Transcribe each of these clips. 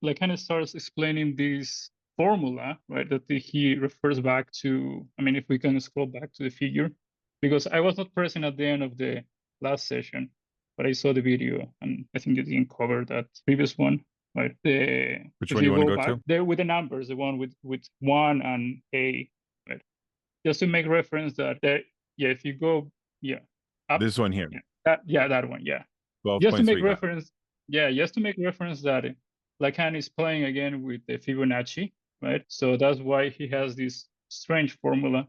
Lacan starts explaining this formula, right, that he refers back to. I mean, if we can scroll back to the figure, because I was not present at the end of the last session, but I saw the video, and I think you didn't cover that previous one, right? Which If one you you want to go go back to? there with the numbers, the one with 1 and A, right? Just to make reference that yeah, if you go up, This one here, that one, yeah. Just to 12.3 make got. reference, just to make reference that Lacan is playing again with the Fibonacci, right? So that's why he has this strange formula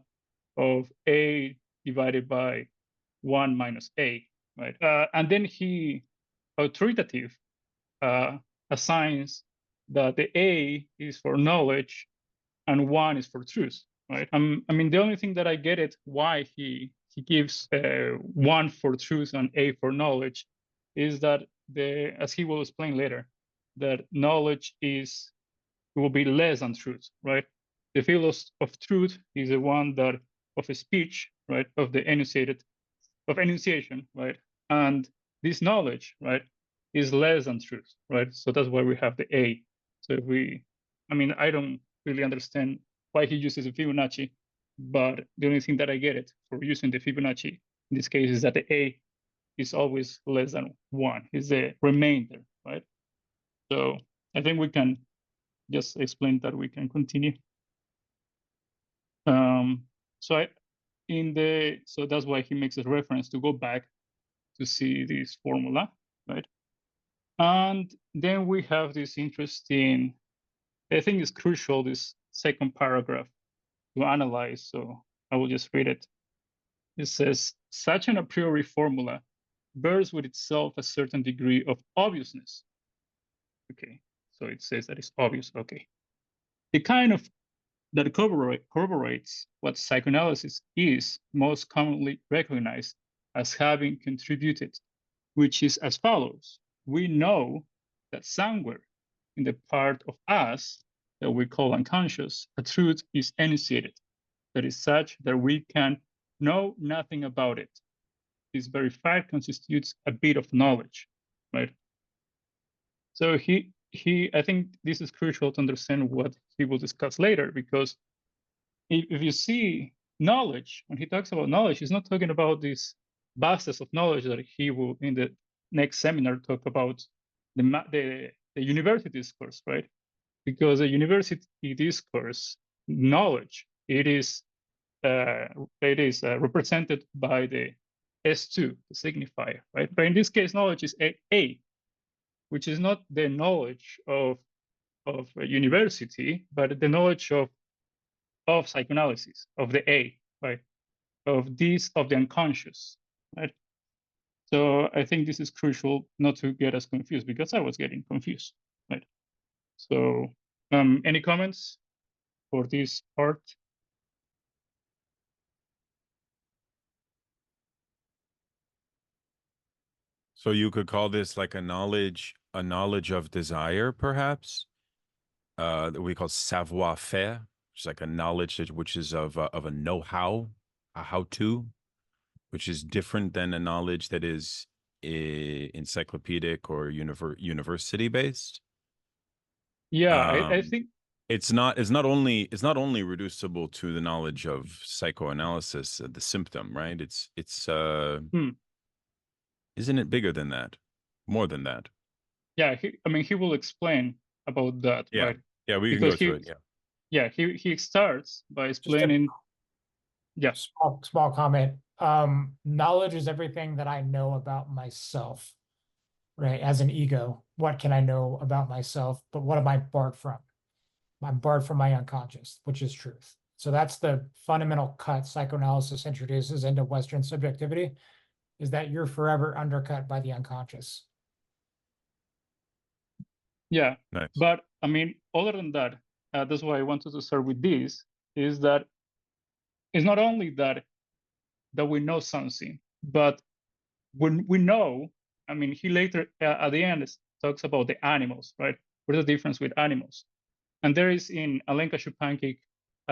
of A divided by 1 minus A, right? And then he authoritative assigns that the A is for knowledge and 1 is for truth, right? I mean, the only thing that I get it why he gives 1 for truth and A for knowledge is that as he will explain later, that knowledge will be less than truth, right? The field of truth is the one that of a speech, right, of the enunciation, right, and this knowledge, right, is less than truth, right? So that's why we have the A. So I mean, I don't really understand why he uses the Fibonacci, but the only thing that I get it for using the Fibonacci in this case is that the A is always less than 1, is the remainder, right? So I think we can just explain that we can continue. So that's why he makes a reference to go back to see this formula, right? And then we have this interesting, I think it's crucial, this second paragraph to analyze. So I will just read it. It says, such an a priori formula bears with itself a certain degree of obviousness. Okay, so it says that it's obvious. Okay. The kind of that corroborates what psychoanalysis is most commonly recognized as having contributed, which is as follows. We know that somewhere in the part of us that we call unconscious, a truth is enunciated that is such that we can know nothing about it. This very fact constitutes a bit of knowledge, right? So I think this is crucial to understand what he will discuss later, because if you see knowledge, when he talks about knowledge, he's not talking about this vastness of knowledge that he will in the next seminar talk about the university discourse, right? Because the university discourse knowledge, it is represented by the S2, the signifier, right? But in this case, knowledge is A, which is not the knowledge of a university, but the knowledge of psychoanalysis, of the A, right? Of the unconscious, right? So I think this is crucial not to get us confused, because I was getting confused, right? So any comments for this part? So you could call this like a knowledge of desire, perhaps, that we call savoir-faire, which is like a knowledge which is of a know-how, a how-to, which is different than a knowledge that is encyclopedic or university based. Yeah, I think it's not only reducible to the knowledge of psychoanalysis, the symptom, right? It's isn't it bigger than that, more than that? yeah. I mean, he will explain about that, Yeah, right? yeah, we can Because go through it. he starts by Just a explaining. Yeah, small comment. Knowledge is everything that I know about myself, right? As an ego, what can I know about myself? But what am I barred from? I'm barred from my unconscious, which is truth. So that's the fundamental cut psychoanalysis introduces into Western subjectivity, is that you're forever undercut by the unconscious. yeah. Nice. But I mean, other than that, that's why I wanted to start with this, is that it's not only that we know something, but when we know, I mean, he later at the end talks about the animals, right? What's the difference with animals? And there is in Alenka Schupankic,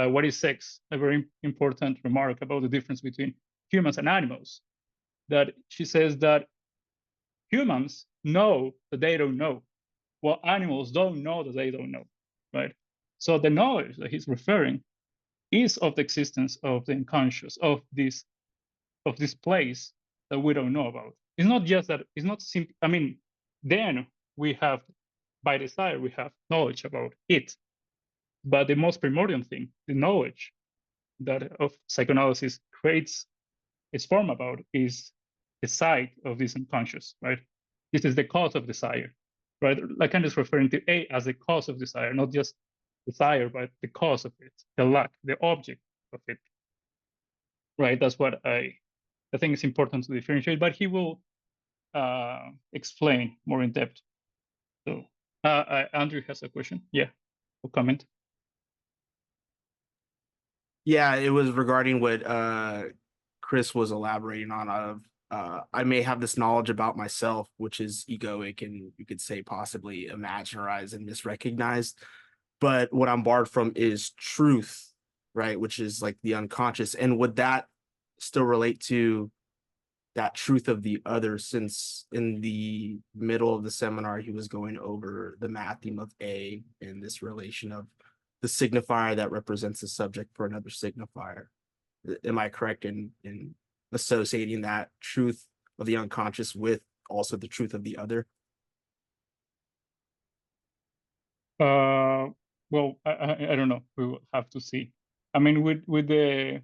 What is Sex? A very important remark about the difference between humans and animals. That she says that humans know that they don't know, what animals don't know that they don't know, right? So the knowledge that he's referring is of the existence of the unconscious, of this place that we don't know about. It's not just that, it's not simple. I mean, then we have, by desire, we have knowledge about it. But the most primordial thing, the knowledge that of psychoanalysis creates its form about, is the side of this unconscious, right? This is the cause of desire, right? Lacan is referring to A as the cause of desire, not just desire, but the cause of it, the lack, the object of it, right? That's what I think it's important to differentiate, but he will explain more in depth. So Andrew has a question. Yeah, or comment. Yeah, it was regarding what Chris was elaborating on. I may have this knowledge about myself, which is egoic and you could say possibly imaginarized and misrecognized. But what I'm barred from is truth, right? Which is like the unconscious. And would that still relate to that truth of the other, since in the middle of the seminar, he was going over the matheme of A and this relation of the signifier that represents the subject for another signifier. Am I correct in associating that truth of the unconscious with also the truth of the other? Well, I don't know. We will have to see. I mean, with the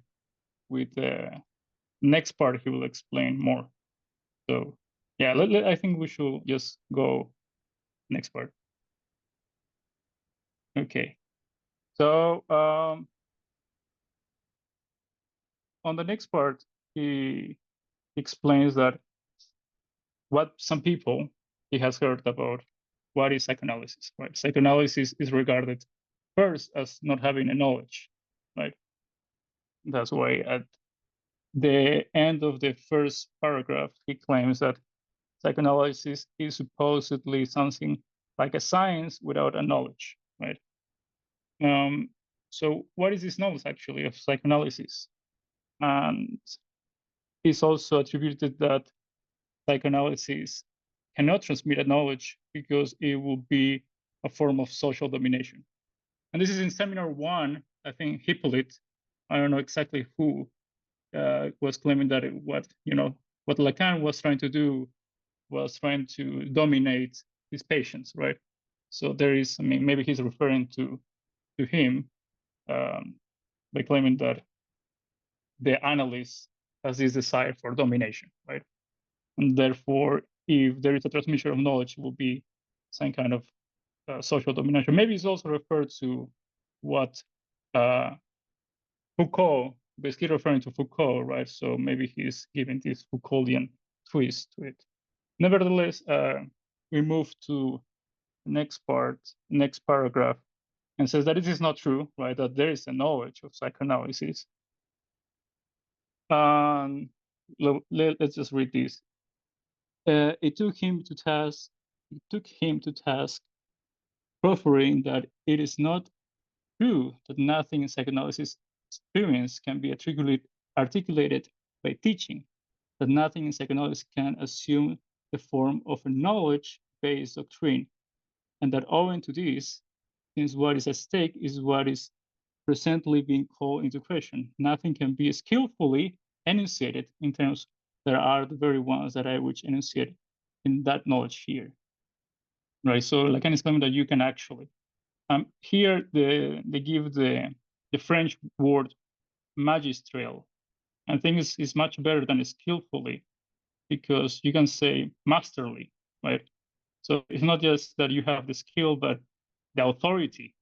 next part, he will explain more. So yeah, I think we should just go next part. Okay. So on the next part, he explains that what some people he has heard about what is psychoanalysis, right? Psychoanalysis is regarded first as not having a knowledge, right? That's why at the end of the first paragraph, he claims that psychoanalysis is supposedly something like a science without a knowledge, right? So what is this knowledge actually of psychoanalysis? And it's also attributed that psychoanalysis cannot transmit a knowledge because it will be a form of social domination. And this is in seminar 1, I think Hippolyte, I don't know exactly who, was claiming that what Lacan was trying to do was trying to dominate his patients, right? So there is, I mean, maybe he's referring to him by claiming that the analyst has this desire for domination, right? And therefore, if there is a transmission of knowledge, it will be some kind of social domination. Maybe it's also referred to what Foucault, basically referring to Foucault, right? So maybe he's giving this Foucauldian twist to it. Nevertheless, we move to the next part, next paragraph, and says that it is not true, right? That there is a knowledge of psychoanalysis. Let's just read this. It took him to task, proffering that it is not true that nothing in psychoanalysis experience can be articulated by teaching, that nothing in psychoanalysis can assume the form of a knowledge-based doctrine, and that owing to this, since what is at stake is what is presently being called into question, nothing can be skillfully enunciated in terms that are the very ones that I wish enunciate in that knowledge here. Right, so Lacan is claiming that you can actually, here they give the French word magistral. I think it's much better than skillfully, because you can say masterly, right? So it's not just that you have the skill, but the authority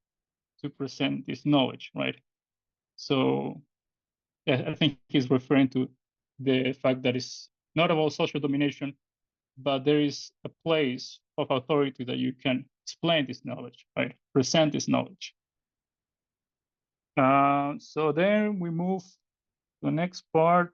to present this knowledge, right? So yeah, I think he's referring to the fact that it's not about social domination, but there is a place of authority that you can explain this knowledge, right? Present this knowledge. So then we move to the next part.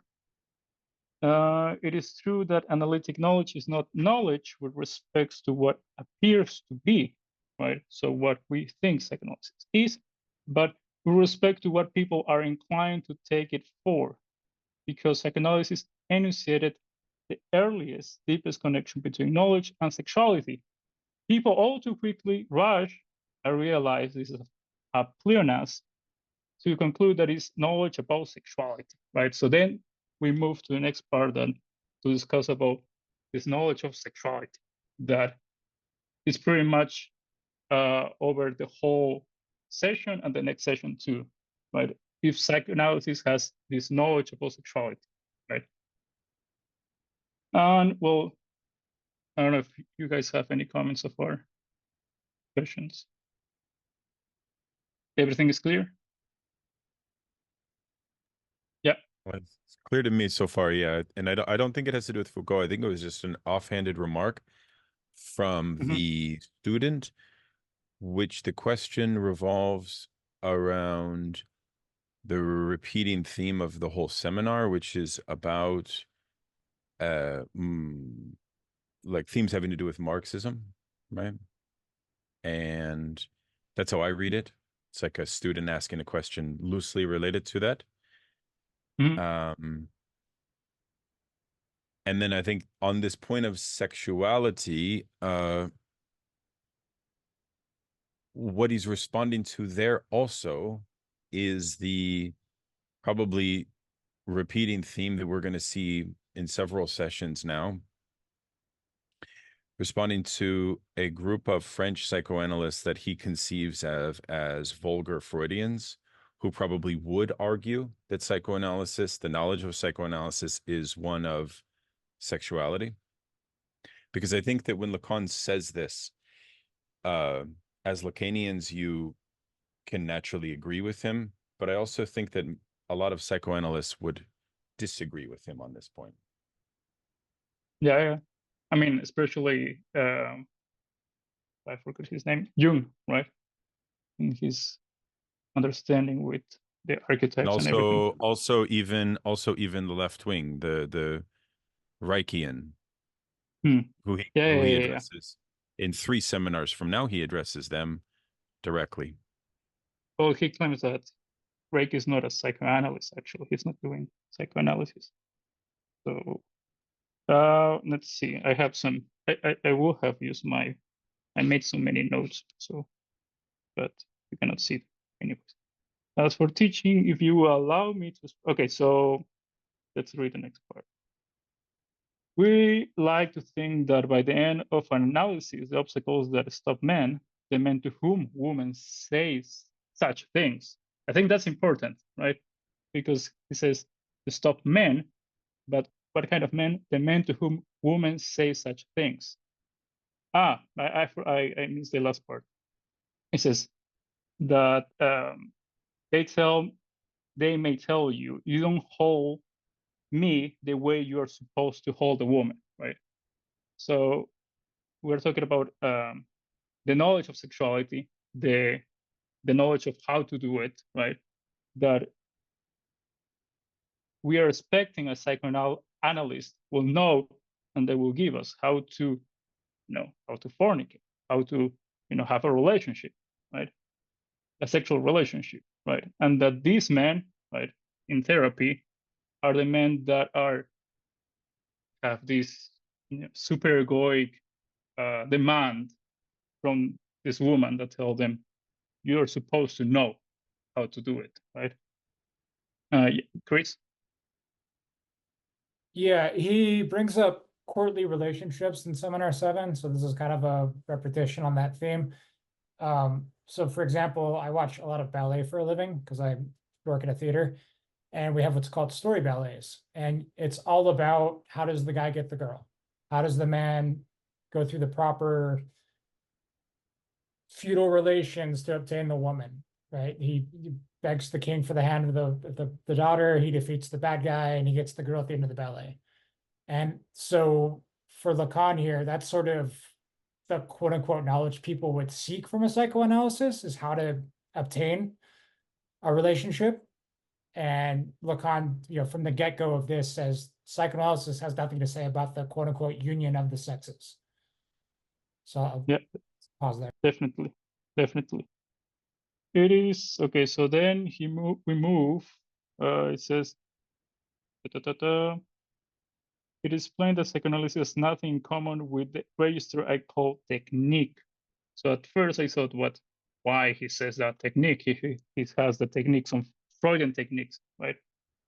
It is true that analytic knowledge is not knowledge with respect to what appears to be, right? So what we think psychoanalysis is, but with respect to what people are inclined to take it for, because psychoanalysis enunciated the earliest, deepest connection between knowledge and sexuality, people all too quickly rush and realize this is a pleonasm to conclude that it's knowledge about sexuality, right? So then we move to the next part then to discuss about this knowledge of sexuality that is pretty much over the whole session and the next session too, right? If psychoanalysis has this knowledge about sexuality, right? And well, I don't know if you guys have any comments so far, questions. Everything is clear? Yeah. Well, it's clear to me so far, yeah. And I don't think it has to do with Foucault. I think it was just an offhanded remark from the student, which the question revolves around the repeating theme of the whole seminar, which is about like themes having to do with Marxism, right? And that's how I read it. It's like a student asking a question loosely related to that. And then I think on this point of sexuality, what he's responding to there also is the probably repeating theme that we're going to see in several sessions now, responding to a group of French psychoanalysts that he conceives of as vulgar Freudians, who probably would argue that psychoanalysis, the knowledge of psychoanalysis, is one of sexuality. Because I think that when Lacan says this, as Lacanians, you can naturally agree with him, but I also think that a lot of psychoanalysts would disagree with him on this point. Yeah. I mean, especially, I forgot his name, Jung, right? In his understanding with the archetypes and everything. Also even the left wing, the Reichian, who he addresses in 3 seminars from now. He addresses them directly. Well, he claims that Reich is not a psychoanalyst. Actually, he's not doing psychoanalysis. So let's see. I have some. I will have used my. I made so many notes, so but you cannot see it anyways. As for teaching, if you will allow me to. Okay, so let's read the next part. We like to think that by the end of an analysis, the obstacles that stop men, the men to whom women say such things. I think that's important, right? Because he says to stop men, but what kind of men? The men to whom women say such things. I missed the last part. It says that they may tell you, you don't hold me the way you are supposed to hold a woman, right? So we're talking about the knowledge of sexuality, the knowledge of how to do it, right? That we are expecting a psychoanalyst will know, and they will give us how to, how to fornicate, how to, have a relationship, right? A sexual relationship, right? And that these men, right, in therapy, are the men that have this super egoic demand from this woman that tell them you're supposed to know how to do it, right? Chris? Yeah, he brings up courtly relationships in Seminar 7, so this is kind of a repetition on that theme. So for example, I watch a lot of ballet for a living because I work in a theater, and we have what's called story ballets. And it's all about how does the guy get the girl? How does the man go through the proper feudal relations to obtain the woman, right? He begs the king for the hand of the daughter, he defeats the bad guy, and he gets the girl at the end of the ballet. And so for Lacan here, that's sort of the quote unquote knowledge people would seek from a psychoanalysis, is how to obtain a relationship. And Lacan, from the get-go of this, says psychoanalysis has nothing to say about the quote unquote union of the sexes. So I'll pause there. Definitely. It is okay. So then we move. It says it explained that psychoanalysis has nothing in common with the register I call technique. So at first I thought, why he says that technique? He has the techniques, some Freudian techniques, right?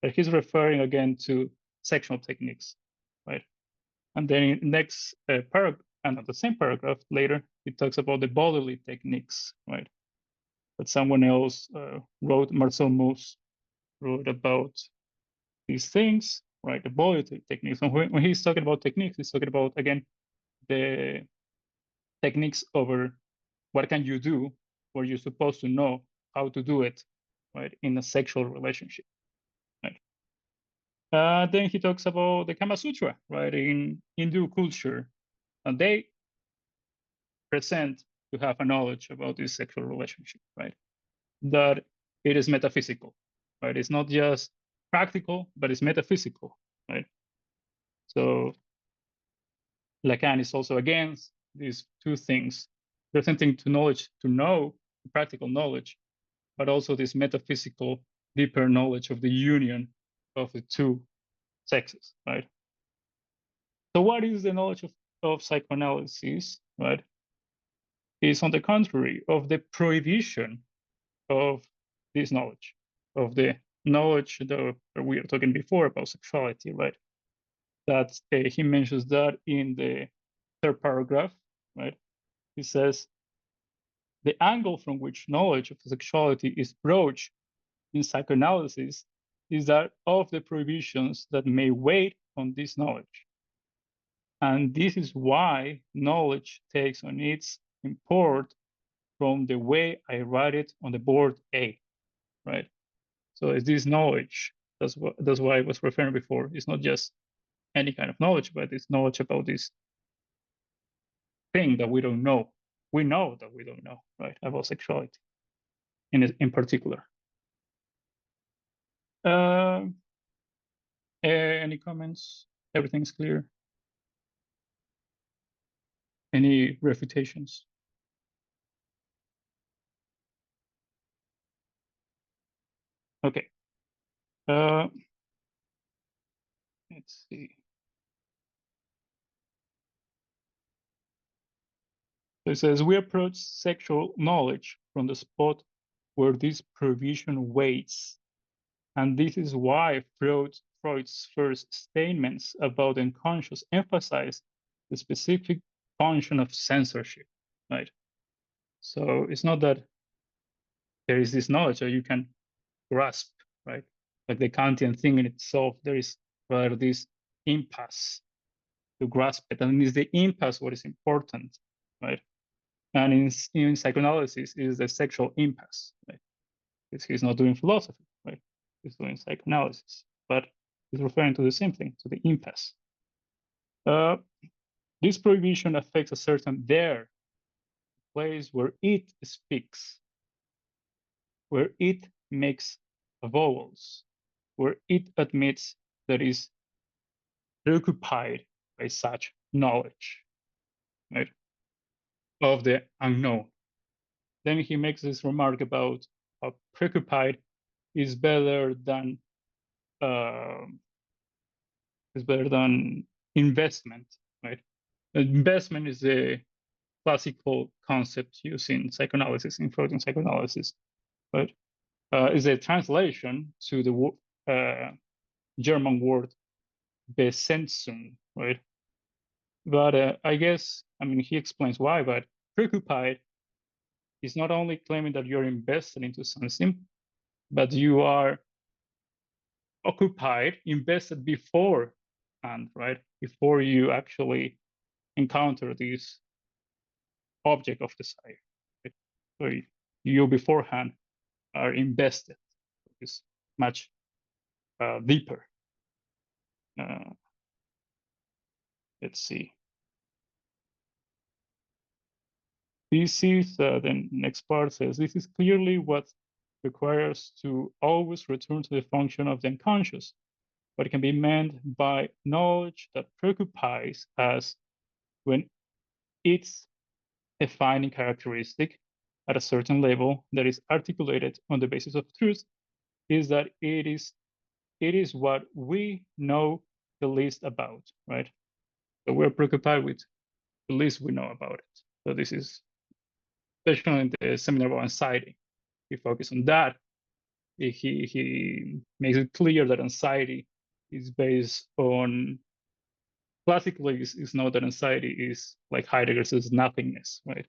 But he's referring again to sexual techniques, right? And then in next paragraph, and the same paragraph later, it talks about the bodily techniques, right? That someone else wrote, Marcel Mauss wrote about these things, right? The bodily techniques. And when he's talking about techniques, he's talking about, again, the techniques over what can you do, where you're supposed to know how to do it, right, in a sexual relationship, right? Then he talks about the Kama Sutra, right, in Hindu culture, and they present to have a knowledge about this sexual relationship, right? That it is metaphysical, right? It's not just practical, but it's metaphysical, right? So Lacan is also against these two things, presenting to knowledge to know practical knowledge, but also this metaphysical, deeper knowledge of the union of the two sexes, right? So what is the knowledge of psychoanalysis, right? Is on the contrary of the prohibition of this knowledge, of the knowledge that we were talking before about sexuality, right? That he mentions that in the third paragraph, right? He says, the angle from which knowledge of sexuality is broached in psychoanalysis is that of the prohibitions that may weigh on this knowledge. And this is why knowledge takes on its import from the way I write it on the board A, right? So it's this knowledge, that's why I was referring before. It's not just any kind of knowledge, but it's knowledge about this thing that we don't know. We know that we don't know, right, about sexuality in particular. Any comments? Everything's clear? Any refutations? Okay. Let's see. So it says, we approach sexual knowledge from the spot where this prohibition waits. And this is why Freud's first statements about the unconscious emphasize the specific function of censorship, right? So it's not that there is this knowledge that you can grasp, right? Like the Kantian thing in itself, there is rather this impasse to grasp it. And it's the impasse what is important, right? And in psychoanalysis, it is the sexual impasse, right? Because he's not doing philosophy, right? He's doing psychoanalysis, but he's referring to the same thing, to the impasse. This prohibition affects a certain there, place where it speaks, where it makes vowels, where it admits that is preoccupied by such knowledge, right, of the unknown. Then he makes this remark about how preoccupied is better than investment, right? Investment is a classical concept used in psychoanalysis, in Freudian psychoanalysis, right? Is a translation to the German word Besetzung, right? But I guess, I mean, he explains why, but preoccupied is not only claiming that you're invested into something, but you are occupied, invested beforehand, right? Before you actually encounter this object of desire. Right? So you beforehand are invested. It's much deeper. Let's see. This is, the next part says, this is clearly what requires to always return to the function of the unconscious, what can be meant by knowledge that preoccupies us when its defining characteristic at a certain level that is articulated on the basis of truth is that it is what we know the least about, right? So we're preoccupied with the least we know about it. So this is, especially in the seminar about anxiety, he focused on that. He makes it clear that anxiety is based on, classically it's known that anxiety is like Heidegger's nothingness, right?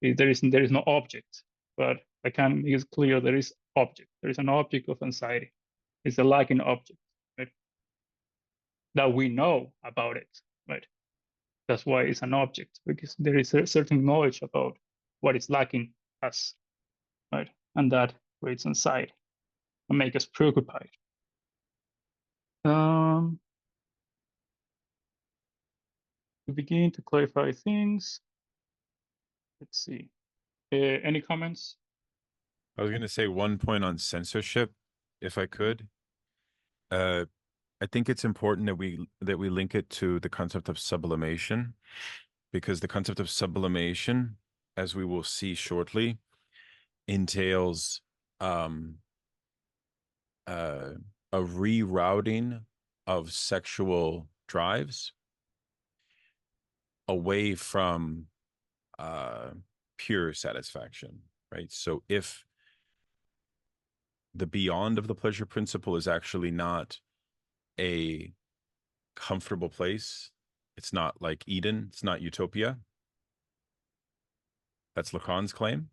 There is no object, but Lacan makes it clear there is object. There is an object of anxiety. It's a lacking object, right? That we know about it, right? That's why it's an object, because there is a certain knowledge about what is lacking us, right? And that creates anxiety and make us preoccupied. To begin to clarify things, let's see. Any comments? I was going to say one point on censorship, if I could. I think it's important that we link it to the concept of sublimation, because the concept of sublimation, as we will see shortly, entails a rerouting of sexual drives away from pure satisfaction, right? So if the beyond of the pleasure principle is actually not a comfortable place, it's not like Eden, it's not utopia. That's Lacan's claim.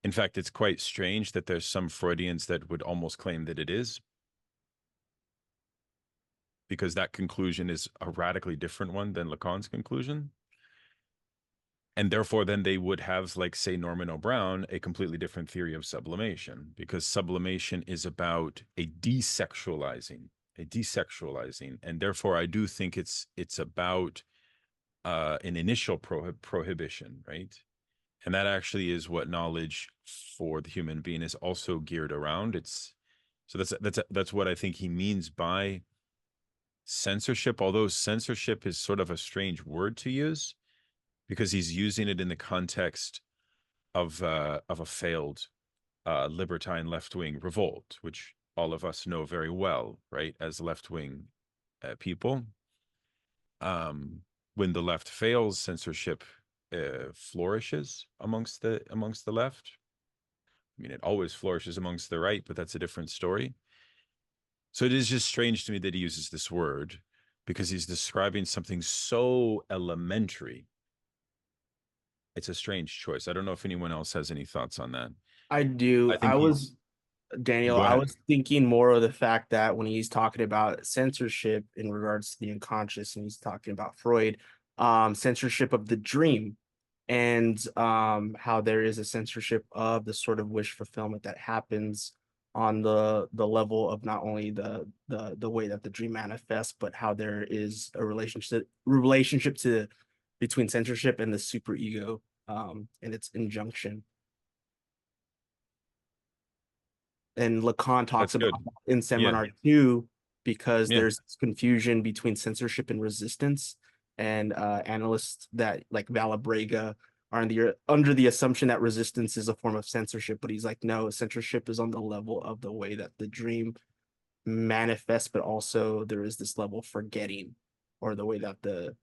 In fact, it's quite strange that there's some Freudians that would almost claim that it is, because that conclusion is a radically different one than Lacan's conclusion. And therefore, then they would have, like, say, Norman O'Brown, a completely different theory of sublimation, because sublimation is about a desexualizing. And therefore, I do think it's about an initial prohibition, right? And that actually is what knowledge for the human being is also geared around. That's what I think he means by censorship, although censorship is sort of a strange word to use, because he's using it in the context of a failed libertine left-wing revolt, which all of us know very well, right, as left-wing people. When the left fails, censorship flourishes amongst the left. I mean, it always flourishes amongst the right, but that's a different story. So it is just strange to me that he uses this word, because he's describing something so elementary. It's a strange choice. I don't know if anyone else has any thoughts on that. I do. Daniel, Go I ahead. was thinking more of the fact that when he's talking about censorship in regards to the unconscious, and he's talking about Freud, censorship of the dream, and how there is a censorship of the sort of wish fulfillment that happens on the level of not only the way that the dream manifests, but how there is a relationship between censorship and the superego, and its injunction. And Lacan talks That's good. about that in Seminar 2, because there's this confusion between censorship and resistance, and analysts that like Valabrega are under the assumption that resistance is a form of censorship, but he's like, no, censorship is on the level of the way that the dream manifests, but also there is this level of forgetting, or the way that the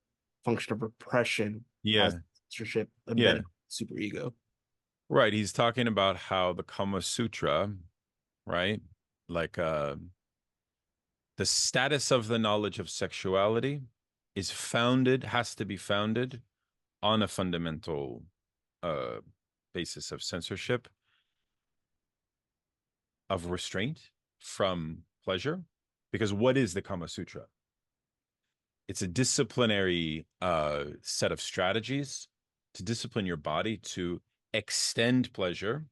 function of repression has censorship embedded superego. Right. He's talking about how the Kama Sutra, right, like the status of the knowledge of sexuality has to be founded on a fundamental basis of censorship, of restraint from pleasure. Because what is the Kama Sutra? It's a disciplinary set of strategies to discipline your body to extend pleasure,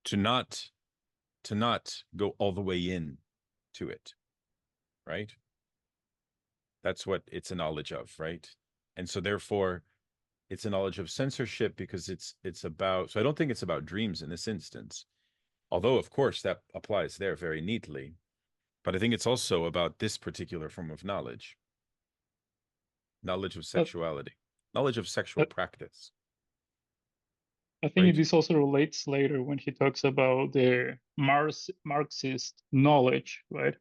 to not go all the way in to it, right? That's what it's a knowledge of, right? And so therefore it's a knowledge of censorship, because it's about, so I don't think it's about dreams in this instance, although of course that applies there very neatly, but I think it's also about this particular form of knowledge of sexuality, knowledge of sexual practice. I think this also relates later when he talks about the Marxist knowledge, right?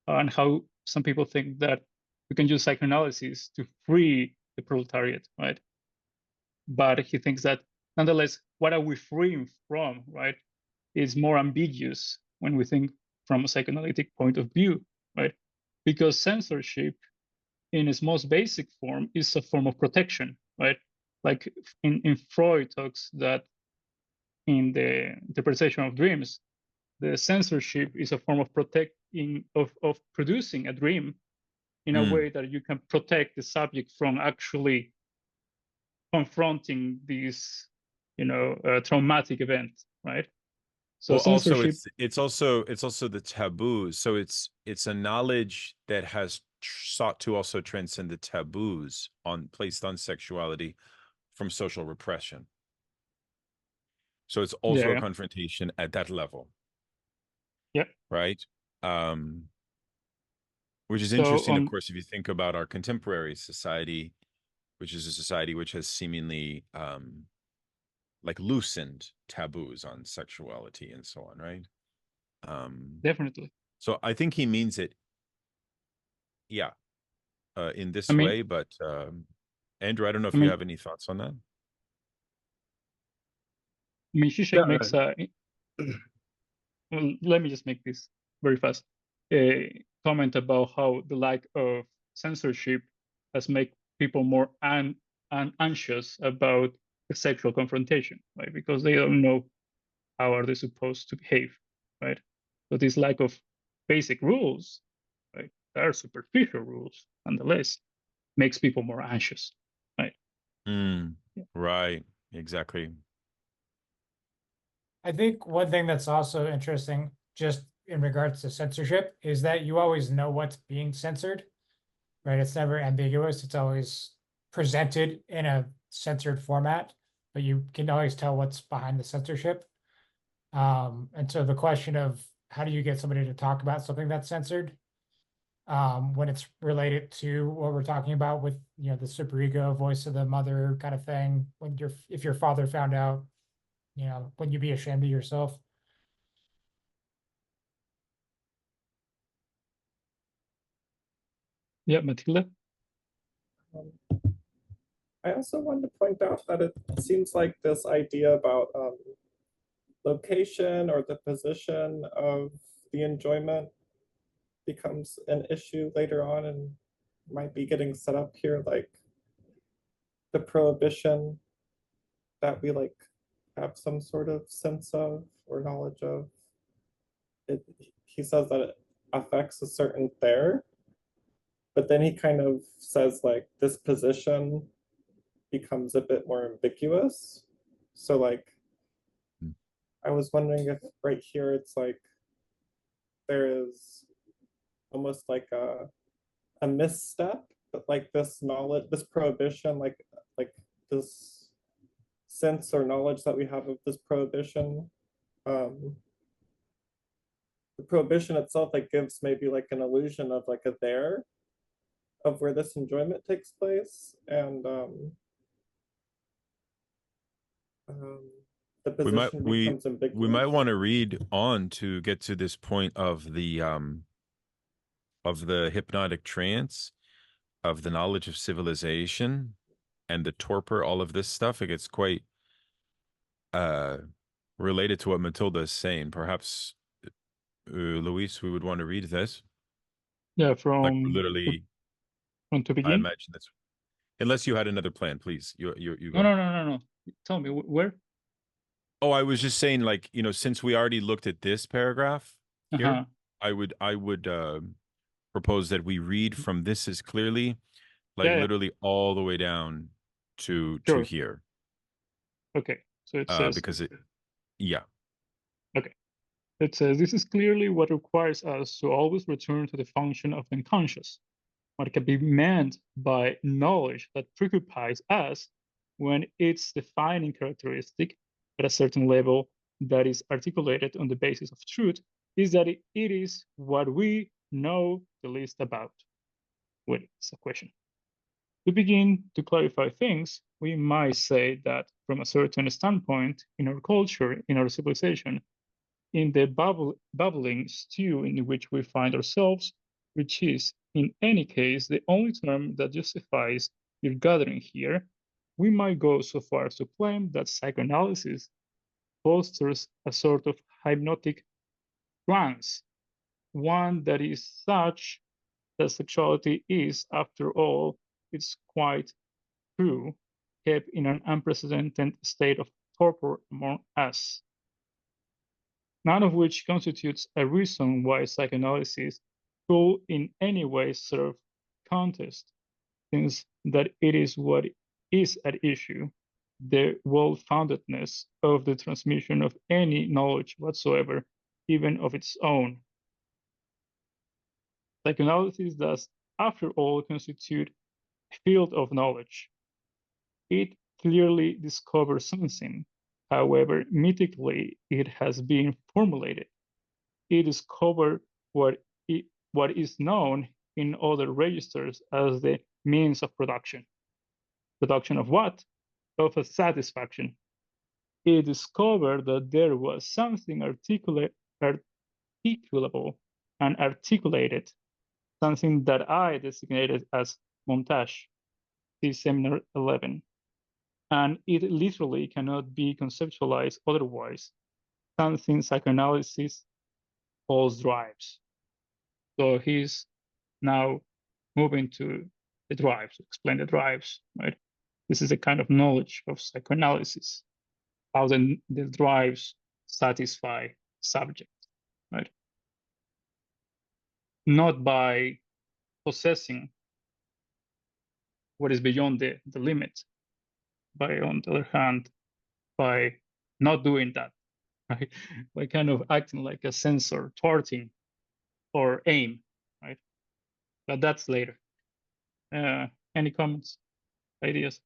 And how some people think that we can use psychoanalysis to free the proletariat, right? But he thinks that nonetheless, what are we freeing from, right, is more ambiguous when we think from a psychoanalytic point of view, right? Because censorship, in its most basic form, is a form of protection, right? Like in Freud talks that in the interpretation of dreams, the censorship is a form of protecting of producing a dream in a way that you can protect the subject from actually confronting this, traumatic event, right? So Well, also censorship, it's also the taboos. So it's a knowledge that has sought to also transcend the taboos placed on sexuality from social repression. So it's also a confrontation at that level. Yeah. Right. Which is interesting, of course, if you think about our contemporary society, which is a society which has seemingly like loosened taboos on sexuality and so on, right? Definitely. So I think he means it, yeah, in this way. But Andrew, I don't know if you have any thoughts on that. Zizek makes a. Well, let me just make this very fast. A comment about how the lack of censorship has made people more anxious about the sexual confrontation, right? Because they don't know how are they supposed to behave, right? So this lack of basic rules, right, that are superficial rules, nonetheless, makes people more anxious, right? Right, exactly. I think one thing that's also interesting, just in regards to censorship, is that you always know what's being censored, right? It's never ambiguous. It's always presented in a censored format, but you can always tell what's behind the censorship. And so the question of how do you get somebody to talk about something that's censored, when it's related to what we're talking about with, the superego, voice of the mother kind of thing, if your father found out, would you be ashamed of yourself? Yeah, Matilda? I also wanted to point out that it seems like this idea about location or the position of the enjoyment becomes an issue later on and might be getting set up here, like the prohibition that we like have some sort of sense of or knowledge of. He says that it affects a certain there, but then he kind of says like this position becomes a bit more ambiguous. So like, I was wondering if right here it's like there is almost like a misstep, but like this knowledge, this prohibition, like this sense or knowledge that we have of this prohibition, the prohibition itself like gives maybe like an illusion of like a there of where this enjoyment takes place, and the position becomes ambiguous. We might want to read on to get to this point of the hypnotic trance, of the knowledge of civilization and the torpor, all of this stuff. It gets quite related to what Matilda is saying. Perhaps Luis, we would want to read this. Yeah, like literally from to begin. I imagine that's, unless you had another plan, please. You go. No. Tell me where. Oh, I was just saying, like, since we already looked at this paragraph here, I would propose that we read from this as clearly, like literally all the way down to here. Okay, so it says because it, Okay, it says this is clearly what requires us to always return to the function of the unconscious, what can be meant by knowledge that preoccupies us when its defining characteristic at a certain level that is articulated on the basis of truth is that it is what we know the least about. Wait, it's a question. To begin to clarify things, we might say that from a certain standpoint in our culture, in our civilization, in the bubbling stew in which we find ourselves, which is, in any case, the only term that justifies your gathering here, we might go so far as to claim that psychoanalysis fosters a sort of hypnotic trance, one that is such that sexuality is, after all, it's quite true, kept in an unprecedented state of torpor among us. None of which constitutes a reason why psychoanalysis could in any way serve contest, since that it is what is at issue, the well-foundedness of the transmission of any knowledge whatsoever, even of its own. Psychoanalysis does, after all, constitute a field of knowledge. It clearly discovers something, however mythically it has been formulated. It discovers what is known in other registers as the means of production. Production of what? Of a satisfaction. It discovered that there was something articulable and articulated, something that I designated as montage, see Seminar 11. And it literally cannot be conceptualized otherwise, something psychoanalysis calls drives. So he's now moving to the drives, explain the drives, right? This is a kind of knowledge of psychoanalysis, how the drives satisfy subject, right? Not by possessing what is beyond the limit, but on the other hand, by not doing that, right? By kind of acting like a censor, thwarting, or aim, right? But that's later. Any comments, ideas?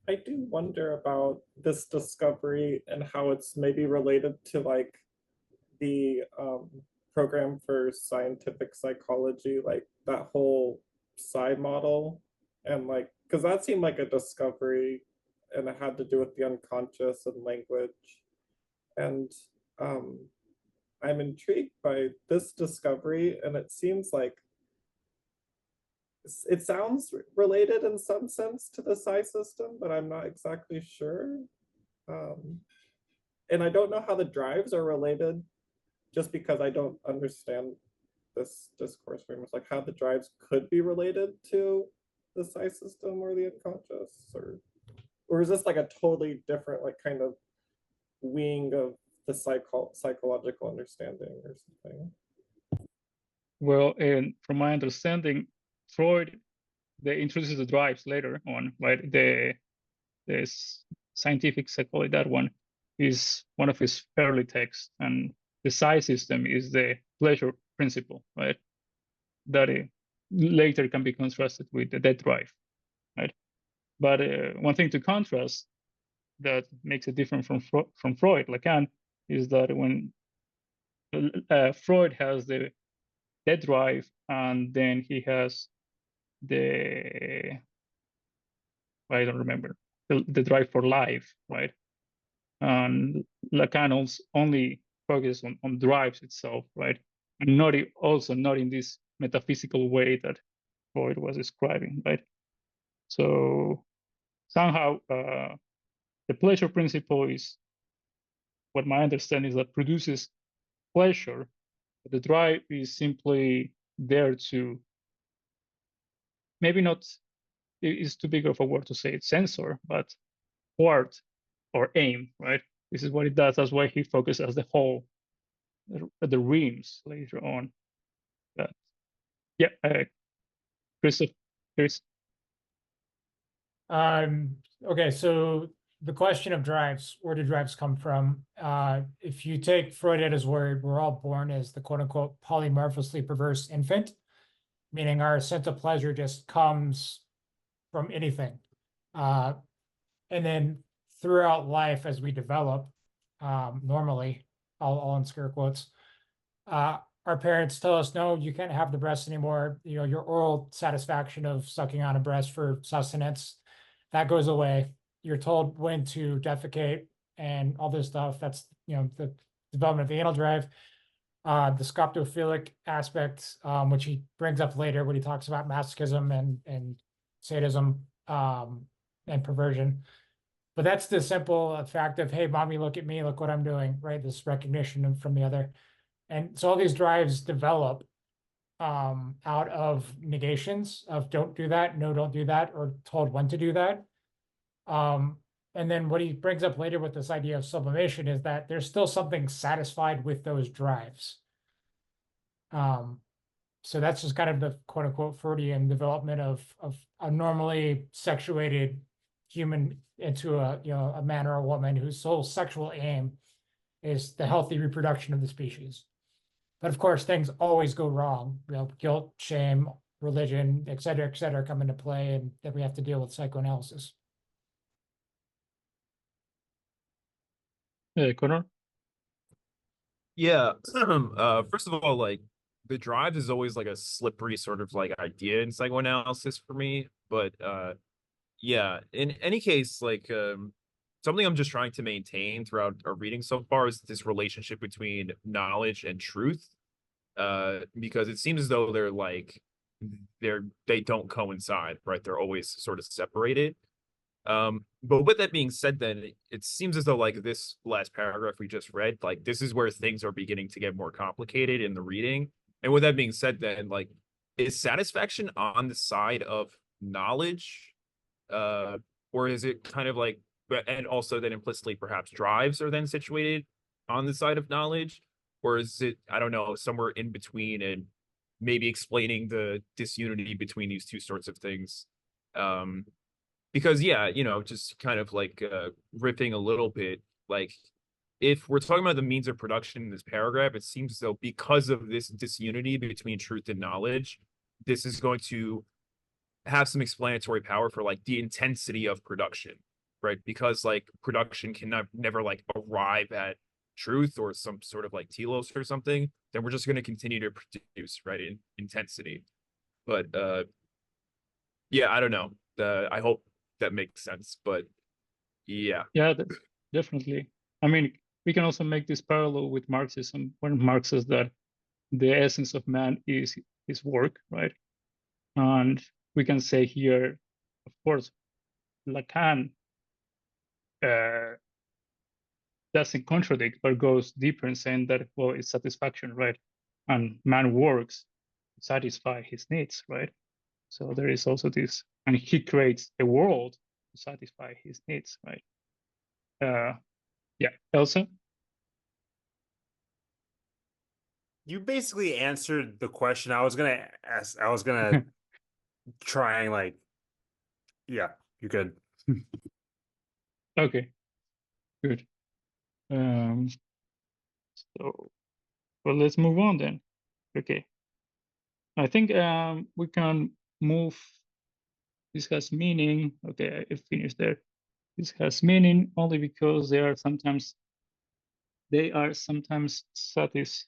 I do wonder about this discovery and how it's maybe related to like the program for scientific psychology, like that whole psi model, and like because that seemed like a discovery and it had to do with the unconscious and language. And I'm intrigued by this discovery, and it seems like it sounds related in some sense to the psi system, but I'm not exactly sure. And I don't know how the drives are related, just because I don't understand this discourse very much, like how the drives could be related to the psi system or the unconscious, or is this like a totally different like kind of wing of the psychological understanding or something? Well, and from my understanding, Freud, they introduces the drives later on, right? The scientific psychology, that one is one of his early texts, and the psi system is the pleasure principle, right? That later can be contrasted with the death drive, right? But one thing to contrast that makes it different from Freud, Lacan, is that when Freud has the death drive, and then he has the, I don't remember, the drive for life, right? And Lacan only focuses on drives itself, right? And also not in this metaphysical way that Freud was describing, right? So somehow the pleasure principle is what my understanding is, that produces pleasure. But the drive is simply there to, maybe not, it is too big of a word to say it's censor, but thwart or aim, right? This is what it does. That's why he focuses as the whole, the reams later on. But yeah, Chris. Okay, so the question of drives, where do drives come from? If you take Freud at his word, we're all born as the quote unquote polymorphously perverse infant, meaning our sense of pleasure just comes from anything. And then throughout life, as we develop, normally, all in scare quotes, our parents tell us, no, you can't have the breast anymore. You know, your oral satisfaction of sucking on a breast for sustenance, that goes away. You're told when to defecate, and all this stuff. That's, the development of the anal drive. The scoptophilic aspect, which he brings up later when he talks about masochism and sadism, and perversion. But that's the simple fact of, hey, mommy, look at me, look what I'm doing, right? This recognition from the other. And so all these drives develop out of negations of don't do that, no, don't do that, or told when to do that. And then what he brings up later with this idea of sublimation is that there's still something satisfied with those drives. So that's just kind of the quote unquote Freudian development of a normally sexuated human into a man or a woman whose sole sexual aim is the healthy reproduction of the species. But of course, things always go wrong. Guilt, shame, religion, et cetera, come into play, and then we have to deal with psychoanalysis. Connor? Yeah. First of all, like the drive is always like a slippery sort of like idea in psychoanalysis for me. But yeah, in any case, like something I'm just trying to maintain throughout our reading so far is this relationship between knowledge and truth. Because it seems as though they don't coincide, right? They're always sort of separated. But with that being said, then it seems as though like this last paragraph we just read, like this is where things are beginning to get more complicated in the reading. And with that being said, then like is satisfaction on the side of knowledge, or is it kind of like, and also then implicitly perhaps drives are then situated on the side of knowledge, or is it, I don't know, somewhere in between, and maybe explaining the disunity between these two sorts of things. Because yeah, just kind of like riffing a little bit, like if we're talking about the means of production in this paragraph, it seems as though because of this disunity between truth and knowledge, this is going to have some explanatory power for like the intensity of production, right? Because like production cannot never like arrive at truth or some sort of like telos or something, then we're just going to continue to produce, right, in intensity. But yeah, I don't know. I hope that makes sense, but yeah. Yeah, definitely. I mean, we can also make this parallel with Marxism, when Marx says that the essence of man is his work, right? And we can say here, of course, Lacan doesn't contradict, but goes deeper in saying that, well, it's satisfaction, right? And man works to satisfy his needs, right? So there is also this, and he creates a world to satisfy his needs, right? Yeah, Elsa? You basically answered the question I was gonna ask. I was gonna try and like, yeah, you could. Okay, good. So, well, let's move on then. Okay. I think we can move. This has meaning. Okay, I finished there. This has meaning only because they are sometimes satisfying,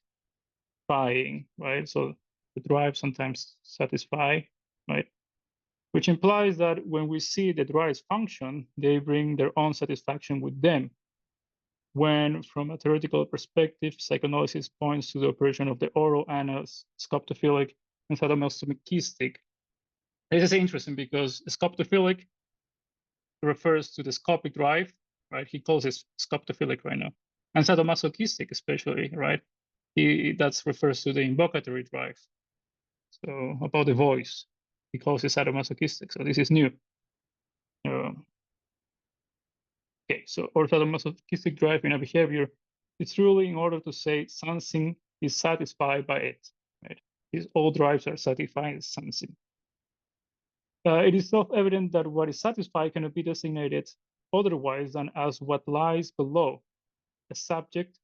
right? So the drive sometimes satisfy, right? Which implies that when we see the drives function, they bring their own satisfaction with them. When, from a theoretical perspective, psychoanalysis points to the operation of the oral, anal, scoptophilic, and sadomasochistic. This is interesting because scoptophilic refers to the scopic drive, right? He calls it scoptophilic right now. And sadomasochistic especially, right? That refers to the invocatory drive. So about the voice, he calls it sadomasochistic. So this is new. Okay, so orthomasochistic drive in a behavior, it's really in order to say something is satisfied by it, right? All drives are satisfying something. It is self-evident that what is satisfied cannot be designated otherwise than as what lies below a subject,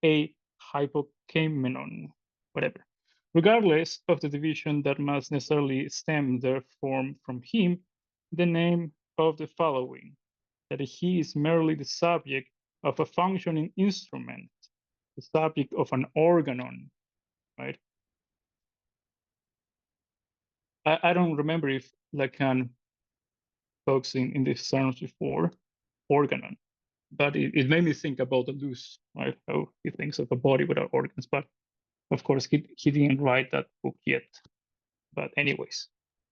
a hypokeimenon, whatever. Regardless of the division that must necessarily stem therefrom from him, the name of the following, that he is merely the subject of a functioning instrument, the subject of an organon, right? I don't remember if Lacan talks in this terms before, organon. but it made me think about the loose, right? How he thinks of a body without organs. But of course, he didn't write that book yet. But anyways,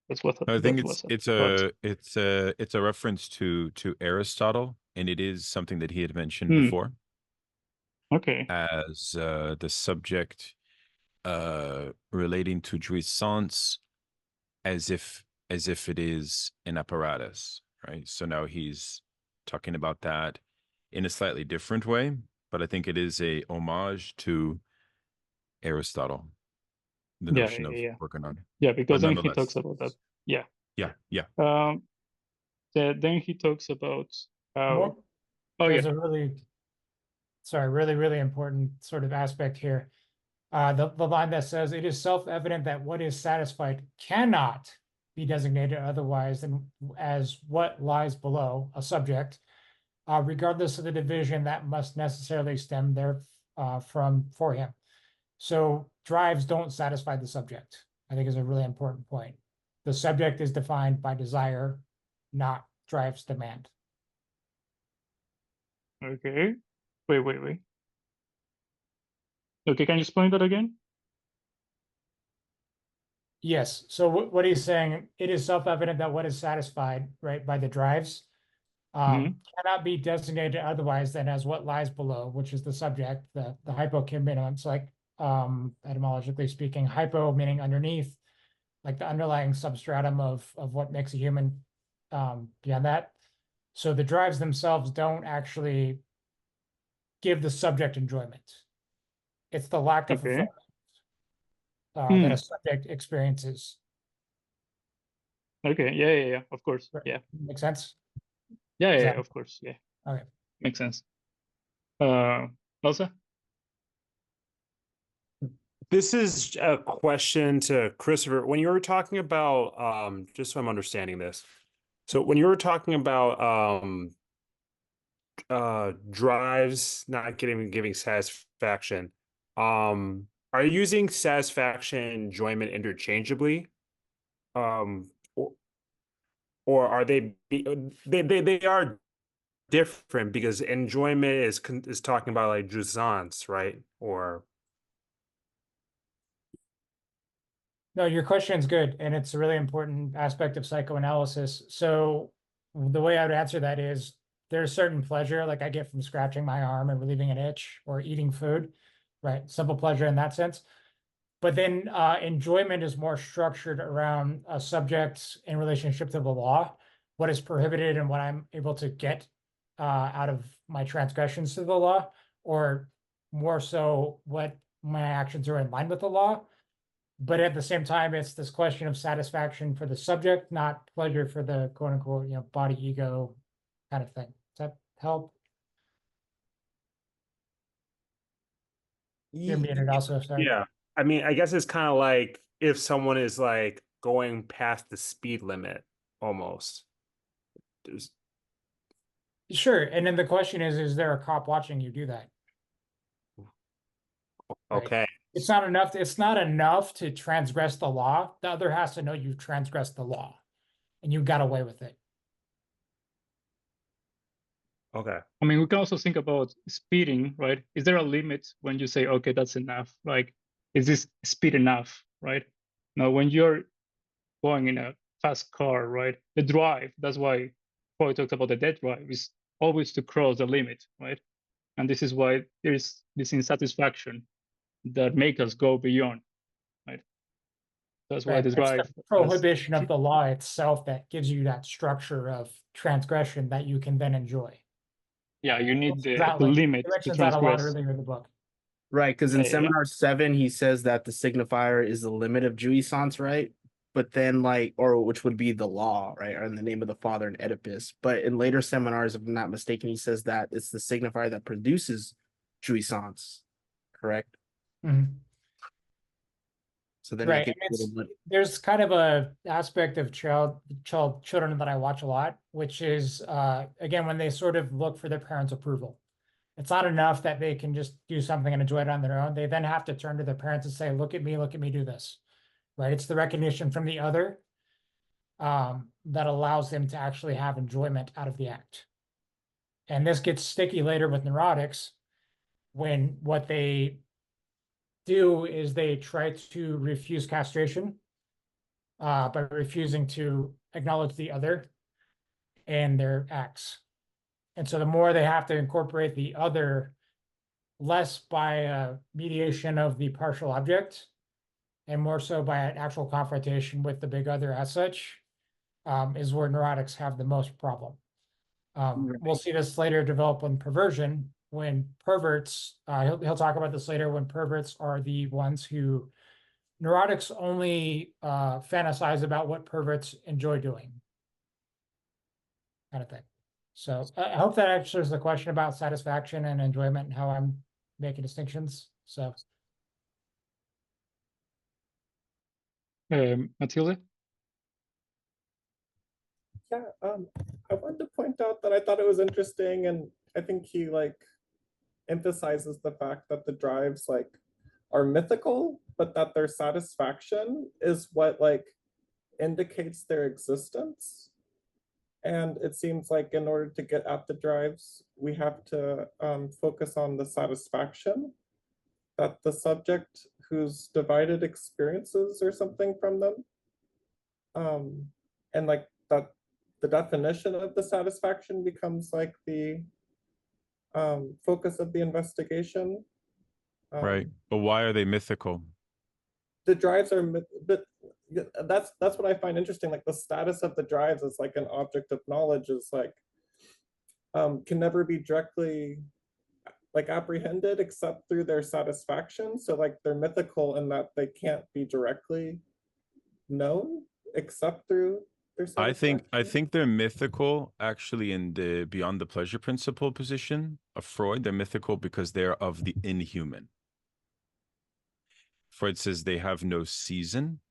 that's what I think that was it's about. it's a reference to Aristotle, and it is something that he had mentioned Hmm. before Okay. as the subject relating to jouissance as if it is an apparatus, right? So now he's talking about that in a slightly different way, but I think it is a homage to Aristotle, the Yeah, notion of yeah. organon. Yeah, But because then he nonetheless, talks about that. Yeah. yeah. Then he talks about how. More, Oh there's yeah. a really important sort of aspect here. The line that says, "It is self-evident that what is satisfied cannot be designated otherwise than as what lies below a subject, regardless of the division that must necessarily stem there from for him." So drives don't satisfy the subject, I think is a really important point. The subject is defined by desire, not drives demand. Okay. Wait. Okay, can you explain that again? Yes. So what he's saying, it is self-evident that what is satisfied, right, by the drives cannot be designated otherwise than as what lies below, which is the subject, the hypokymbenum. It's like etymologically speaking, hypo meaning underneath, like the underlying substratum of what makes a human beyond that. So the drives themselves don't actually give the subject enjoyment. It's the lack of Okay. fulfillment that a subject experiences. Okay. Yeah. Of course. Right. Yeah. Make sense? Yeah. Of course. Yeah. Okay. Makes sense. Elsa? This is a question to Christopher. When you were talking about, just so I'm understanding this, so when you were talking about drives not giving satisfaction, are you using satisfaction and enjoyment interchangeably? Or are they are different because enjoyment is talking about like jouissance, right? Or No, your question is good, and it's a really important aspect of psychoanalysis. So the way I would answer that is there's certain pleasure, like I get from scratching my arm and relieving an itch or eating food, right? Simple pleasure in that sense. But then enjoyment is more structured around a subject in relationship to the law, what is prohibited and what I'm able to get out of my transgressions to the law, or more so what my actions are in line with the law. But at the same time, it's this question of satisfaction for the subject, not pleasure for the quote unquote, body ego kind of thing. Does that help? You're muted also, sorry. yeah, I mean, I guess it's kind of like if someone is like going past the speed limit almost. Sure. And then the question is there a cop watching you do that? Right. Okay. It's not enough to transgress the law. The other has to know you've transgressed the law and you got away with it. Okay. I mean, we can also think about speeding, right? Is there a limit when you say, okay, that's enough? Like, is this speed enough, right? Now, when you're going in a fast car, right? The drive, that's why Freud talked about the dead drive, is always to cross the limit, right? And this is why there's this insatisfaction that make us go beyond, right? That's why Right. the It's drive the prohibition of the law itself that gives you that structure of transgression that you can then enjoy. Yeah, you need the He limit to mentions that a lot transgress. earlier in the book. Right, because in Yeah. seminar 7, he says that the signifier is the limit of jouissance, right? But then, or which would be the law, right? Or in the name of the father in Oedipus. But in later seminars, if I'm not mistaken, he says that it's the signifier that produces jouissance, correct? Mhm. So then Right. it And gets a little bit. there's kind of a aspect of children that I watch a lot, which is again when they sort of look for their parents' approval. It's not enough that they can just do something and enjoy it on their own. They then have to turn to their parents and say, look at me do this. Right. It's the recognition from the other that allows them to actually have enjoyment out of the act. And this gets sticky later with neurotics when what they do is they try to refuse castration by refusing to acknowledge the other and their acts. And so the more they have to incorporate the other, less by mediation of the partial object, and more so by an actual confrontation with the big other as such, is where neurotics have the most problem. We'll see this later develop in perversion, when perverts, he'll talk about this later, when perverts are the ones who, neurotics only fantasize about what perverts enjoy doing, kind of thing. So I hope that answers the question about satisfaction and enjoyment and how I'm making distinctions. So Matilda? Yeah, I wanted to point out that I thought it was interesting, and I think he like emphasizes the fact that the drives like are mythical, but that their satisfaction is what like indicates their existence. And it seems like in order to get at the drives, we have to focus on the satisfaction that the subject who's divided experiences or something from them. And like that the definition of the satisfaction becomes like the focus of the investigation. Right. But why are they mythical? The drives are, but that's what I find interesting. Like the status of the drives as like an object of knowledge is like can never be directly like apprehended except through their satisfaction. So like they're mythical in that they can't be directly known except through their satisfaction. I think they're mythical actually in the beyond the pleasure principle position of Freud. They're mythical because they're of the inhuman. Freud says they have no season.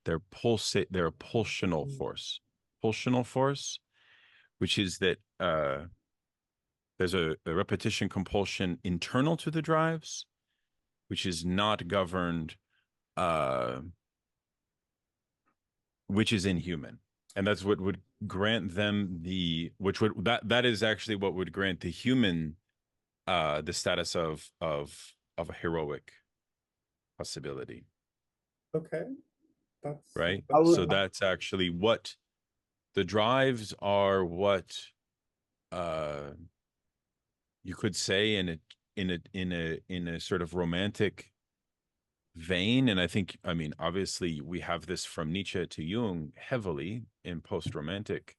They're a pulsional force. Pulsional force, which is that there's a repetition compulsion internal to the drives, which is not governed, which is inhuman. And that's what would grant them that is actually what would grant the human the status of a heroic possibility. Okay. That's right. would- So that's actually what the drives are, what you could say in a sort of romantic vein. And I mean, obviously we have this from Nietzsche to Jung heavily in post-romantic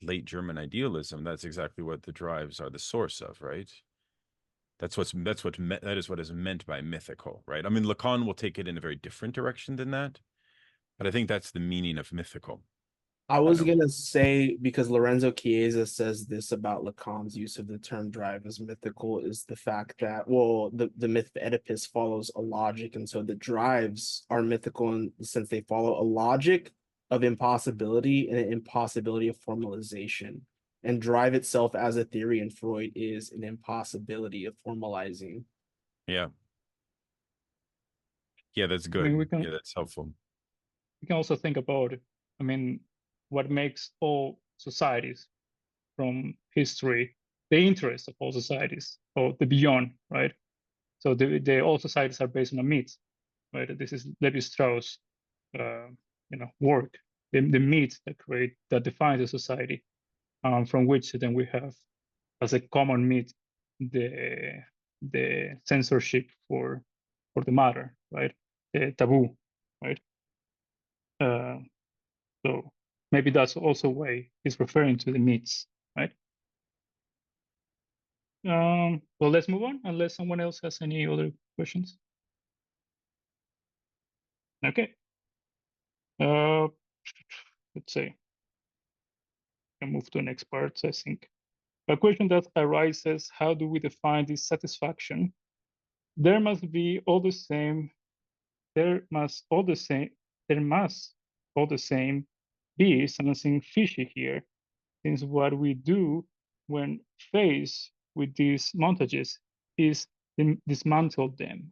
late German idealism. That's exactly what the drives are the source of, right? That is what is meant by mythical, right? I mean, Lacan will take it in a very different direction than that, but I think that's the meaning of mythical. I was gonna say, because Lorenzo Chiesa says this about Lacan's use of the term drive as mythical, is the fact that, well, the myth of Oedipus follows a logic, and so the drives are mythical in the sense they follow a logic of impossibility and an impossibility of formalization. And drive itself as a theory in Freud is an impossibility of formalizing. Yeah. Yeah, that's good. I mean, yeah, that's helpful. We can also think about, I mean, what makes all societies from history, the interest of all societies, or the beyond, right? So all societies are based on a myth, right? This is Levi-Strauss, work, the myth that defines a society, from which then we have as a common myth the censorship for the matter, right? The taboo, right? So maybe that's also why he's referring to the myths, right? Well, let's move on unless someone else has any other questions. Okay. Let's say I move to the next part. I think a question that arises: how do we define this satisfaction? There must all the same be something fishy here, since what we do when faced with these montages is dismantle them.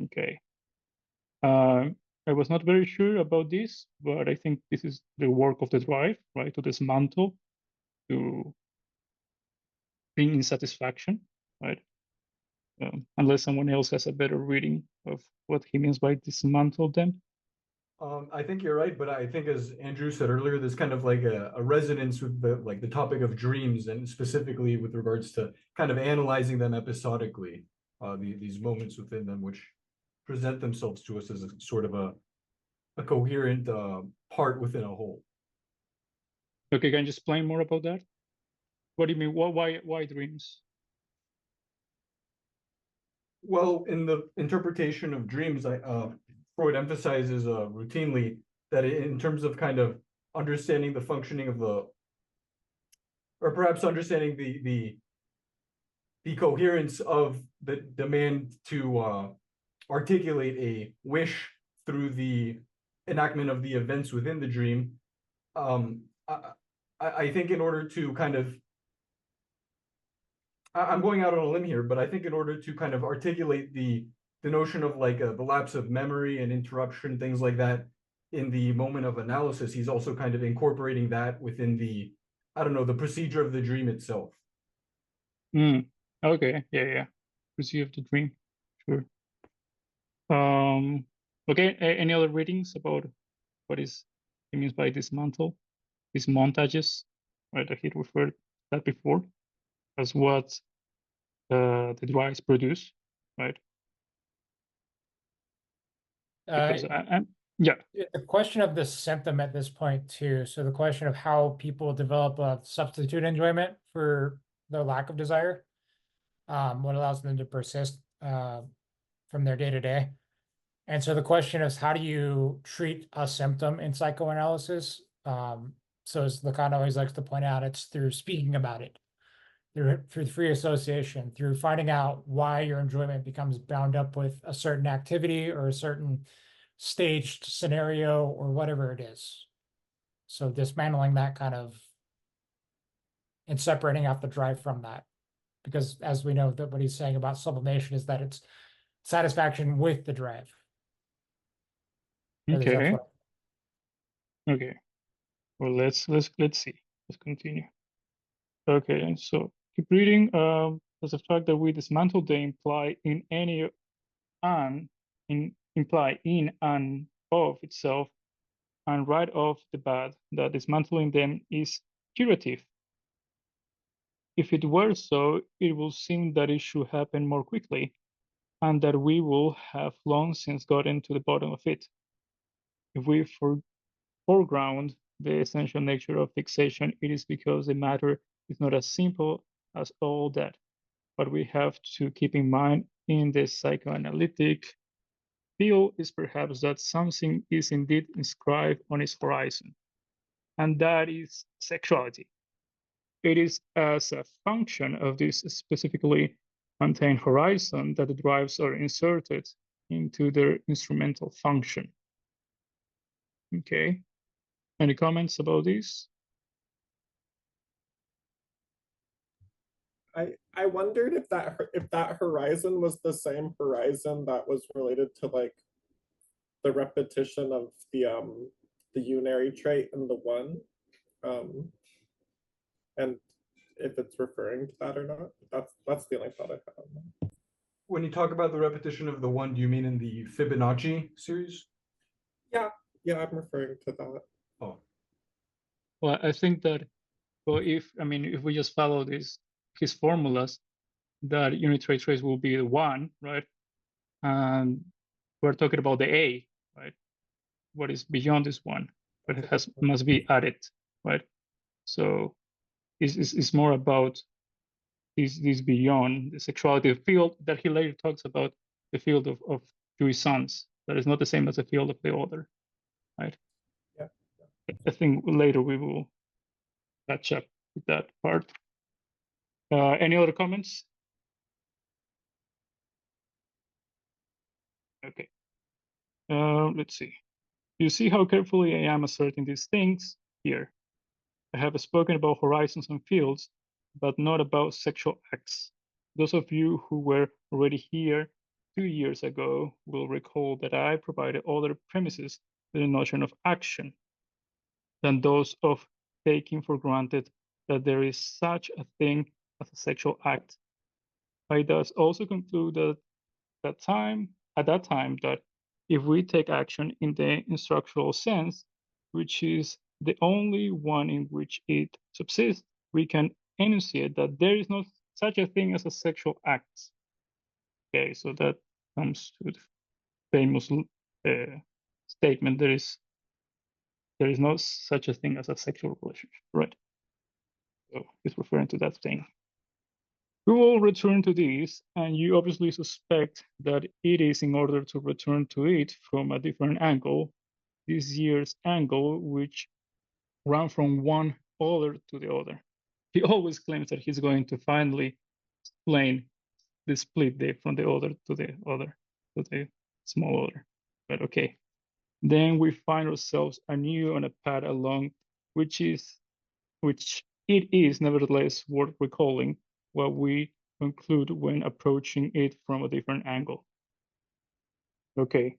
Okay. I was not very sure about this, but I think this is the work of the drive, right? To dismantle, to being insatisfaction, right? Unless someone else has a better reading of what he means by dismantle them. I think you're right, but I think, as Andrew said earlier, there's kind of like a resonance with the topic of dreams, and specifically with regards to kind of analyzing them episodically, these moments within them which present themselves to us as a sort of a coherent part within a whole. Okay, can you explain more about that? What do you mean? Why dreams? Well, in the interpretation of dreams, Freud emphasizes routinely that in terms of kind of understanding the functioning of or perhaps understanding the coherence of the demand to articulate a wish through the enactment of the events within the dream, I think in order to kind of, I'm going out on a limb here, but I think in order to kind of articulate the notion of like the lapse of memory and interruption, things like that, in the moment of analysis, he's also kind of incorporating that within the, I don't know, the procedure of the dream itself. Okay, yeah. Procedure of the dream, sure. Okay, any other readings about what he means by dismantle? These montages, right? That he referred to that before as what the drives produce, right? Because yeah. The question of the symptom at this point too. So the question of how people develop a substitute enjoyment for their lack of desire, what allows them to persist from their day to day. And so the question is, how do you treat a symptom in psychoanalysis? So as Lacan always likes to point out, it's through speaking about it, through free association, through finding out why your enjoyment becomes bound up with a certain activity or a certain staged scenario or whatever it is. So dismantling that kind of and separating out the drive from that. Because as we know, that what he's saying about sublimation is that it's satisfaction with the drive. Okay. Okay. Well, let's see. Let's continue. Okay, so keep reading. Does the fact that we dismantle them imply in and of itself, and right off the bat that dismantling them is curative? If it were so, it will seem that it should happen more quickly, and that we will have long since gotten to the bottom of it. If we foreground the essential nature of fixation, it is because the matter is not as simple as all that. But we have to keep in mind in the psychoanalytic field is perhaps that something is indeed inscribed on its horizon, and that is sexuality. It is as a function of this specifically contained horizon that the drives are inserted into their instrumental function. Okay. Any comments about this? I wondered if that horizon was the same horizon that was related to like the repetition of the unary trait in the one, and if it's referring to that or not. That's the only thought I have. When you talk about the repetition of the one, do you mean in the Fibonacci series? Yeah, I'm referring to that. Oh, well, I think that, well, if we just follow his formulas, that unitary trace will be the one, right? And we're talking about the A, right? What is beyond this one, but it must be added, right? So it's more about this beyond the sexuality field that he later talks about, the field of jouissance, that is not the same as the field of the other, right? Yeah. I think later we will catch up with that part. Any other comments? Okay. Let's see. You see how carefully I am asserting these things here. I have spoken about horizons and fields, but not about sexual acts. Those of you who were already here 2 years ago will recall that I provided other premises to the notion of action than those of taking for granted that there is such a thing as a sexual act. But it does also conclude that at that time that if we take action in the instructional sense, which is the only one in which it subsists, we can enunciate that there is no such a thing as a sexual act. Okay, so that comes to the famous statement: there is no such a thing as a sexual relationship, right? So he's referring to that thing. We will return to this, and you obviously suspect that it is in order to return to it from a different angle, this year's angle, which ran from one other to the other. He always claims that he's going to finally explain the split there from the other to the other, to the small other. But okay. Then we find ourselves anew on a path along which it is nevertheless worth recalling what we conclude when approaching it from a different angle. Okay.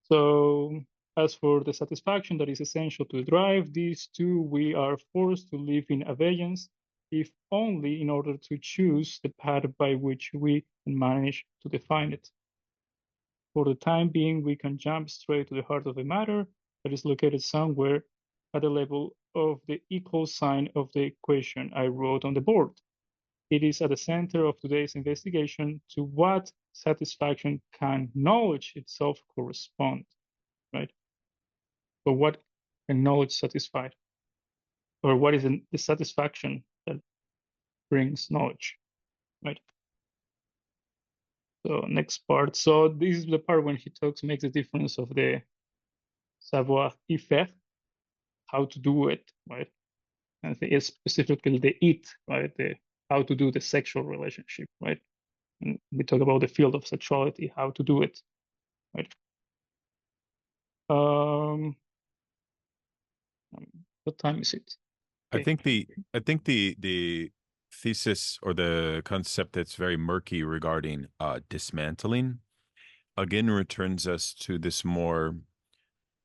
So as for the satisfaction that is essential to drive these two, we are forced to live in abeyance, if only in order to choose the path by which we can manage to define it. For the time being, we can jump straight to the heart of the matter that is located somewhere at the level of the equal sign of the equation I wrote on the board. It is at the center of today's investigation to what satisfaction can knowledge itself correspond, right? So what can knowledge satisfy? Or what is the satisfaction that brings knowledge, right? So next part. So this is the part when he makes the difference of the savoir-faire, how to do it, right? And it's specifically the it, right? The how to do the sexual relationship, right? And we talk about the field of sexuality, how to do it, right? What time is it? I think the thesis or the concept that's very murky regarding dismantling again returns us to this more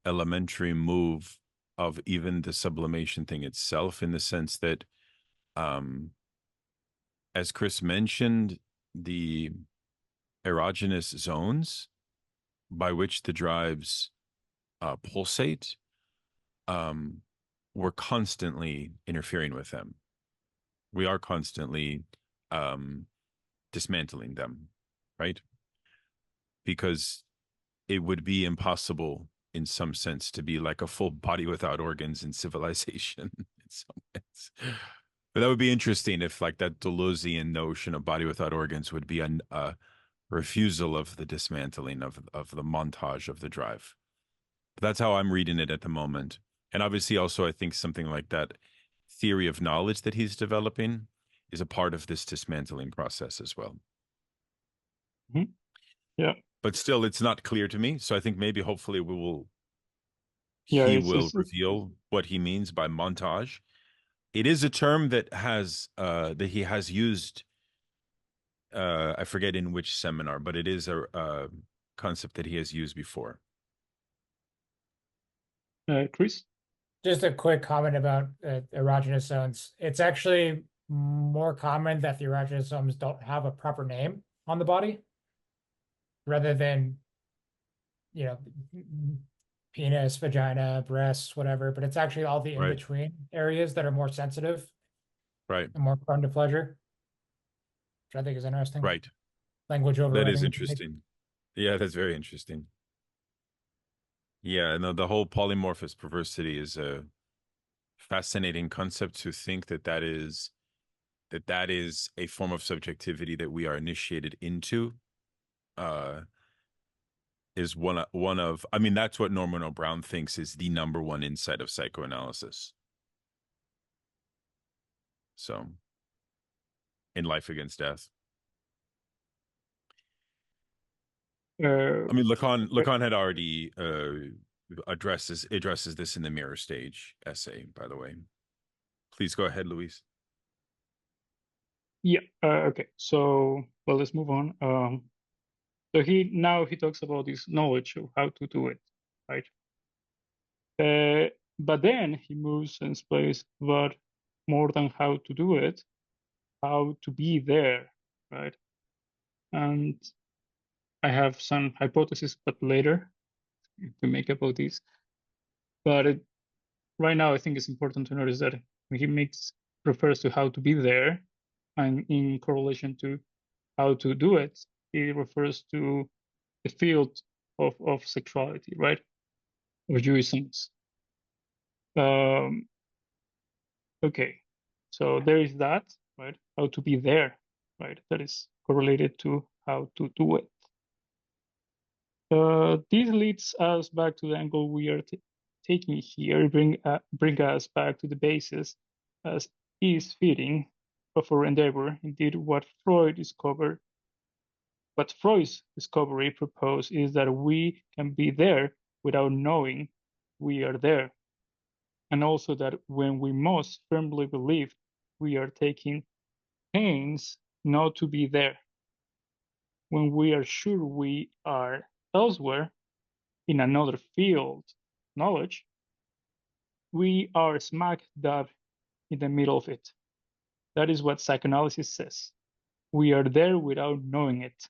elementary move of even the sublimation thing itself, in the sense that as Chris mentioned, the erogenous zones by which the drives pulsate, we're constantly interfering with them. We are constantly dismantling them, right? Because it would be impossible in some sense to be like a full body without organs in civilization in some ways. But that would be interesting if like that Deleuzean notion of body without organs would be a refusal of the dismantling of the montage of the drive. But that's how I'm reading it at the moment. And obviously also I think something like that theory of knowledge that he's developing is a part of this dismantling process as well. Mm-hmm. Yeah. But still, it's not clear to me. So I think maybe hopefully Yeah, he will reveal what he means by montage. It is a term that that he has used. I forget in which seminar, but it is a concept that he has used before. Chris? Just a quick comment about erogenous zones. It's actually more common that the erogenous zones don't have a proper name on the body, rather than, penis, vagina, breasts, whatever. But it's actually all the in-between areas that are more sensitive, right, and more prone to pleasure, which I think is interesting. Right. Language overriding. That is interesting. Yeah, that's very interesting. Yeah, no, the whole polymorphous perversity is a fascinating concept to think that is a form of subjectivity that we are initiated into. Is one of I mean, that's what Norman O'Brown thinks is the number one insight of psychoanalysis. So, in Life Against Death. I mean, Lacan had already addresses this in the Mirror Stage essay, by the way. Please go ahead, Luis. Yeah. Okay. So, well, let's move on. So he talks about this knowledge of how to do it, right? But then he moves and explains, but more than how to do it, how to be there, right? And I have some hypotheses, but later to make about this. But right now, I think it's important to notice that when he refers to how to be there, and in correlation to how to do it, he refers to the field of sexuality, right? Or jouissance. Okay, so there is that, right? How to be there, right? That is correlated to how to do it. This leads us back to the angle we are taking here, bring us back to the basis as is fitting of our endeavor. Indeed, what Freud's discovery proposed is that we can be there without knowing we are there. And also that when we most firmly believe we are taking pains not to be there, when we are sure we are elsewhere in another field knowledge, we are smack dab in the middle of it. That is what psychoanalysis says. We are there without knowing it.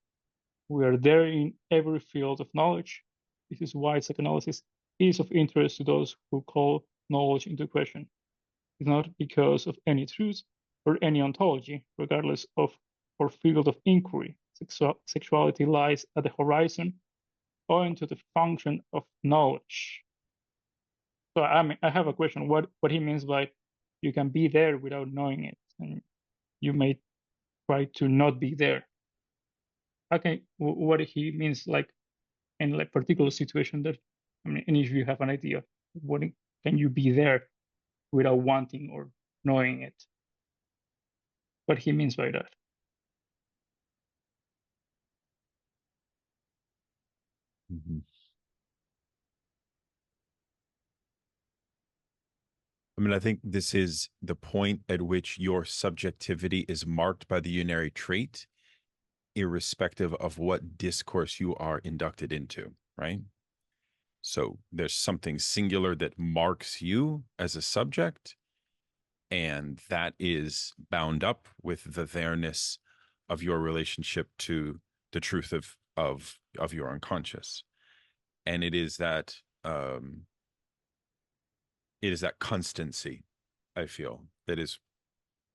We are there in every field of knowledge. This is why psychoanalysis is of interest to those who call knowledge into question. It's not because of any truth or any ontology, regardless of our field of inquiry. Sexuality lies at the horizon owing to the function of knowledge. So I have a question, what he means by you can be there without knowing it, and you may try to not be there. Okay, what he means, like in like particular situation that, I mean, and if you have an idea, what can you be there without wanting or knowing it? What he means by that. Mm-hmm. I mean, I think this is the point at which your subjectivity is marked by the unary trait, irrespective of what discourse you are inducted into, right? So there's something singular that marks you as a subject, and that is bound up with the there-ness of your relationship to the truth of your unconscious. And it is that constancy, I feel, that is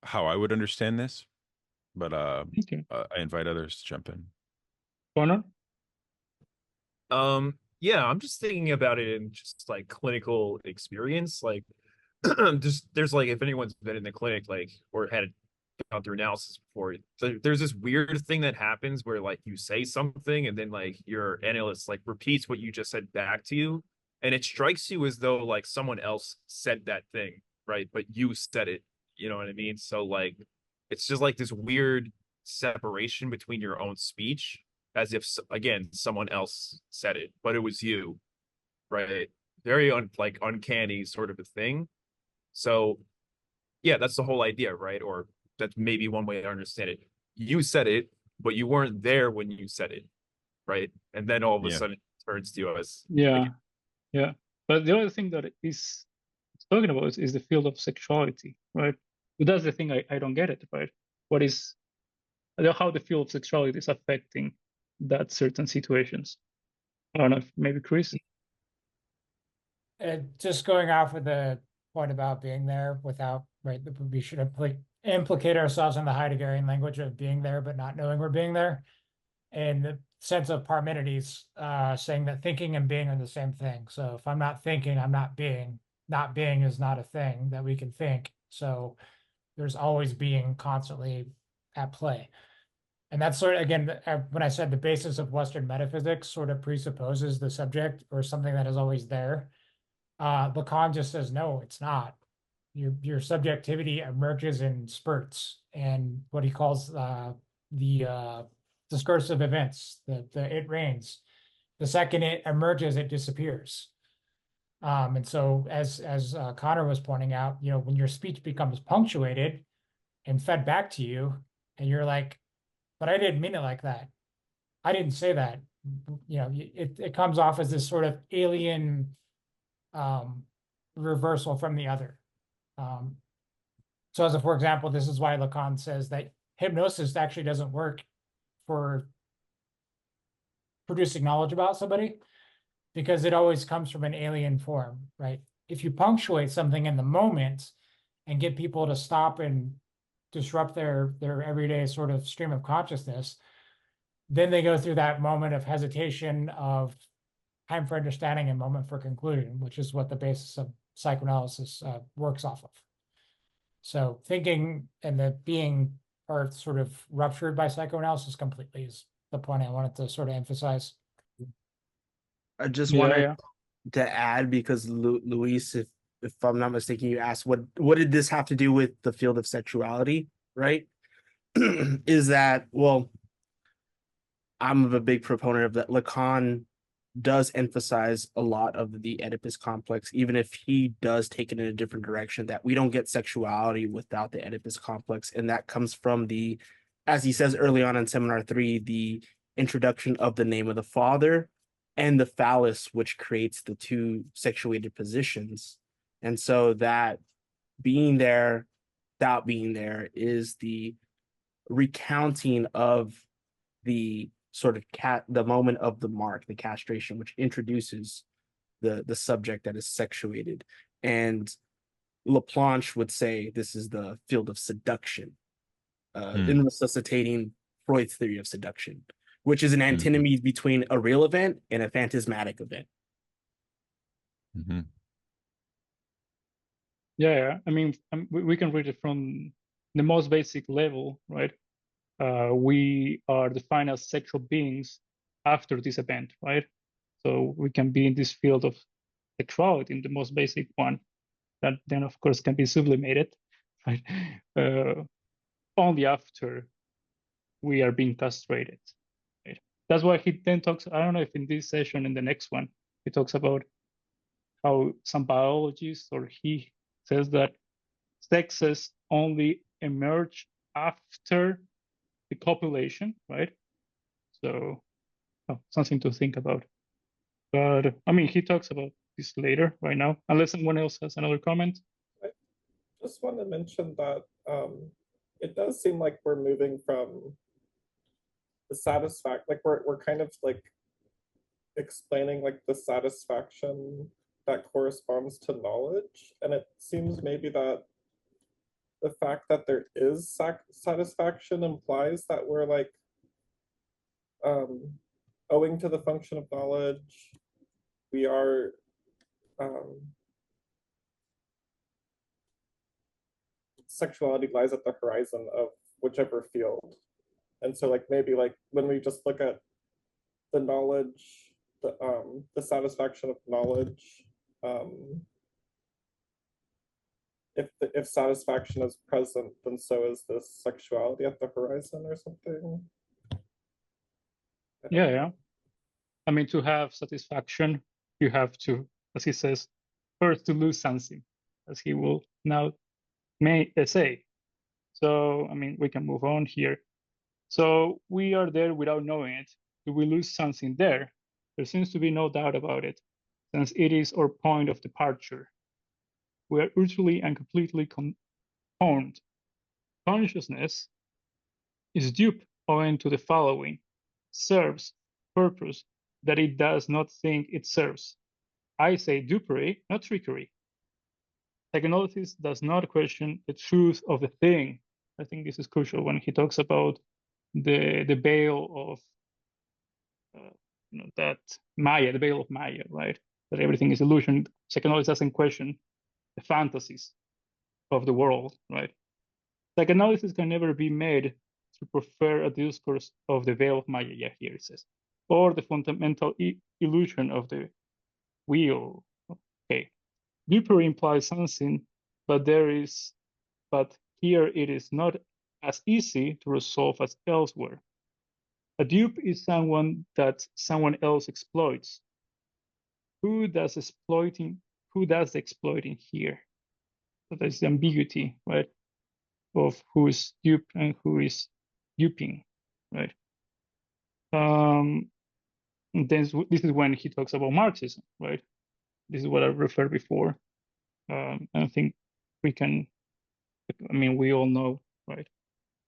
how I would understand this. But Okay. I invite others to jump in. Connor? Yeah, I'm just thinking about it in just like clinical experience. Like just there's like, if anyone's been in the clinic, like, or had gone through analysis before, there's this weird thing that happens where like you say something and then like your analyst like repeats what you just said back to you, and it strikes you as though like someone else said that thing, right? But you said it, you know what I mean? So like it's just like this weird separation between your own speech, as if again someone else said it, but it was you, right? Very uncanny sort of a thing. So yeah, that's the whole idea, right? Or that's maybe one way to understand it. You said it, but you weren't there when you said it, right? And then all of a sudden it turns to you as Yeah. But the other thing that is talking about is the field of sexuality, right? But that's the thing I don't get it, right? What is how the field of sexuality is affecting that certain situations? I don't know if maybe Chris. Just going off of the point about being there without, right, we should implicate ourselves in the Heideggerian language of being there but not knowing we're being there. And the sense of Parmenides saying that thinking and being are the same thing. So if I'm not thinking, I'm not being. Not being is not a thing that we can think. So there's always being constantly at play. And that's sort of, again, when I said the basis of Western metaphysics sort of presupposes the subject or something that is always there. Lacan just says, no, it's not. Your subjectivity emerges in spurts, and what he calls the discursive events, the it rains. The second it emerges, it disappears. And so as Connor was pointing out, you know, when your speech becomes punctuated and fed back to you, and you're like, but I didn't mean it like that. I didn't say that. You know, it comes off as this sort of alien reversal from the other. So as a, for example, this is why Lacan says that hypnosis actually doesn't work for producing knowledge about somebody, because it always comes from an alien form, right? If you punctuate something in the moment and get people to stop and disrupt their everyday sort of stream of consciousness, then they go through that moment of hesitation, of time for understanding and moment for conclusion, which is what the basis of psychoanalysis works off of. So thinking and the being are sort of ruptured by psychoanalysis completely is the point I wanted to sort of emphasize. I just Yeah, wanted yeah. to add, because Luis, if I'm not mistaken, you asked what did this have to do with the field of sexuality, right? Is that, well, I'm a big proponent of that. Lacan does emphasize a lot of the Oedipus complex, even if he does take it in a different direction, that we don't get sexuality without the Oedipus complex. And that comes from the, as he says early on in Seminar 3, the introduction of the name of the father and the phallus, which creates the two sexuated positions. And so that being there, without being there, is the recounting of the sort of the moment of the mark, the castration, which introduces the subject that is sexuated. And Laplanche would say this is the field of seduction, in resuscitating Freud's theory of seduction, which is an antinomy between a real event and a phantasmatic event. Yeah. I mean, we can read it from the most basic level, right? We are defined as sexual beings after this event, right? So we can be in this field of sexuality, in the most basic one, that then of course can be sublimated, right? Only after we are being castrated, right? That's why he then talks, I don't know if in this session, in the next one, he talks about how some biologists, or he says that sexes only emerge after the copulation, right? So something to think about. But I mean, he talks about this later, right now, unless someone else has another comment. I just want to mention that it does seem like we're moving from the satisfaction, like we're kind of like explaining like the satisfaction that corresponds to knowledge, and it seems maybe that the fact that there is satisfaction implies that we're like owing to the function of knowledge, we are sexuality lies at the horizon of whichever field. And so like maybe like when we just look at the knowledge, the satisfaction of knowledge, if satisfaction is present, then so is this sexuality at the horizon or something. Yeah. I mean, to have satisfaction, you have to, as he says, first to lose something, as he will now may say. So, I mean, we can move on here. So we are there without knowing it. Do we lose something there? There seems to be no doubt about it, since it is our point of departure. We are utterly and completely conformed. Consciousness is dupe owing to the following: serves purpose that it does not think it serves. I say dupery, not trickery. Psychoanalysis does not question the truth of the thing. I think this is crucial when he talks about the veil of that Maya, the veil of Maya, right? That everything is illusion. Psychoanalysis doesn't question the fantasies of the world, right? Psychoanalysis can never be made to prefer a discourse of the veil of Maya, yeah, here it says, or the fundamental illusion of the wheel. Okay, dupery implies something, but here it is not as easy to resolve as elsewhere. A dupe is someone that someone else exploits. Who does the exploiting here? So there's the ambiguity, right, of who is dupe and who is duping, right? And then this is when he talks about Marxism, right? This is what I referred before. I think we can I mean, we all know, right,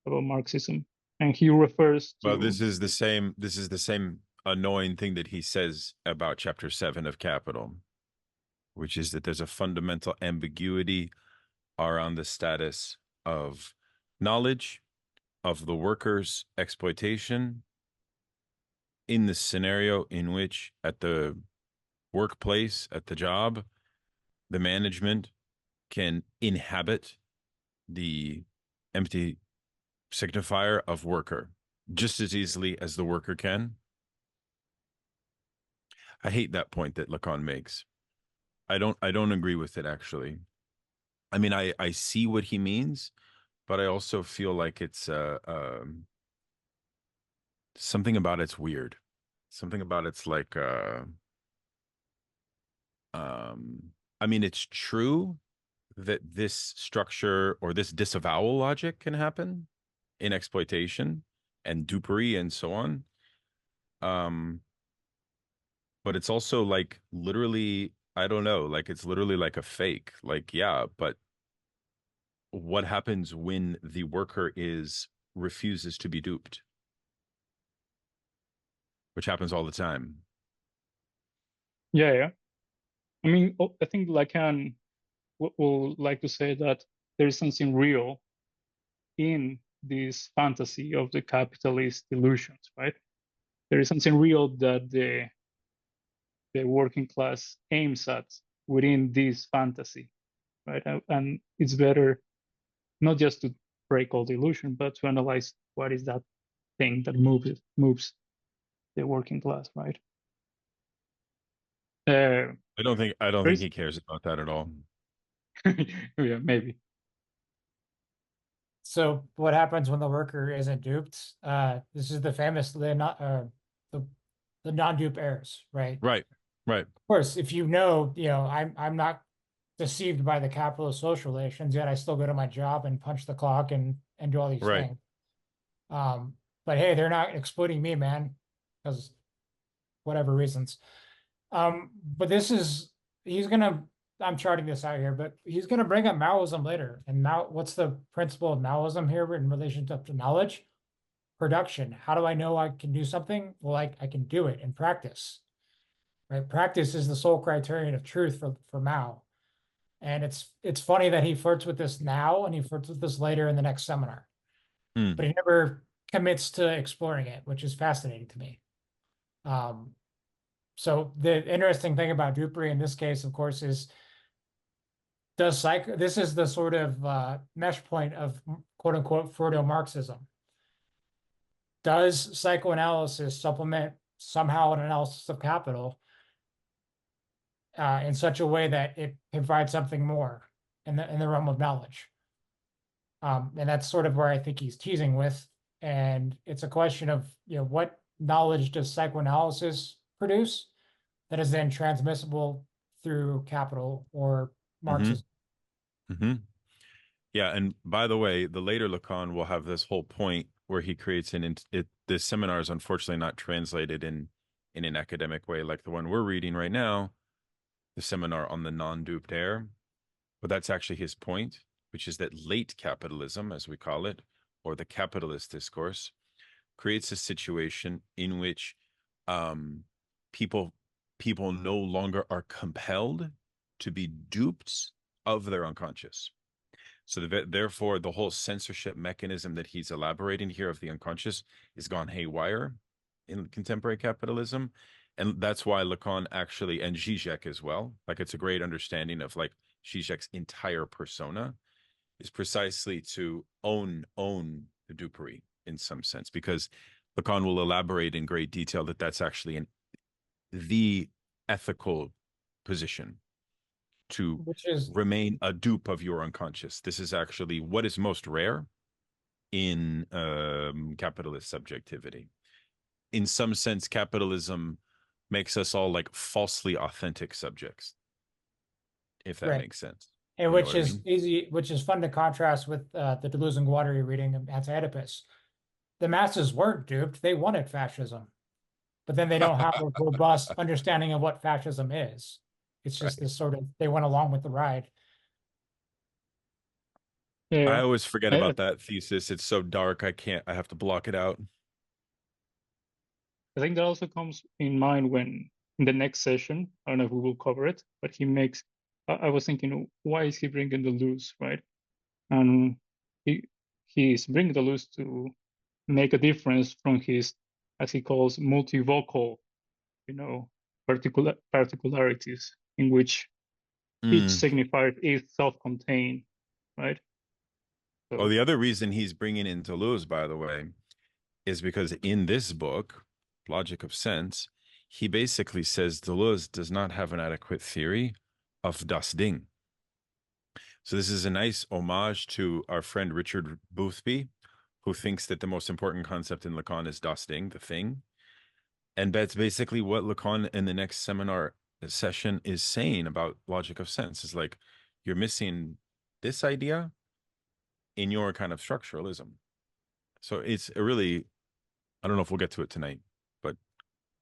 about Marxism, and he refers Well, to. this is the same. This is the same annoying thing that he says about Chapter 7 of Capital, which is that there's a fundamental ambiguity around the status of knowledge, of the worker's exploitation, in the scenario in which at the workplace, at the job, the management can inhabit the empty signifier of worker just as easily as the worker can. I hate that point that Lacan makes. I don't agree with it, actually. I mean, I see what he means, but I also feel like it's something about it's weird. Something about it's like I mean, it's true that this structure or this disavowal logic can happen in exploitation and dupery and so on. But it's also like literally, I don't know, like it's literally like a fake. Like, yeah, but what happens when the worker refuses to be duped? Which happens all the time. Yeah. I mean, I think Lacan will like to say that there is something real in this fantasy of the capitalist illusions, right? There is something real that the working class aims at within this fantasy, right? And it's better not just to break all the illusion, but to analyze what is that thing that moves the working class, right? I don't think he cares about that at all. Yeah, maybe. So what happens when the worker isn't duped? This is the famous the non-dupe errors, right? Right. Of course, if you know, I'm not deceived by the capitalist social relations, yet I still go to my job and punch the clock and do all these things. But hey, they're not exploiting me, man, because whatever reasons. But I'm charting this out here, but he's gonna bring up Maoism later. And what's the principle of Maoism here in relation to knowledge? Production. How do I know I can do something? Well, I can do it in practice. Right? Practice is the sole criterion of truth for Mao. And it's funny that he flirts with this now and he flirts with this later in the next seminar. But he never commits to exploring it, which is fascinating to me. So the interesting thing about Dupery in this case, of course, is this is the sort of mesh point of quote unquote Freudo-Marxism. Does psychoanalysis supplement somehow an analysis of capital in such a way that it provides something more in the realm of knowledge? And that's sort of where I think he's teasing with. And it's a question of, what knowledge does psychoanalysis produce that is then transmissible through capital or Marxism? Yeah, and by the way, the later Lacan will have this whole point where he creates this seminar is unfortunately not translated in an academic way like the one we're reading right now, the seminar on the non-duped heir. But that's actually his point, which is that late capitalism, as we call it, or the capitalist discourse, creates a situation in which people no longer are compelled to be duped of their unconscious. So therefore, the whole censorship mechanism that he's elaborating here of the unconscious is gone haywire in contemporary capitalism. And that's why Lacan actually, and Zizek as well, like it's a great understanding of like Zizek's entire persona is precisely to own the dupery in some sense, because Lacan will elaborate in great detail that that's actually the ethical position to remain a dupe of your unconscious. This is actually what is most rare in capitalist subjectivity. In some sense, capitalism makes us all like falsely authentic subjects, if that makes sense. And which is easy, which is fun to contrast with the Deleuze and Guattari reading of Anti-Oedipus. The masses weren't duped; they wanted fascism, but then they don't have a robust understanding of what fascism is. It's just this sort of, they went along with the ride. I Yeah, always forget I, about that thesis. It's so dark. I have to block it out. I think that also comes in mind when in the next session, I don't know if we will cover it, but he makes, I was thinking, why is he bringing the loose, right? And he's bringing the loose to make a difference from his, as he calls, multivocal, particularities in which each Mm. signifier is self-contained, right? Oh, So the other reason he's bringing in Toulouse, by the way, is because in this book, Logic of Sense, he basically says Deleuze does not have an adequate theory of das Ding. So this is a nice homage to our friend Richard Boothby, who thinks that the most important concept in Lacan is das Ding, the thing. And that's basically what Lacan in the next seminar session is saying about Logic of Sense. Is like, you're missing this idea in your kind of structuralism. So it's a really, I don't know if we'll get to it tonight, but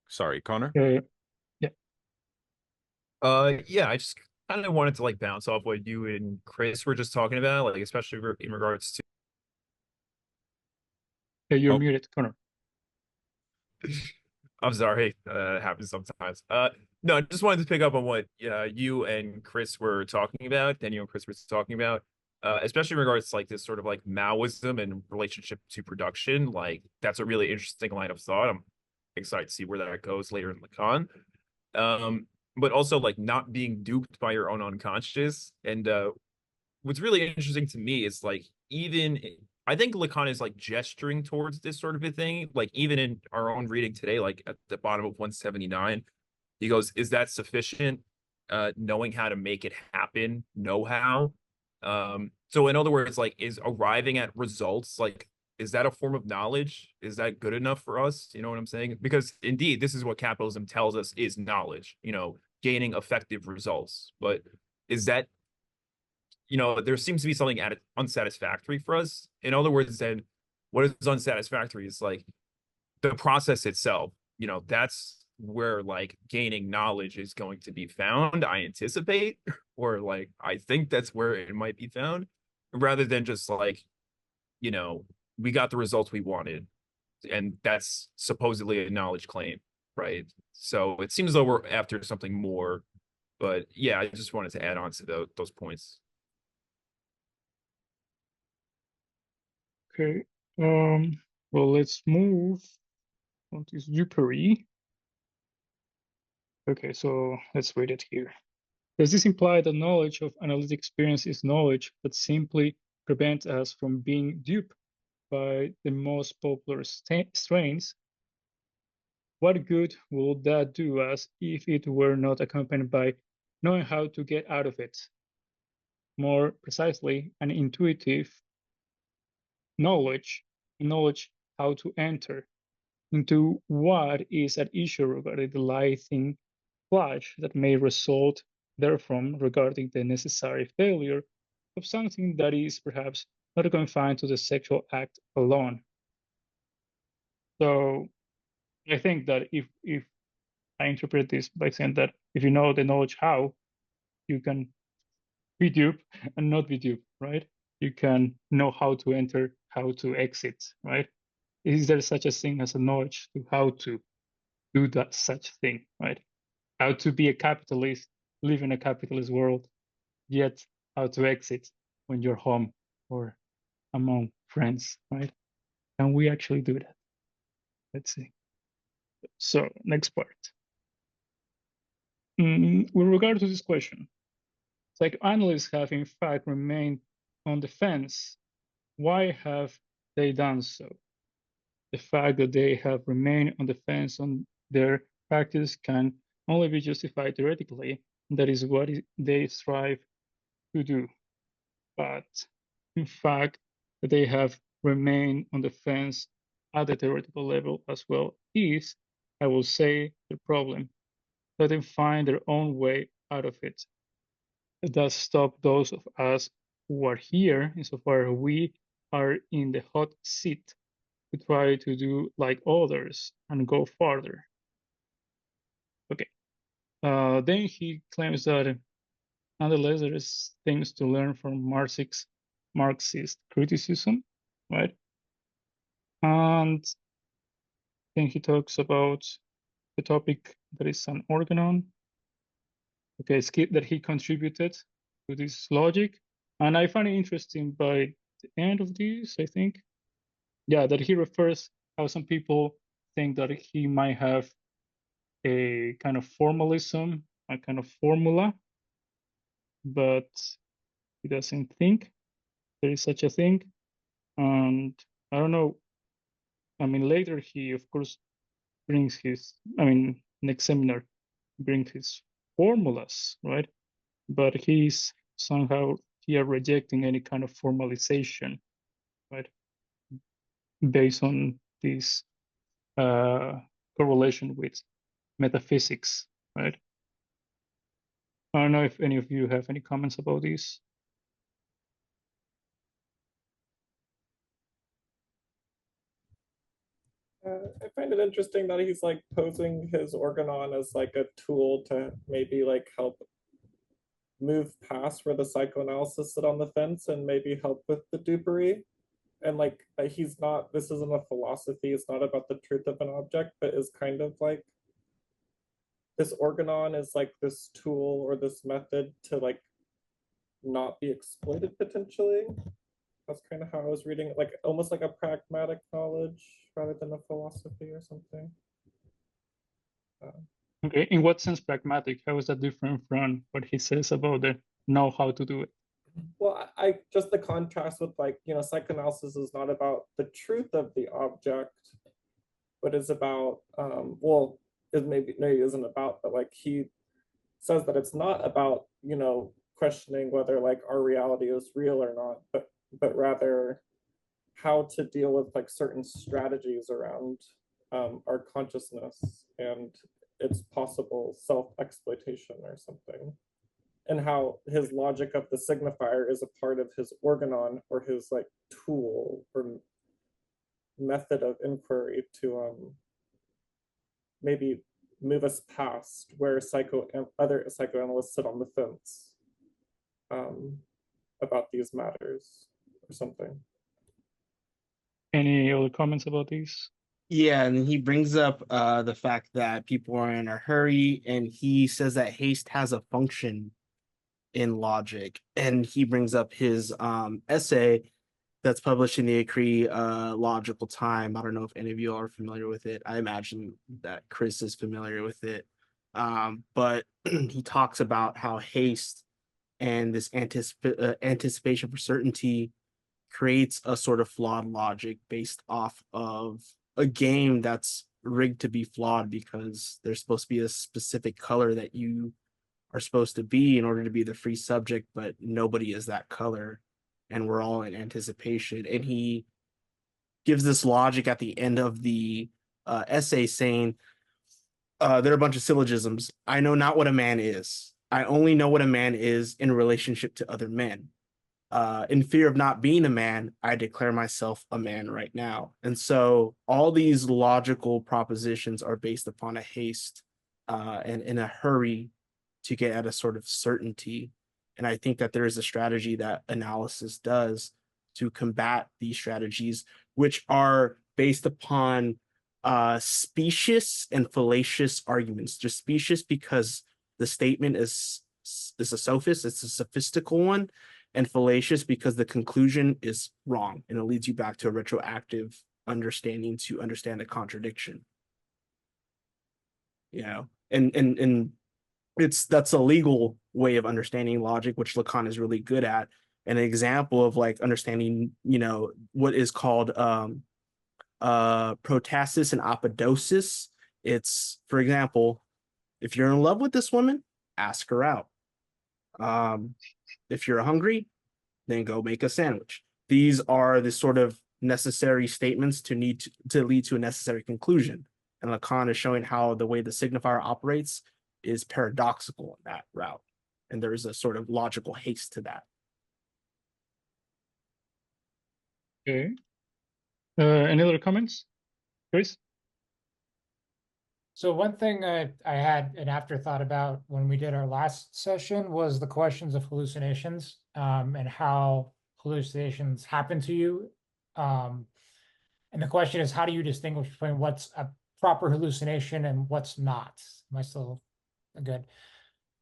sorry, Connor. yeah, Yeah, I just kind of wanted to like bounce off what you and Chris were just talking about, like especially in regards to. you're Oh, muted, Connor. I'm sorry, it happens sometimes. No, I just wanted to pick up on what you and Chris were talking about, Daniel and Chris were talking about, especially in regards to like this sort of like Maoism and relationship to production. Like that's a really interesting line of thought. I'm excited to see where that goes later in Lacan. But also like not being duped by your own unconscious. And what's really interesting to me is like even I think Lacan is like gesturing towards this sort of a thing. Like even in our own reading today, like at the bottom of 179, he goes, "Is that sufficient? Knowing how to make it happen, know how." So in other words, like is arriving at results like is that a form of knowledge? Is that good enough for us? You know what I'm saying? Because indeed, this is what capitalism tells us is knowledge, gaining effective results. But is that there seems to be something unsatisfactory for us. In other words, then what is unsatisfactory is like the process itself. That's where like gaining knowledge is going to be found, I anticipate, or like I think that's where it might be found, rather than just like, we got the results we wanted, and that's supposedly a knowledge claim, right? So it seems though we're after something more. But yeah, I just wanted to add on to those points. Okay. Well, let's move on to Dupery. Okay, so let's read it here. Does this imply that knowledge of analytic experience is knowledge that simply prevents us from being duped by the most popular strains? What good would that do us if it were not accompanied by knowing how to get out of it? More precisely, an intuitive knowledge how to enter into what is at issue regarding the lightning flash that may result therefrom regarding the necessary failure of something that is perhaps not confined to the sexual act alone. So I think that if I interpret this by saying that if you know the knowledge how, you can be duped and not be duped, right? You can know how to enter, how to exit, right? Is there such a thing as a knowledge to how to do that such thing, right? How to be a capitalist, live in a capitalist world, yet how to exit when you're home or among friends, right? Can we actually do that? Let's see. So next part. With regard to this question, psychoanalysts have in fact remained on the fence. Why have they done so? The fact that they have remained on the fence on their practice can only be justified theoretically. That is what they strive to do. But in fact, they have remained on the fence at the theoretical level as well is, I will say, the problem. Let them find their own way out of it. It does stop those of us who are here, insofar as we are in the hot seat, to try to do like others and go farther. Okay. Then he claims that nonetheless there is things to learn from Marxism Marxist criticism, right? And then he talks about the topic that is an organon. Okay, skip that he contributed to this logic. And I find it interesting by the end of this, I think, yeah, that he refers how some people think that he might have a kind of formalism, a kind of formula, but he doesn't think there is such a thing. And I don't know, I mean, later he, of course, brings his, I mean, next seminar, brings his formulas, right? But he's somehow here rejecting any kind of formalization, right? Based on this correlation with metaphysics, right? I don't know if any of you have any comments about this. I find it interesting that he's like posing his organon as like a tool to maybe like help move past where the psychoanalysis sit on the fence and maybe help with the dupery. And like he's not, this isn't a philosophy, it's not about the truth of an object, but is kind of like this organon is like this tool or this method to like not be exploited potentially. That's kind of how I was reading it, like almost like a pragmatic knowledge rather than a philosophy or something. Okay, in what sense pragmatic? How is that different from what he says about the know how to do it? Well, I just the contrast with like, you know, psychoanalysis is not about the truth of the object, but is about, well, it maybe isn't about, but like he says that it's not about, you know, questioning whether like our reality is real or not, but rather how to deal with like certain strategies around our consciousness and its possible self-exploitation or something, and how his logic of the signifier is a part of his organon or his like tool or method of inquiry to maybe move us past where other psychoanalysts sit on the fence about these matters or something. Any other comments about this? Yeah, and he brings up the fact that people are in a hurry, and he says that haste has a function in logic. And he brings up his essay that's published in the Acree Logical Time. I don't know if any of you are familiar with it. I imagine that Chris is familiar with it. But he talks about how haste and this anticipation for certainty creates a sort of flawed logic based off of a game that's rigged to be flawed because there's supposed to be a specific color that you are supposed to be in order to be the free subject, but nobody is that color, and we're all in anticipation. And he gives this logic at the end of the essay saying, there are a bunch of syllogisms. I know not what a man is. I only know what a man is in relationship to other men. In fear of not being a man, I declare myself a man right now. And so all these logical propositions are based upon a haste and in a hurry to get at a sort of certainty. And I think that there is a strategy that analysis does to combat these strategies, which are based upon specious and fallacious arguments. Just specious because the statement is a sophist, it's a sophistical one, and fallacious because the conclusion is wrong and it leads you back to a retroactive understanding to understand a contradiction. You know, and that's a legal way of understanding logic, which Lacan is really good at. An example of like understanding, you know, what is called protasis and apodosis. It's, for example, if you're in love with this woman, ask her out. If you're hungry, then go make a sandwich. These are the sort of necessary statements to lead to a necessary conclusion. And Lacan is showing how the way the signifier operates is paradoxical in that route. And there is a sort of logical haste to that. Okay. Any other comments? Chris? So one thing I had an afterthought about when we did our last session was the questions of hallucinations and how hallucinations happen to you. And the question is, how do you distinguish between what's a proper hallucination and what's not? Am I still good?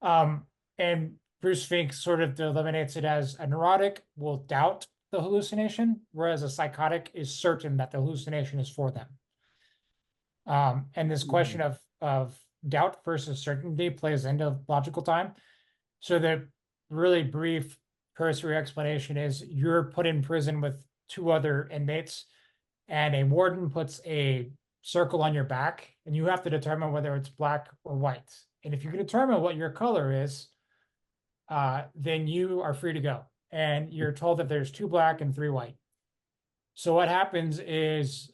And Bruce Fink sort of eliminates it as a neurotic will doubt the hallucination, whereas a psychotic is certain that the hallucination is for them. And this question of doubt versus certainty plays into logical time. So the really brief cursory explanation is you're put in prison with 2 other inmates, and a warden puts a circle on your back, and you have to determine whether it's black or white. And if you can determine what your color is, then you are free to go. And you're told that there's 2 black and 3 white. So what happens is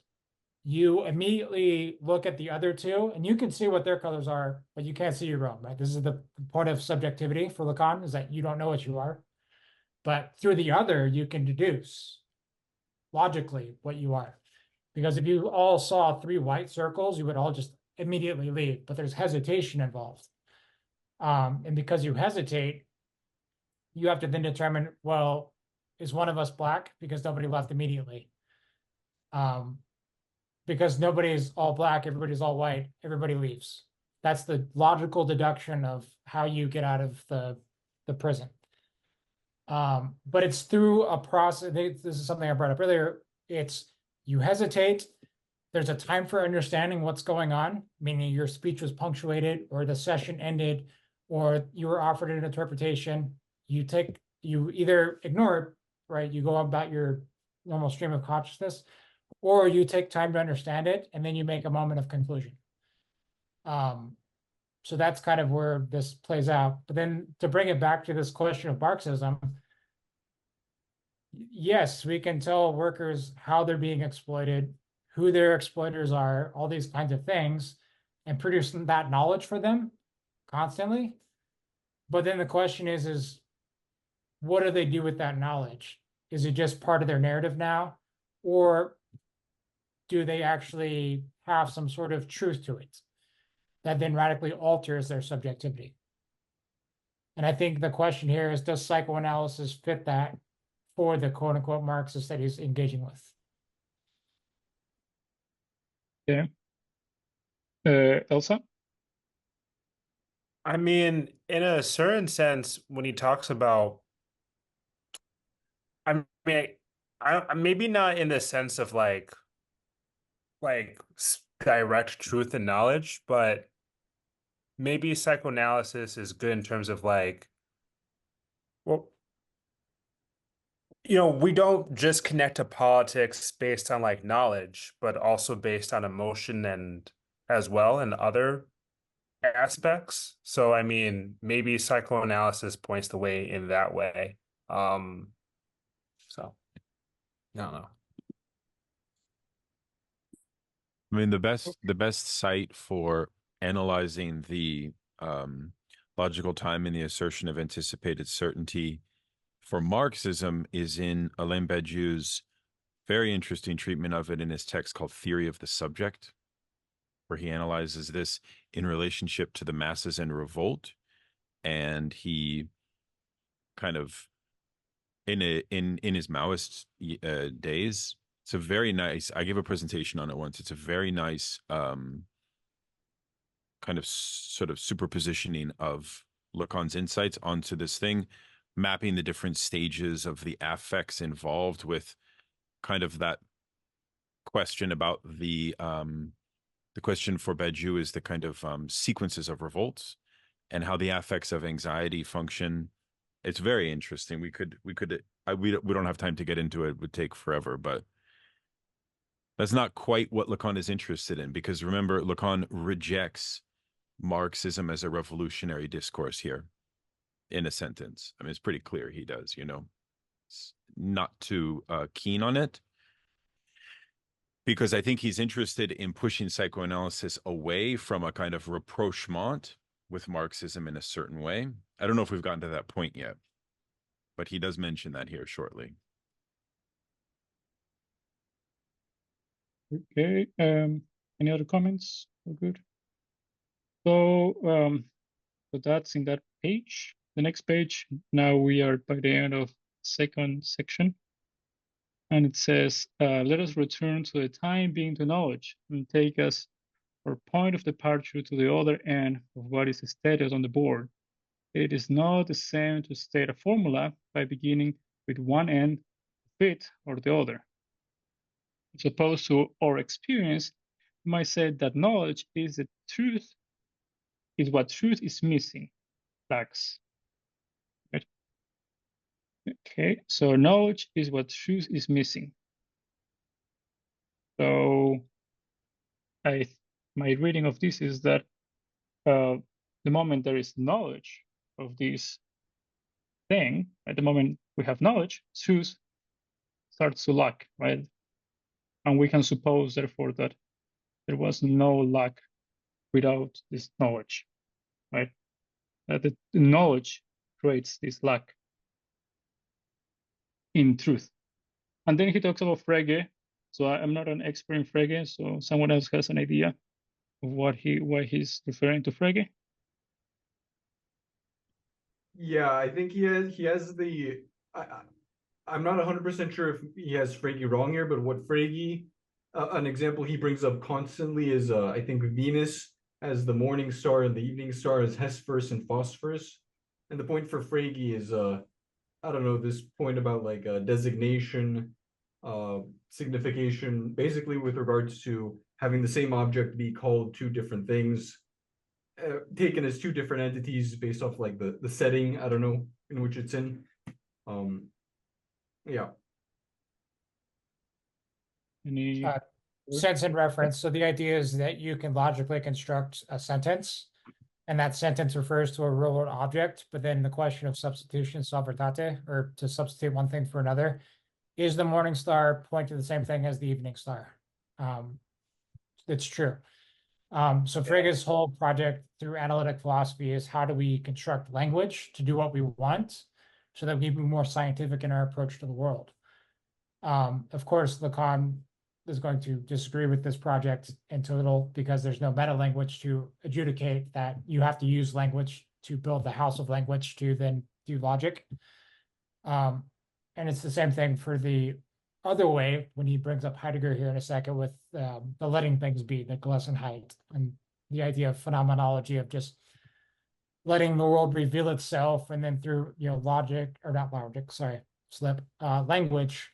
you immediately look at the other 2, and you can see what their colors are, but you can't see your own, right? This is the point of subjectivity for Lacan, is that you don't know what you are. But through the other, you can deduce logically what you are. Because if you all saw 3 white circles, you would all just immediately leave, but there's hesitation involved. And because you hesitate, you have to then determine, well, is one of us black? Because nobody left immediately. Because nobody's all black, everybody's all white, everybody leaves. That's the logical deduction of how you get out of the prison. But it's through a process. This is something I brought up earlier. It's you hesitate. There's a time for understanding what's going on, meaning your speech was punctuated, or the session ended, or you were offered an interpretation. You either ignore it, right? You go about your normal stream of consciousness, or you take time to understand it, and then you make a moment of conclusion. So that's kind of where this plays out. But then to bring it back to this question of Marxism, yes, we can tell workers how they're being exploited, who their exploiters are, all these kinds of things, and produce that knowledge for them constantly. But then the question is what do they do with that knowledge? Is it just part of their narrative now? Or do they actually have some sort of truth to it that then radically alters their subjectivity? And I think the question here is, does psychoanalysis fit that for the quote unquote Marxist that he's engaging with? Yeah. Elsa? I mean, in a certain sense, when he talks about, I mean, I maybe not in the sense of like direct truth and knowledge, but maybe psychoanalysis is good in terms of like, well, we don't just connect to politics based on like knowledge, but also based on emotion and as well and other aspects. So I mean, maybe psychoanalysis points the way in that way. So I don't know. I mean, the best site for analyzing the logical time and the assertion of anticipated certainty for Marxism is in Alain Badiou's very interesting treatment of it in his text called Theory of the Subject, where he analyzes this in relationship to the masses and revolt. And he kind of, in his Maoist days, it's a very nice, I gave a presentation on it once. It's a very nice kind of sort of superpositioning of Lacan's insights onto this thing, mapping the different stages of the affects involved with kind of that question about the question for Badiou is the kind of sequences of revolts and how the affects of anxiety function. It's very interesting. We don't have time to get into it. It would take forever, but that's not quite what Lacan is interested in, because remember, Lacan rejects Marxism as a revolutionary discourse here in a sentence. I mean, it's pretty clear he does, it's not too keen on it, because I think he's interested in pushing psychoanalysis away from a kind of rapprochement with Marxism in a certain way. I don't know if we've gotten to that point yet, but he does mention that here shortly. Okay. Any other comments? All good. So that's in that page. The next page. Now we are by the end of second section. And it says, let us return to the time being to knowledge and take us our point of departure to the other end of what is stated on the board. It is not the same to state a formula by beginning with one end of it or the other. As opposed to our experience, we might say that knowledge is the truth, is what truth is missing, lacks. Right? Okay, so knowledge is what truth is missing. So my reading of this is that the moment there is knowledge of this thing, at the moment we have knowledge, truth starts to lack, right? And we can suppose, therefore, that there was no lack without this knowledge, right? That the knowledge creates this lack in truth. And then he talks about Frege. So I'm not an expert in Frege, so someone else has an idea of why he's referring to Frege. Yeah, I think he has the I'm not 100% sure if he has Frege wrong here, but what Frege, an example he brings up constantly is I think Venus as the morning star and the evening star as Hesperus and Phosphorus. And the point for Frege is I don't know, this point about like designation, signification, basically with regards to having the same object be called two different things, taken as two different entities based off like the setting, I don't know, in which it's in. Yeah. Any Sense and reference. So the idea is that you can logically construct a sentence, and that sentence refers to a real world object. But then the question of substitution, salvatate, or to substitute one thing for another, is the morning star point to the same thing as the evening star? It's true. So Frege's whole project through analytic philosophy is how do we construct language to do what we want so that we be more scientific in our approach to the world. Of course, Lacan is going to disagree with this project in total because there's no meta language to adjudicate that you have to use language to build the house of language to then do logic. And it's the same thing for the other way when he brings up Heidegger here in a second with the letting things be, the Gelassenheit, and the idea of phenomenology of just letting the world reveal itself, and then through logic, or not logic, sorry, language,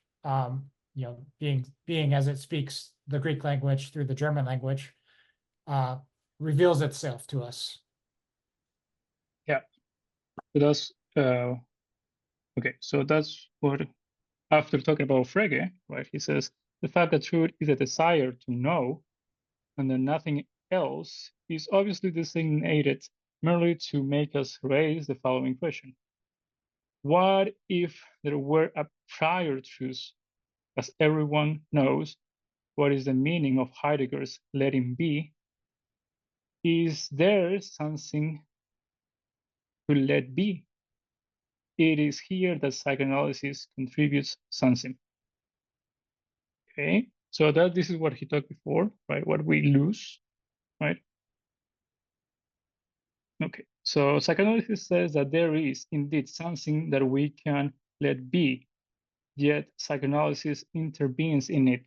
being as it speaks the Greek language through the German language, reveals itself to us. Yeah, so that's okay. So that's what, after talking about Frege, right? He says the fact that truth is a desire to know, and then nothing else, is obviously designated merely to make us raise the following question: what if there were a prior truth? As everyone knows, what is the meaning of Heidegger's letting be? Is there something to let be? It is here that psychoanalysis contributes something. Okay, so this is what he talked before, right? What we lose, right? Okay, so psychoanalysis says that there is indeed something that we can let be, yet psychoanalysis intervenes in it.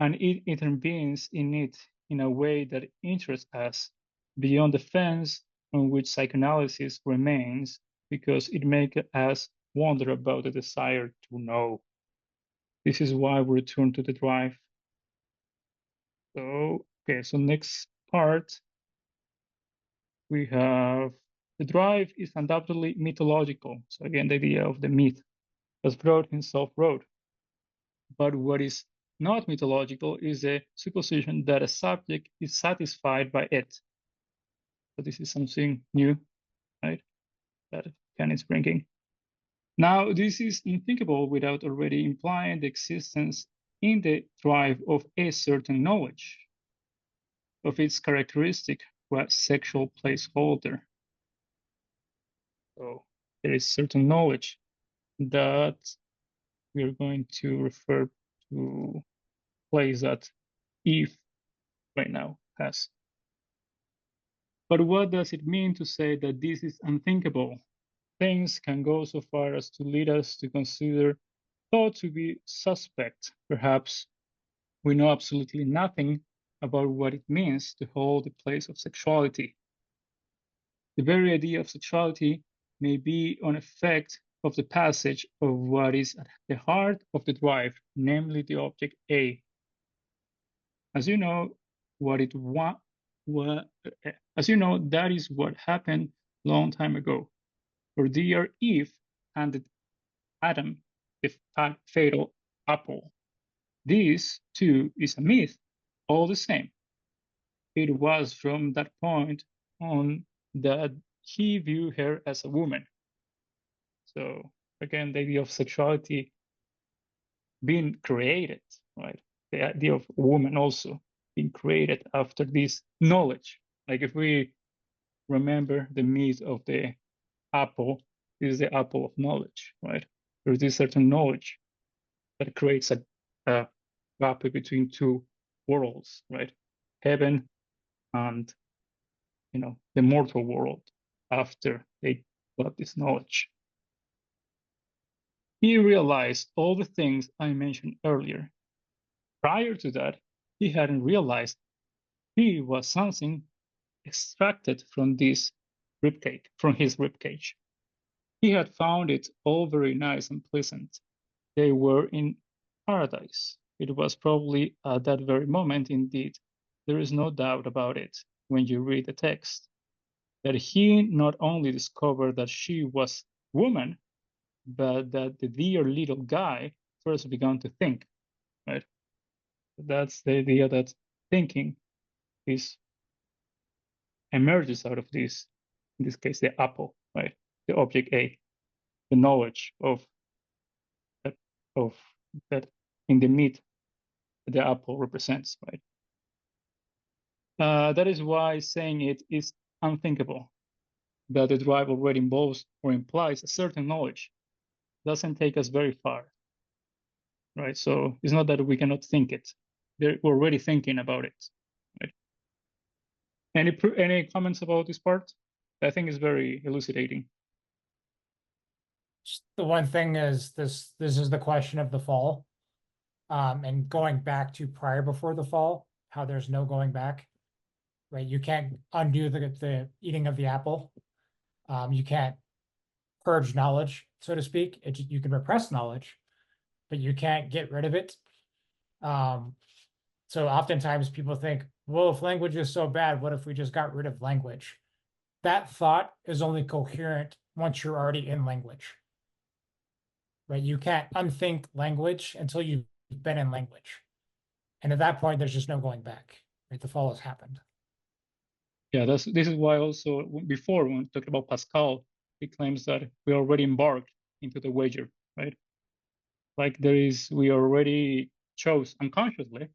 And it intervenes in it in a way that interests us beyond the fence on which psychoanalysis remains, because it makes us wonder about the desire to know. This is why we return to the drive. So, okay, so next part, we have the drive is undoubtedly mythological. So again, the idea of the myth, as Freud himself wrote. But what is not mythological is a supposition that a subject is satisfied by it. So this is something new, right? That Lacan is bringing. Now, this is unthinkable without already implying the existence in the drive of a certain knowledge of its characteristic, what sexual placeholder. So there is certain knowledge that we are going to refer to place that Eve right now has. But what does it mean to say that this is unthinkable? things can go so far as to lead us to consider thought to be suspect. Perhaps we know absolutely nothing about what it means to hold the place of sexuality. The very idea of sexuality may be an effect of the passage of what is at the heart of the drive, namely the object A. As you know, that is what happened long time ago. For dear Eve handed Adam the fatal apple. This, too, is a myth, all the same. It was from that point on that he viewed her as a woman. So again, the idea of sexuality being created, right? The idea of woman also being created after this knowledge. Like if we remember the myth of the apple, this is the apple of knowledge, right? There's this certain knowledge that creates a gap between two worlds, right? Heaven and the mortal world after they got this knowledge. He realized all the things I mentioned earlier. Prior to that, he hadn't realized he was something extracted from his ribcage. He had found it all very nice and pleasant. They were in paradise. It was probably at that very moment, indeed, there is no doubt about it when you read the text, that he not only discovered that she was woman, but that the dear little guy first began to think, right? That's the idea that thinking emerges out of this, in this case, the apple, right? The object A, the knowledge of that in the meat the apple represents, right? That is why saying it is unthinkable, that the drive already involves or implies a certain knowledge, doesn't take us very far, right? So it's not that we cannot think it. We're already thinking about it, right? Any comments about this part? I think it's very elucidating. The one thing is this is the question of the fall. And going back to prior before the fall, how there's no going back, right? You can't undo the eating of the apple. You can't purge knowledge, so to speak. You can repress knowledge, but you can't get rid of it. So oftentimes people think, well, if language is so bad, what if we just got rid of language? That thought is only coherent once you're already in language, right? You can't unthink language until you've been in language. And at that point, there's just no going back, right? The fall has happened. Yeah, this is why also before when we talked about Pascal, he claims that we already embarked into the wager, right? Like we already chose unconsciously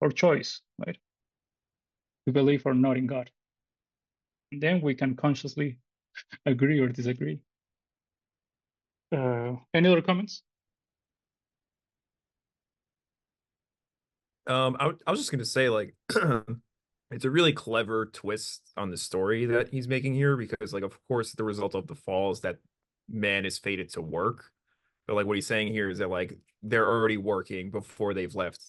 our choice, right? To believe or not in God. And then we can consciously agree or disagree. Any other comments? I was just gonna say, like, it's a really clever twist on the story that he's making here, because, like, of course, the result of the fall is that man is fated to work. But like what he's saying here is that like they're already working before they've left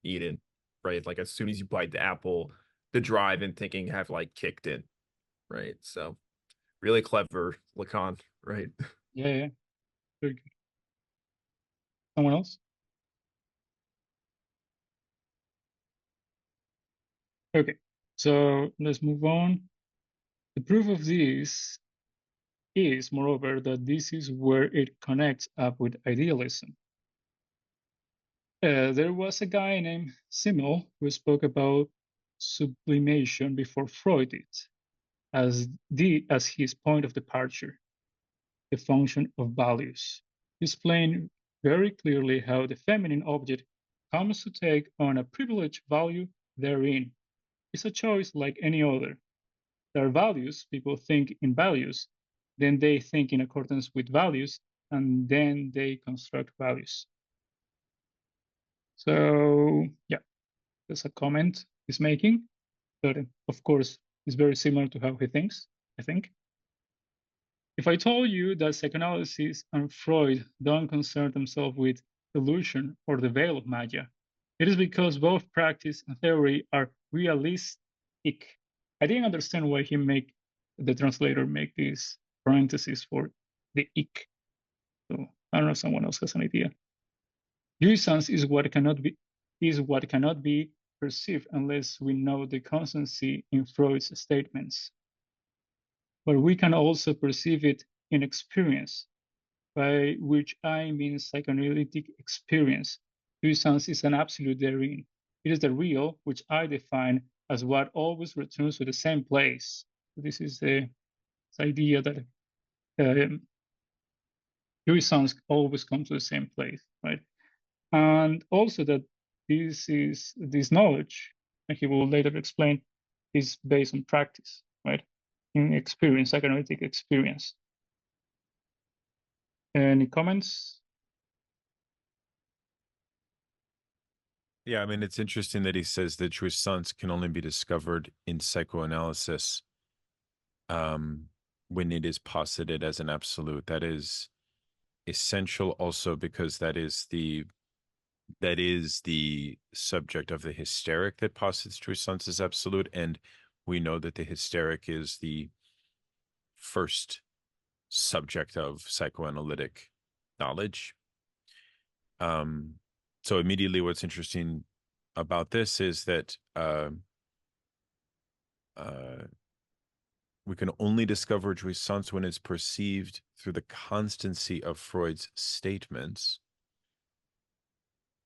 Eden, right? Like as soon as you bite the apple, the drive and thinking have like kicked in, right? So really clever, Lacan, right? Yeah. Very good. Someone else? Okay, so let's move on. The proof of this is, moreover, that this is where it connects up with idealism. There was a guy named Simmel who spoke about sublimation before Freud did, as his point of departure, the function of values. He explained very clearly how the feminine object comes to take on a privileged value therein. It's a choice like any other. There are values, people think in values, then they think in accordance with values, and then they construct values. So yeah, that's a comment he's making, but of course, it's very similar to how he thinks, I think. If I told you that psychoanalysis and Freud don't concern themselves with illusion or the veil of Maya, it is because both practice and theory are realistic. I didn't understand why the translator make this parenthesis for the ik. So I don't know if someone else has an idea. Jouissance is what cannot be perceived unless we know the constancy in Freud's statements. But we can also perceive it in experience, by which I mean psychoanalytic experience. Jouissance is an absolute therein. It is the real, which I define as what always returns to the same place. This is the idea that jouissance always comes to the same place, right? And also that this knowledge, and he will later explain, is based on practice, right? In experience, psychoanalytic experience. Any comments? Yeah, I mean, it's interesting that he says that jouissance can only be discovered in psychoanalysis when it is posited as an absolute. That is essential also because that is the subject of the hysteric that posits jouissance as absolute, and we know that the hysteric is the first subject of psychoanalytic knowledge. So immediately what's interesting about this is that we can only discover jouissance when it's perceived through the constancy of Freud's statements,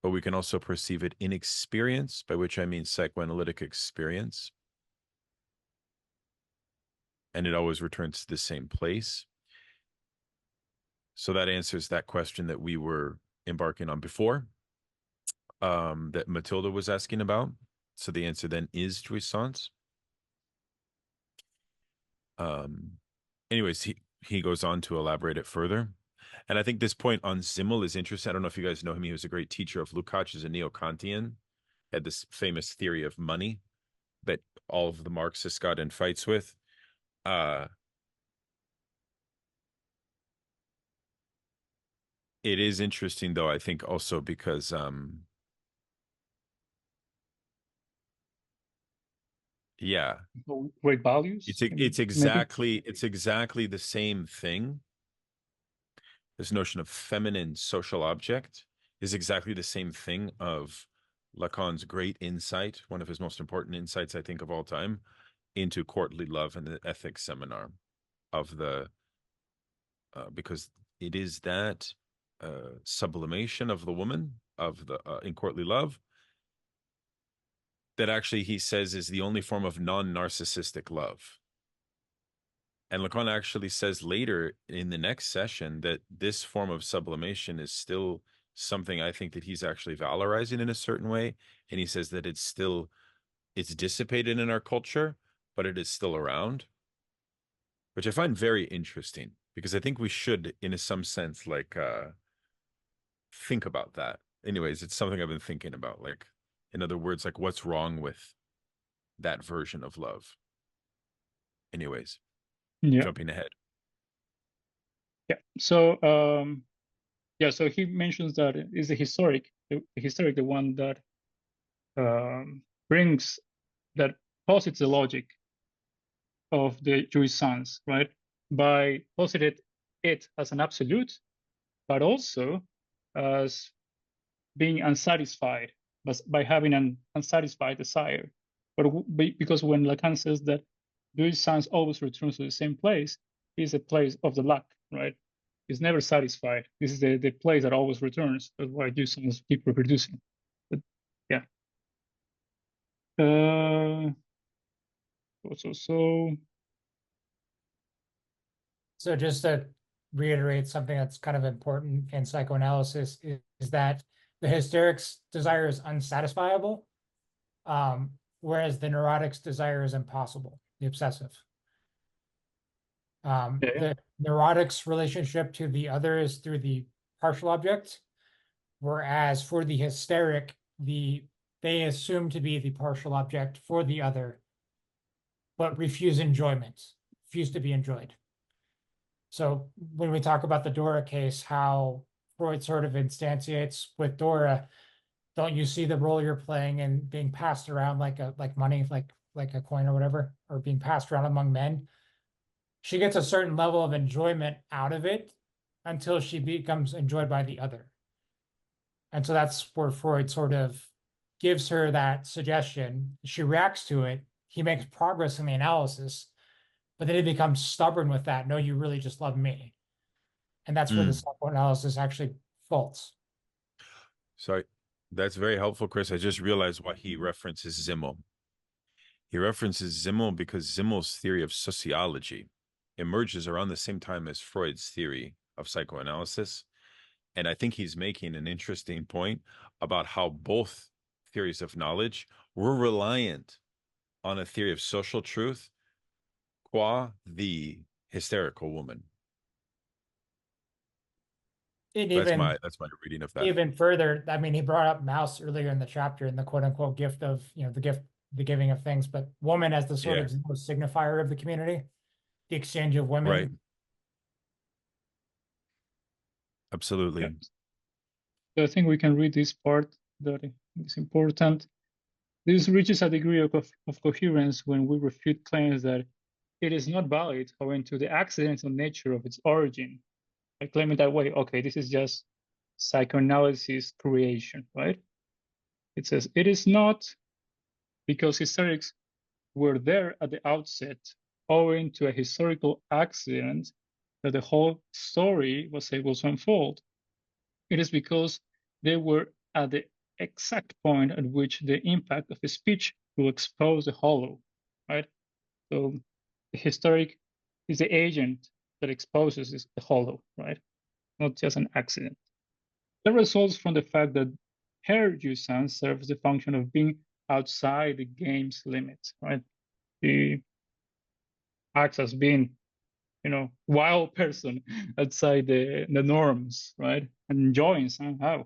but we can also perceive it in experience, by which I mean psychoanalytic experience. And it always returns to the same place. So that answers that question that we were embarking on before, that Matilda was asking about. So the answer then is jouissance. Anyways, he goes on to elaborate it further. And I think this point on Simmel is interesting. I don't know if you guys know him. He was a great teacher of Lukács, is a neo-Kantian, had this famous theory of money that all of the Marxists got in fights with. It is interesting, though, I think also because yeah, Great values. it's exactly the same thing. This notion of feminine social object is exactly the same thing of Lacan's great insight, one of his most important insights, I think, of all time, into courtly love and the ethics seminar of the because it is that sublimation of the woman of the in courtly love that actually he says is the only form of non-narcissistic love. And Lacan actually says later in the next session that this form of sublimation is still something I think that he's actually valorizing in a certain way. And he says that it's dissipated in our culture, but it is still around, which I find very interesting because I think we should, in some sense, like think about that. Anyways, it's something I've been thinking about. Like, in other words, like what's wrong with that version of love? Anyways. Yeah. Jumping ahead. Yeah. So so he mentions that is the hysteric, the one that posits the logic of the jouissance, right? By positing it as an absolute, but also as being unsatisfied, by having an unsatisfied desire. But because when Lacan says that jouissance always returns to the same place, is a place of the lack, right? It's never satisfied. This is the place that always returns. That's why jouissance keep reproducing. But yeah. So just to reiterate something that's kind of important in psychoanalysis is that the hysteric's desire is unsatisfiable, whereas the neurotic's desire is impossible, the obsessive. The neurotic's relationship to the other is through the partial object, whereas for the hysteric, they assume to be the partial object for the other, but refuse enjoyment, refuse to be enjoyed. So when we talk about the Dora case, how Freud sort of instantiates with Dora, don't you see the role you're playing and being passed around like money, like a coin or whatever, or being passed around among men? She gets a certain level of enjoyment out of it until she becomes enjoyed by the other. And so that's where Freud sort of gives her that suggestion. She reacts to it. He makes progress in the analysis, but then he becomes stubborn with that. No, you really just love me. And that's where the psychoanalysis actually faults. So that's very helpful, Chris. I just realized why he references Zimmel. He references Zimmel because Zimmel's theory of sociology emerges around the same time as Freud's theory of psychoanalysis. And I think he's making an interesting point about how both theories of knowledge were reliant on a theory of social truth, qua the hysterical woman. And That's even my reading of that. even further, I mean, he brought up mouse earlier in the chapter in the quote unquote gift of, the giving of things, but woman as the sort of signifier of the community, the exchange of women. Right. Absolutely. Yeah. So I think we can read this part that is important. This reaches a degree of coherence when we refute claims that it is not valid owing to the accidental nature of its origin. I claim it that way. Okay, this is just psychoanalysis creation, right? It says it is not because hysterics were there at the outset owing to a historical accident that the whole story was able to unfold. It is because they were at the exact point at which the impact of a speech will expose the hollow, right? So the hysteric is the agent that exposes the hollow, right? Not just an accident. That results from the fact that her jouissance serves the function of being outside the game's limits, right? She acts as being, wild person outside the norms, right? And enjoying somehow.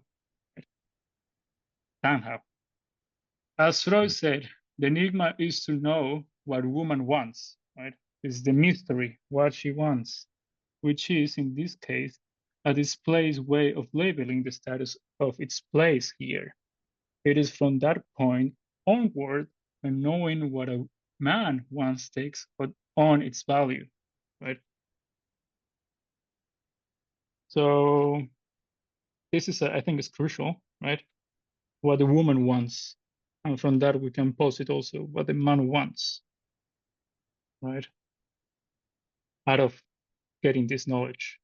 As Freud said, the enigma is to know what woman wants, right? It's the mystery, what she wants, which is, in this case, a displaced way of labeling the status of its place here. It is from that point onward and knowing what a man wants takes on its value, right? So this is, I think, is crucial, right? What the woman wants. And from that, we can posit also what the man wants, right? Out of getting this knowledge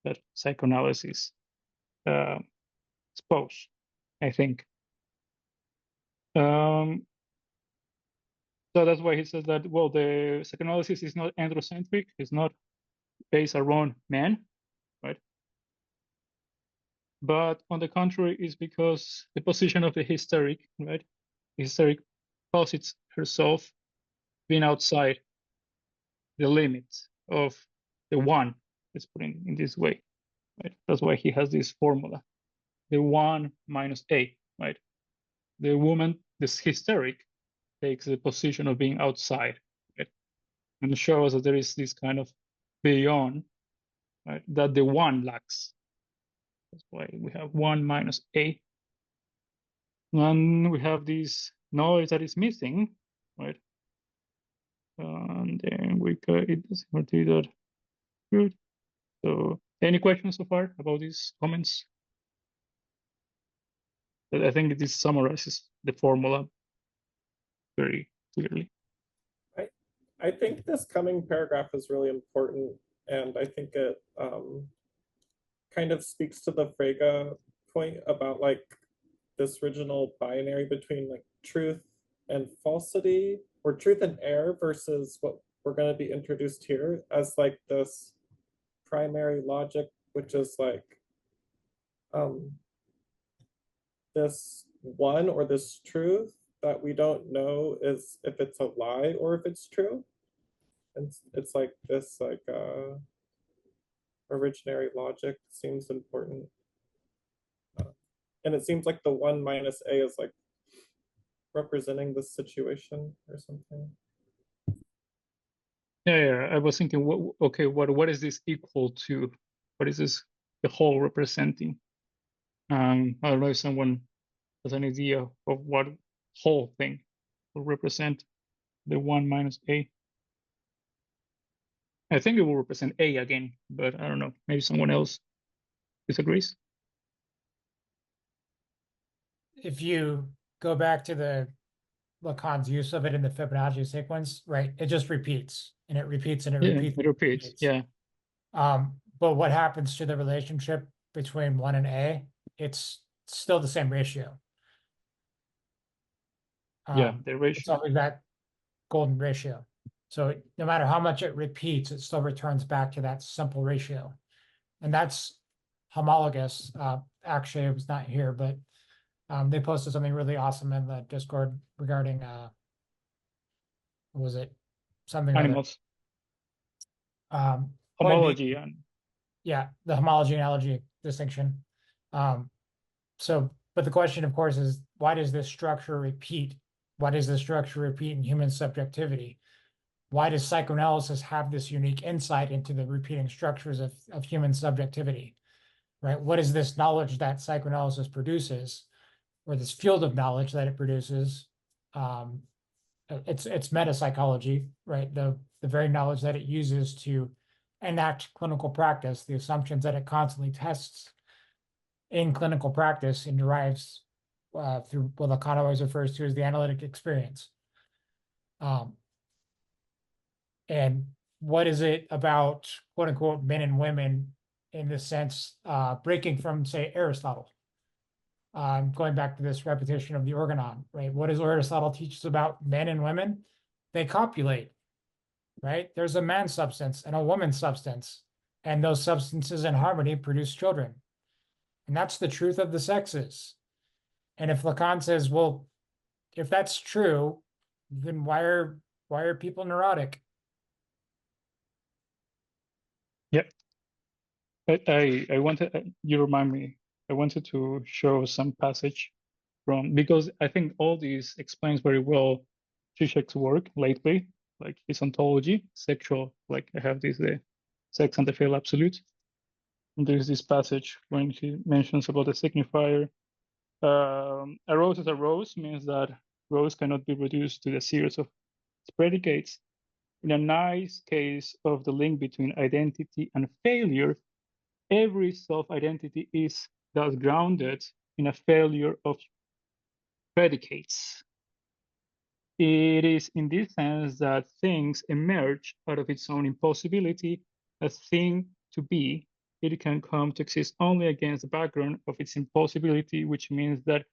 that psychoanalysis expose, I think. So that's why he says that, well, the psychoanalysis is not androcentric, it's not based around men, right? But on the contrary, is because the position of the hysteric, right? The hysteric posits herself being outside the limits of the one, let's put it in this way, right? That's why he has this formula, the one minus A, right? The woman, this hysteric, takes the position of being outside, right? And shows that there is this kind of beyond, right, that the one lacks. That's why we have 1 minus A. And we have this knowledge that is missing, right? And then we got it doesn't do that. Good. So any questions so far about these comments? But I think this summarizes the formula very clearly. I think this coming paragraph is really important, and I think it kind of speaks to the Frege point about like this original binary between like truth and falsity, or truth and error, versus what we're going to be introduced here as like this primary logic, which is like this one or this truth that we don't know is if it's a lie or if it's true. And it's like this like originary logic seems important. And it seems like the 1 minus A is like representing the situation or something. Yeah, I was thinking, what is this equal to? What is this the whole representing? I don't know if someone has an idea of what whole thing will represent the 1 minus A. I think it will represent A again, but I don't know. Maybe someone else disagrees. If you go back to the Lacan's use of it in the Fibonacci sequence, right? It just repeats and it repeats and it Yeah, repeats. it repeats. Yeah. But what happens to the relationship between 1 and A? It's still the same ratio. Yeah, the It's ratio. always that golden ratio. So no matter how much it repeats, it still returns back to that simple ratio. And that's homologous. Actually, it was not here, but they posted something really awesome in the Discord regarding what was it? Something or other. Animals. Point Homology being, and yeah, the homology analogy distinction. So, but the question, of course, is why does this structure repeat? Why does this structure repeat in human subjectivity? Why does psychoanalysis have this unique insight into the repeating structures of human subjectivity? Right? What is this knowledge that psychoanalysis produces, or this field of knowledge that it produces? It's metapsychology, right? The very knowledge that it uses to enact clinical practice, the assumptions that it constantly tests in clinical practice and derives through what Lacan always refers to as the analytic experience. And what is it about, quote unquote, men and women in this sense, breaking from, say, Aristotle? Going back to this repetition of the organon, right? What does Aristotle teach us about men and women? They copulate, right? There's a man substance and a woman substance, and those substances in harmony produce children. And that's the truth of the sexes. And if Lacan says, well, if that's true, then why are people neurotic? Yep. I wanted, you remind me, I wanted to show some passage from, because I think all these explains very well Zizek's work lately, like his ontology, sexual, like I have this, the sex and the feel absolute. And there's this passage when he mentions about the signifier. A rose is a rose means that rose cannot be reduced to the series of its predicates. In a nice case of the link between identity and failure, every self-identity is thus grounded in a failure of predicates. It is in this sense that things emerge out of its own impossibility. A thing to be, it can come to exist only against the background of its impossibility, which means that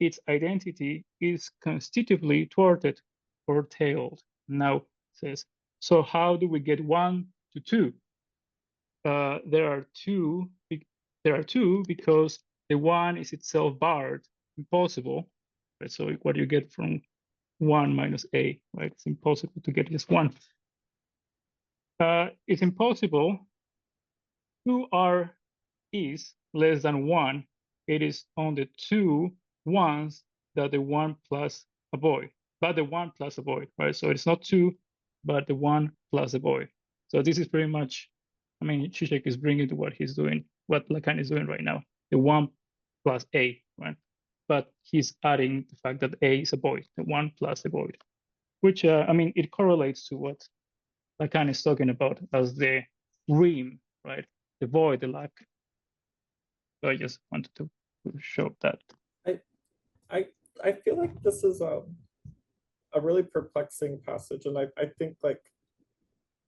its identity is constitutively thwarted or tailed. Now it says, so how do we get 1 to 2? There are two because the 1 is itself barred, impossible. Right? So what you get from 1 minus A, right? It's impossible to get just 1. It's impossible. 2R is less than 1. It is on the 2 ones that the 1 plus a boy, but the 1 plus a boy, right? So it's not 2, but the 1 plus a boy. So this is pretty much, I mean, Zizek is bringing to what he's doing, what Lacan is doing right now, the 1 plus A, right? But he's adding the fact that A is a void, the 1 plus the void, which, I mean, it correlates to what Lacan is talking about as the rim, right? The void, the lack. So I just wanted to show that. I feel like this is a really perplexing passage, and I think like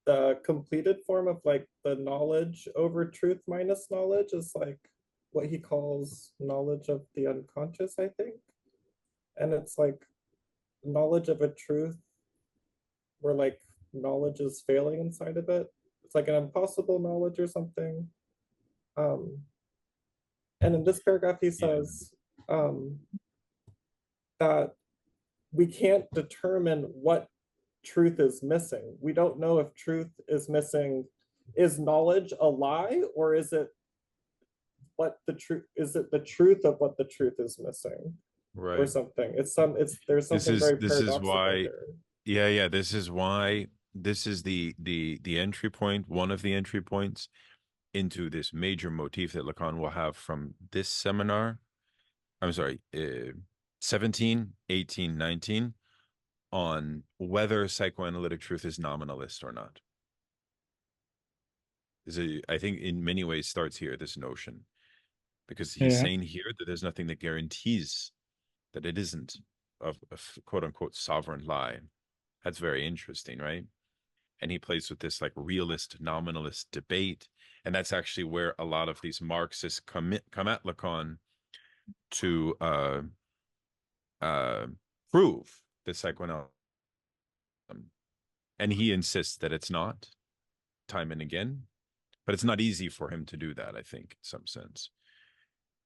the completed form of like the knowledge over truth minus knowledge is like what he calls knowledge of the unconscious, I think. And it's like knowledge of a truth where like knowledge is failing inside of it. It's like an impossible knowledge or something. And in this paragraph, he says that we can't determine what truth is missing. We don't know if truth is missing. Is knowledge a lie, or is it what the truth? Is it the truth of what the truth is missing, Right. or something? There's something very paradoxical why here. yeah, this is why this is the entry point, one of the entry points into this major motif that Lacan will have from this seminar. I'm sorry, 17, 18, 19, on whether psychoanalytic truth is nominalist or not. I think in many ways starts here, this notion, because he's saying here that there's nothing that guarantees that it isn't a quote unquote sovereign lie. That's very interesting, right? And he plays with this like realist nominalist debate, and that's actually where a lot of these Marxists come at Lacan to prove the psychoanalysis, and he insists that it's not, time and again, but it's not easy for him to do that, I think, in some sense.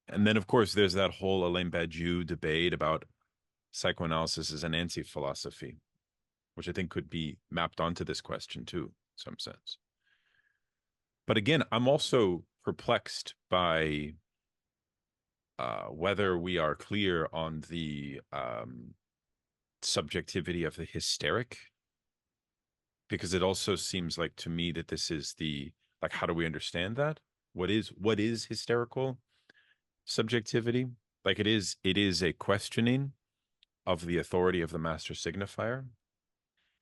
And then, of course, there's that whole Alain Badiou debate about psychoanalysis as an anti-philosophy, which I think could be mapped onto this question too, in some sense. But again, I'm also perplexed by whether we are clear on the subjectivity of the hysteric, because it also seems like to me that this is the, like, how do we understand that? What is hysterical subjectivity? Like, it is a questioning of the authority of the master signifier.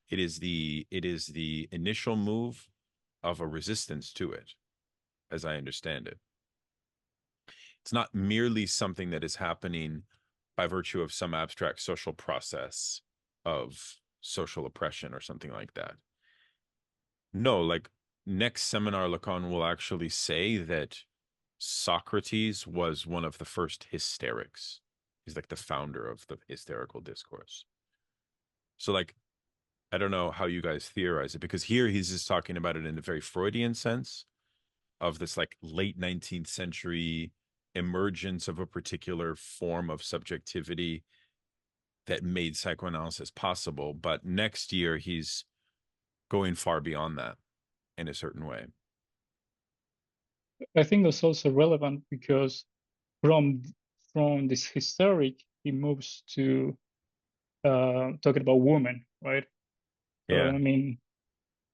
It is the initial move of a resistance to it, as I understand it. It's not merely something that is happening by virtue of some abstract social process of social oppression or something like that. No, like, next seminar, Lacan will actually say that Socrates was one of the first hysterics. He's like the founder of the hysterical discourse. So, like, I don't know how you guys theorize it, because here he's just talking about it in a very Freudian sense of this like late 19th century emergence of a particular form of subjectivity that made psychoanalysis possible. But next year he's going far beyond that in a certain way. I think that's also relevant because from this hysteric, he moves to talking about women, right? So, Yeah. I mean,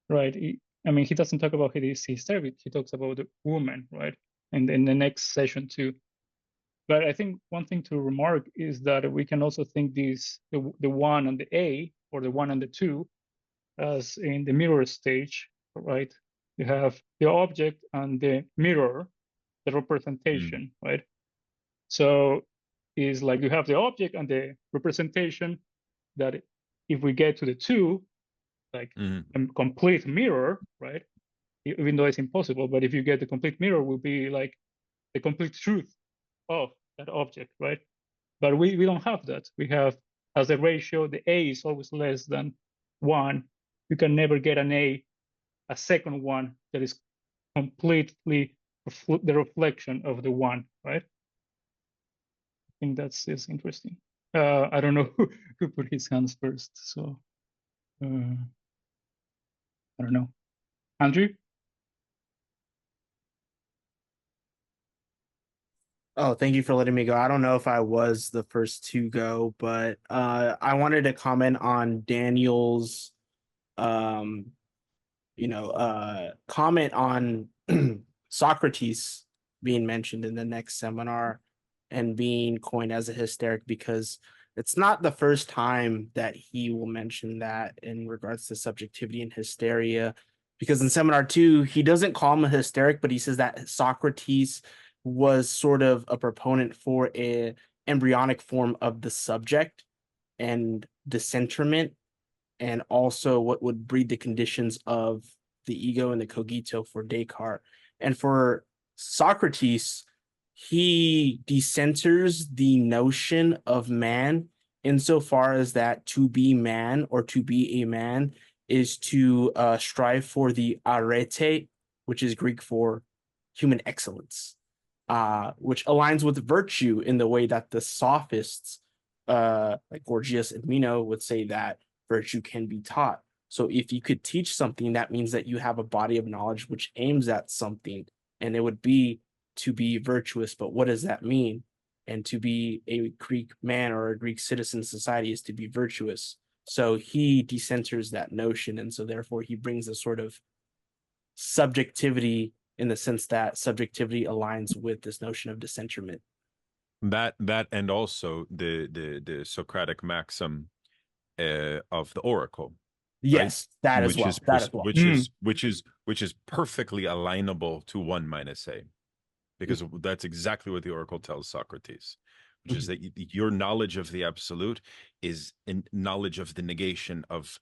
right. He doesn't talk about his hysteric. He talks about the woman, right? And in the next session too. But I think one thing to remark is that we can also think the one and the A, or the one and the two, as in the mirror stage, right? You have the object and the mirror, the representation, right? So it's like you have the object and the representation, that if we get to the two, like a complete mirror, right? Even though it's impossible, but if you get the complete mirror, will be like the complete truth of that object, right? But we don't have that. We have, as a ratio, the A is always less than 1. You can never get a second one that is completely the reflection of the one, right? I think that's interesting. I don't know who put his hands first, so I don't know. Andrew? Oh, thank you for letting me go. I don't know if I was the first to go, but I wanted to comment on Daniel's comment on Socrates being mentioned in the next seminar and being coined as a hysteric, because it's not the first time that he will mention that in regards to subjectivity and hysteria. Because in seminar 2, he doesn't call him a hysteric, but he says that Socrates was sort of a proponent for a embryonic form of the subject and the centrament, and also what would breed the conditions of the ego and the cogito for Descartes. And for Socrates, he decenters the notion of man insofar as that to be man, or to be a man, is to strive for the arete, which is Greek for human excellence, which aligns with virtue in the way that the sophists, like Gorgias and Meno, would say that virtue can be taught. So if you could teach something, that means that you have a body of knowledge which aims at something, and it would be to be virtuous. But what does that mean? And to be a Greek man or a Greek citizen society is to be virtuous. So he decenters that notion, and so therefore he brings a sort of subjectivity in the sense that subjectivity aligns with this notion of decentrament. That and also the Socratic maxim of the oracle. Yes, right? that as well. That as well. Which is perfectly alignable to 1 minus a, because that's exactly what the oracle tells Socrates, which is that your knowledge of the absolute is in knowledge of the negation of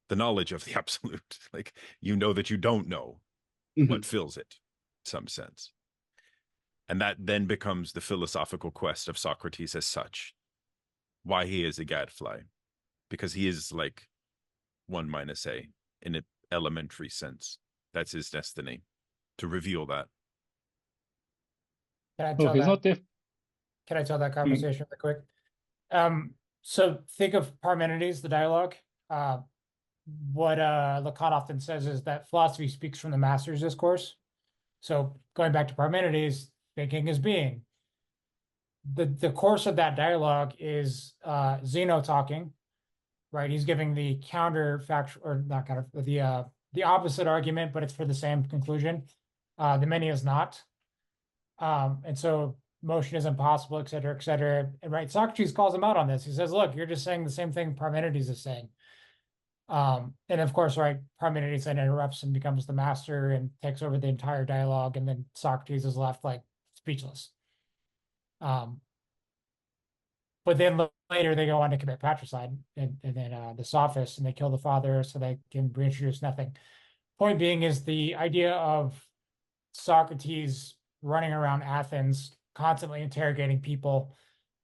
the knowledge of the absolute. Like, you know that you don't know what fills it, in some sense. And that then becomes the philosophical quest of Socrates as such. Why he is a gadfly. Because he is like 1 minus a in an elementary sense. That's his destiny, to reveal that. Can I Oh, tell he's that? not the Can I tell that conversation real quick? So think of Parmenides, the dialogue. What Lacan often says is that philosophy speaks from the master's discourse. So going back to Parmenides, thinking is being. The course of that dialogue is Zeno talking, right? He's giving the counterfactual, or not counter, the opposite argument, but it's for the same conclusion. The many is not. And so motion is impossible, et cetera, et cetera. And right, Socrates calls him out on this. He says, look, you're just saying the same thing Parmenides is saying. And of course, right, Parmenides then interrupts and becomes the master and takes over the entire dialogue, and then Socrates is left like speechless. But then later they go on to commit patricide, and then the sophists, and they kill the father so they can reintroduce nothing. Point being is the idea of Socrates running around Athens, constantly interrogating people,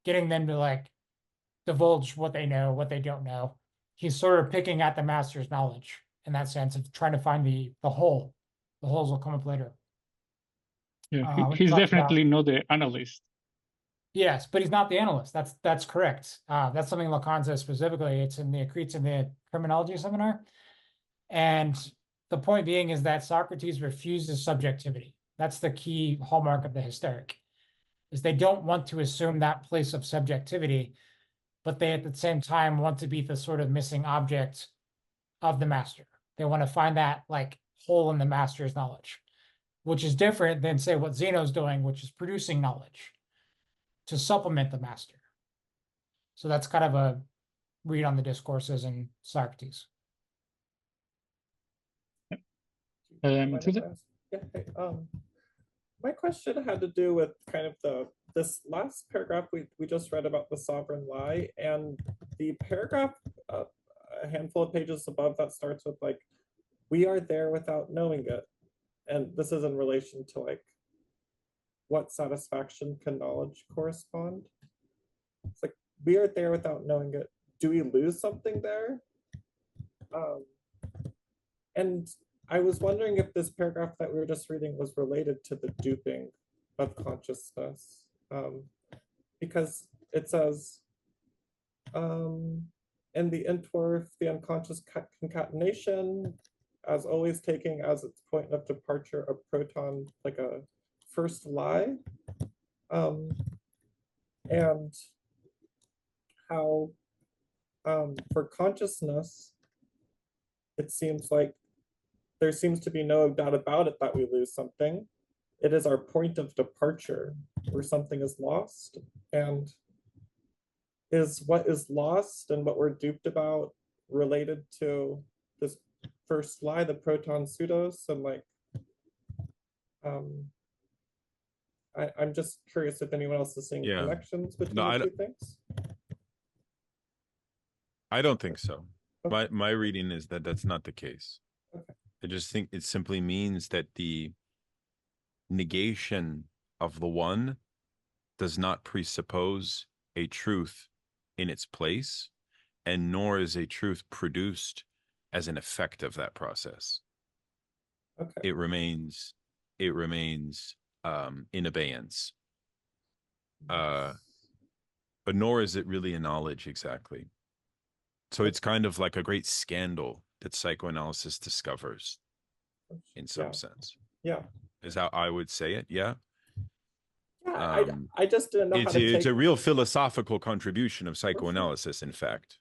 getting them to like divulge what they know, what they don't know. He's sort of picking at the master's knowledge in that sense of trying to find the hole. The holes will come up later. Yeah, he's definitely not the analyst. Yes, but he's not the analyst. That's correct. That's something Lacan says specifically. It's in the criminology seminar. And the point being is that Socrates refuses subjectivity. That's the key hallmark of the hysteric, is they don't want to assume that place of subjectivity, but they at the same time want to be the sort of missing object of the master. They want to find that like hole in the master's knowledge, which is different than say what Zeno's doing, which is producing knowledge to supplement the master. So that's kind of a read on the discourses in Socrates. Matilda? Yeah, hey, my question had to do with kind of this last paragraph we just read about the sovereign lie, and the paragraph a handful of pages above that starts with like, we are there without knowing it. And this is in relation to like, what satisfaction can knowledge correspond? It's like, we are there without knowing it. Do we lose something there? And I was wondering if this paragraph that we were just reading was related to the duping of consciousness, because it says, in the Intworth, the unconscious concatenation, as always taking as its point of departure a proton, like a first lie, and how for consciousness, it seems like there seems to be no doubt about it that we lose something. It is our point of departure where something is lost, and is what is lost and what we're duped about related to this first lie, the proton pseudos, and like, I'm just curious if anyone else is seeing connections between the two things. I don't think so. Okay. My reading is that that's not the case. Okay. I just think it simply means that the negation of the one does not presuppose a truth in its place, and nor is a truth produced as an effect of that process. Okay. It remains in abeyance. But nor is it really a knowledge exactly. So it's kind of like a great scandal that psychoanalysis discovers in some sense. Yeah. Is how I would say it. Yeah. Yeah, I just didn't know how to take... It's a real philosophical contribution of psychoanalysis, in fact.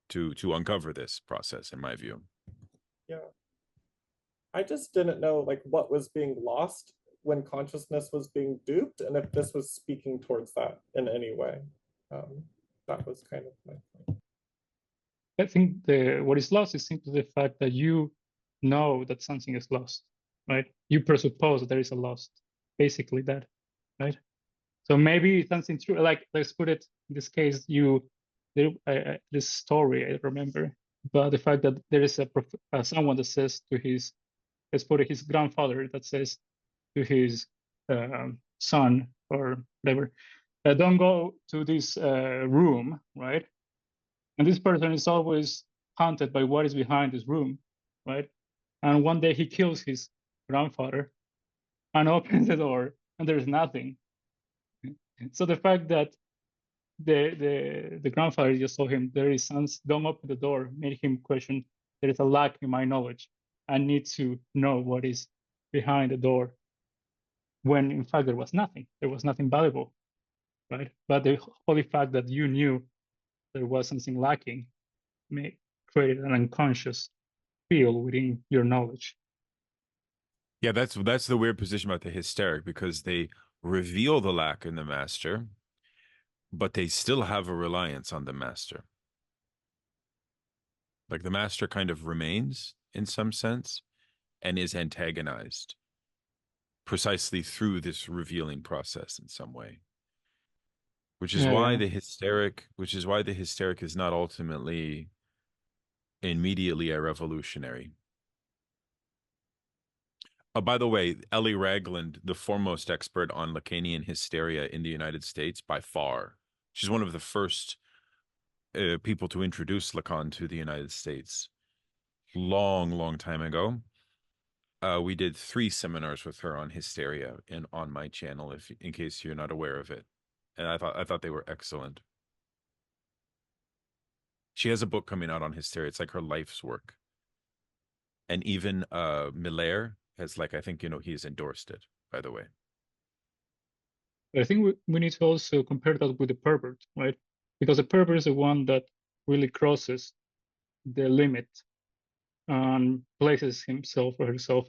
to uncover this process, in my view. Yeah. I just didn't know like what was being lost when consciousness was being duped, and if this was speaking towards that in any way. That was kind of my point. I think what is lost is simply the fact that you know that something is lost, right? You presuppose that there is a lost, basically that, right? So maybe something true, like let's put it in this case, this story I remember, but the fact that there is someone that says to his, let's put it, his grandfather that says to his son or whatever, don't go to this room, right? And this person is always haunted by what is behind this room, right? And one day he kills his grandfather and opens the door, and there's nothing. So the fact that the grandfather just told him there is something, don't open the door, made him question, there is a lack in my knowledge. I need to know what is behind the door. When in fact there was nothing valuable, right? But the holy fact that you knew there was something lacking created an unconscious feel within your knowledge. Yeah, that's the weird position about the hysteric, because they reveal the lack in the master, but they still have a reliance on the master. Like the master kind of remains in some sense and is antagonized precisely through this revealing process in some way. Which is why the hysteric is not ultimately immediately a revolutionary. By the way, Ellie Ragland, the foremost expert on Lacanian hysteria in the United States by far. She's one of the first people to introduce Lacan to the United States. Long time ago. We did 3 seminars with her on hysteria on my channel, in case you're not aware of it. And I thought they were excellent. She has a book coming out on hysteria. It's like her life's work. And even Miller has, like, I think, he's endorsed it, by the way. I think we need to also compare that with the pervert, right? Because the pervert is the one that really crosses the limit and places himself or herself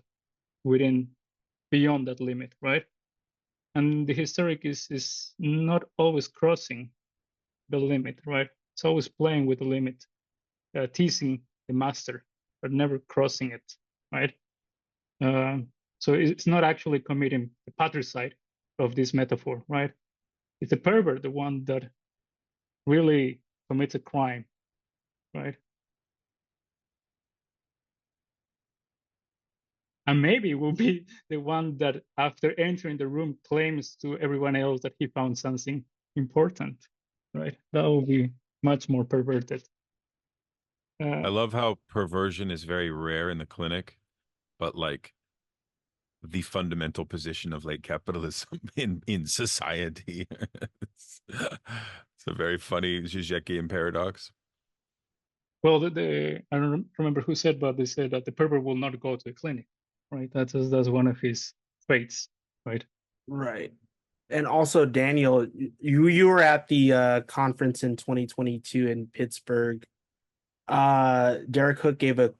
beyond that limit, right? And the hysteric is not always crossing the limit, right? It's always playing with the limit, teasing the master, but never crossing it, right? So it's not actually committing the patricide of this metaphor, right? It's the pervert, the one that really commits a crime, right? And maybe will be the one that, after entering the room, claims to everyone else that he found something important, right? That will be much more perverted. I love how perversion is very rare in the clinic, but like the fundamental position of late capitalism in society. It's a very funny Zizekian paradox. Well, I don't remember who said, but they said that the pervert will not go to a clinic, right? That's one of his traits, right? Right. And also, Daniel, you were at the conference in 2022 in Pittsburgh. Derek Hook gave a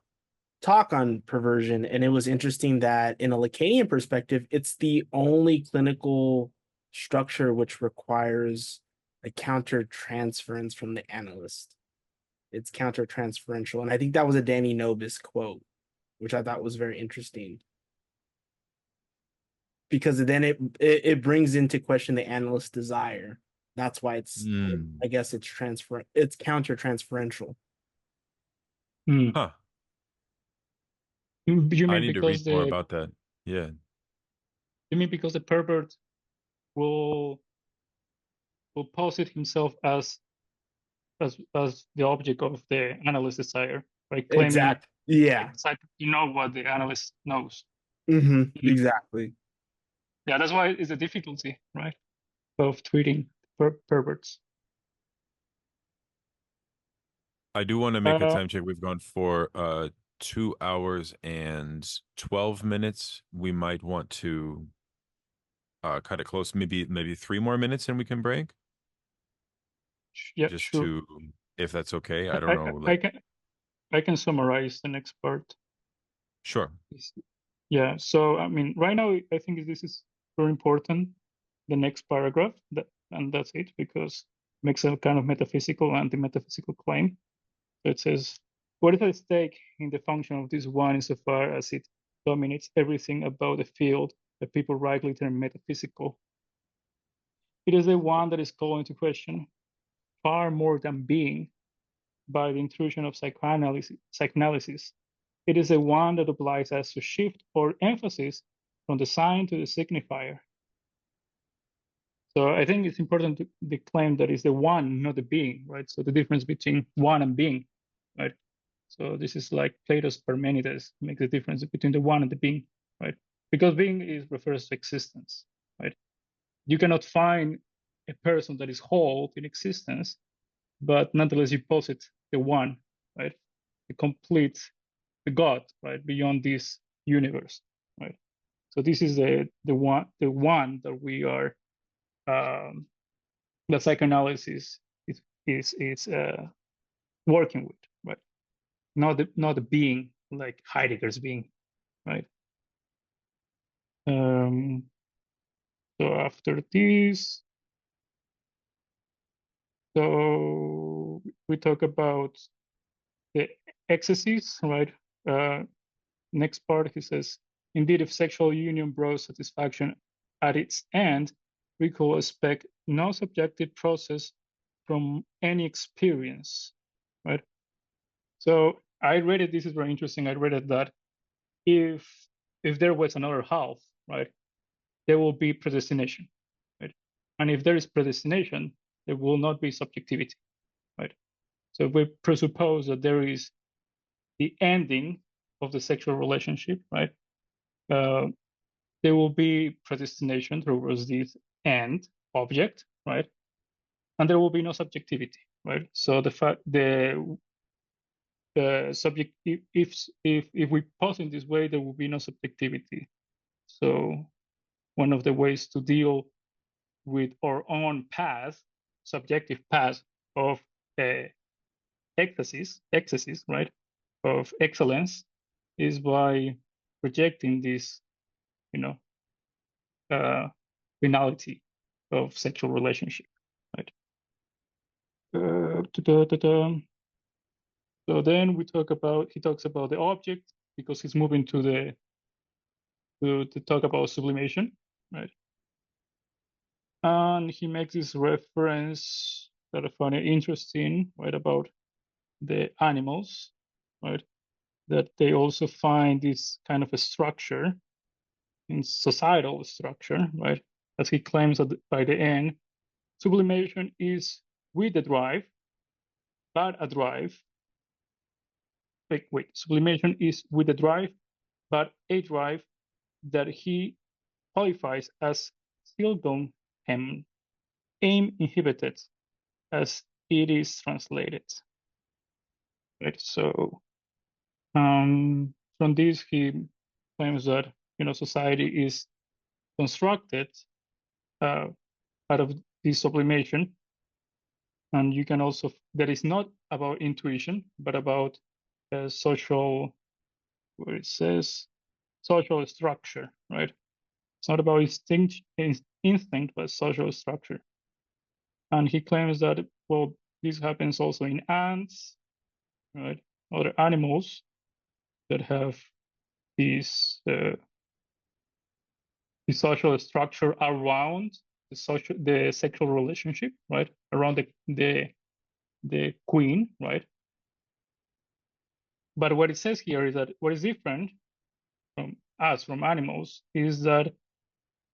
talk on perversion, and it was interesting that in a Lacanian perspective, it's the only clinical structure which requires a counter-transference from the analyst. It's counter-transferential, and I think that was a Danny Nobis quote, which I thought was very interesting. Because then it brings into question the analyst's desire. That's why it's, I guess it's counter-transferential. Huh. You mean I need to read because more about that. Yeah. You mean because the pervert will posit himself as the object of the analyst's desire, right? Claiming Exactly. Yeah. you know what the analyst knows. Exactly. Yeah, that's why it's a difficulty, right, of treating perverts. I do want to make a time check. We've gone for 2 hours and 12 minutes. We might want to cut it close, maybe 3 more minutes, and we can break. Yeah, just sure. to if that's okay. I don't know. I can summarize the next part. Sure. Yeah. So I mean, right now I think this is very important. The next paragraph, and that's it, because it makes a kind of metaphysical, anti-metaphysical claim. So it says, what is at stake in the function of this one insofar as it dominates everything about the field that people rightly term metaphysical? It is the one that is called into question far more than being by the intrusion of psychoanalysis. It is the one that obliges us to shift our emphasis from the sign to the signifier. So I think it's important to claim that it's the one, not the being, right? So the difference between one and being, right? So this is like Plato's Parmenides, make the difference between the one and the being, right? Because being refers to existence, right? You cannot find a person that is whole in existence, but nonetheless you posit the one, right? The complete, the God, right? Beyond this universe, right? So this is the one that we are, that psychoanalysis is working with, right? Not the being like Heidegger's being, right? So after this, so we talk about the excesses, right? Next part, he says, indeed, if sexual union brought satisfaction at its end, we could expect no subjective process from any experience, right? So I read it, this is very interesting. I read it that if there was another half, right, there will be predestination, right? And if there is predestination, there will not be subjectivity, right? So we presuppose that there is the ending of the sexual relationship, right? There will be predestination towards this end object, right? And there will be no subjectivity, right? So the fact the subject, if we pose in this way, there will be no subjectivity. So one of the ways to deal with our own path, subjective path of excesses, right, of excellence, is by rejecting this, finality of sexual relationship, right? So then he talks about the object, because he's moving to talk about sublimation, right? And he makes this reference that I find interesting, right, about the animals, right? That they also find this kind of a structure in societal structure, right? As he claims that by the end, sublimation is with the drive, but a drive. Wait, sublimation is with the drive, but a drive that he qualifies as seldom aim inhibited, as it is translated. Right. So from this, he claims that society is constructed out of this sublimation, and you can also, that is not about intuition, but about social, where it says social structure, right? It's not about instinct, but social structure. And he claims that, well, this happens also in ants, right? Other animals that have this the social structure around the sexual relationship, right? Around the queen, right? But what it says here is that what is different from us, from animals, is that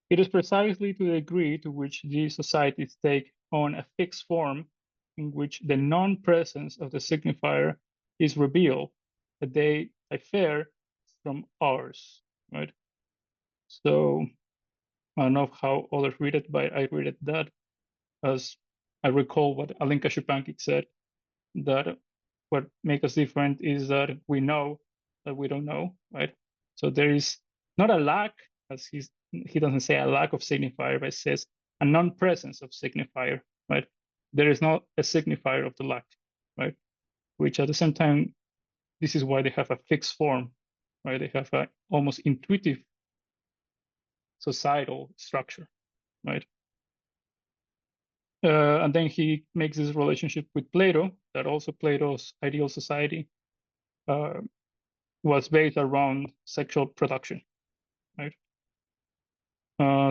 it is precisely to the degree to which these societies take on a fixed form in which the non-presence of the signifier is revealed that they differ from ours, right? So I don't know how others read it, but I read it that as I recall what Alenka Shupankit said, that what makes us different is that we know that we don't know, right? So there is not a lack, as he doesn't say a lack of signifier, but says a non-presence of signifier, right? There is not a signifier of the lack. right? Which at the same time, this is why they have a fixed form, right? They have a almost intuitive societal structure, right? And then he makes this relationship with Plato, that also Plato's ideal society was based around sexual production, right?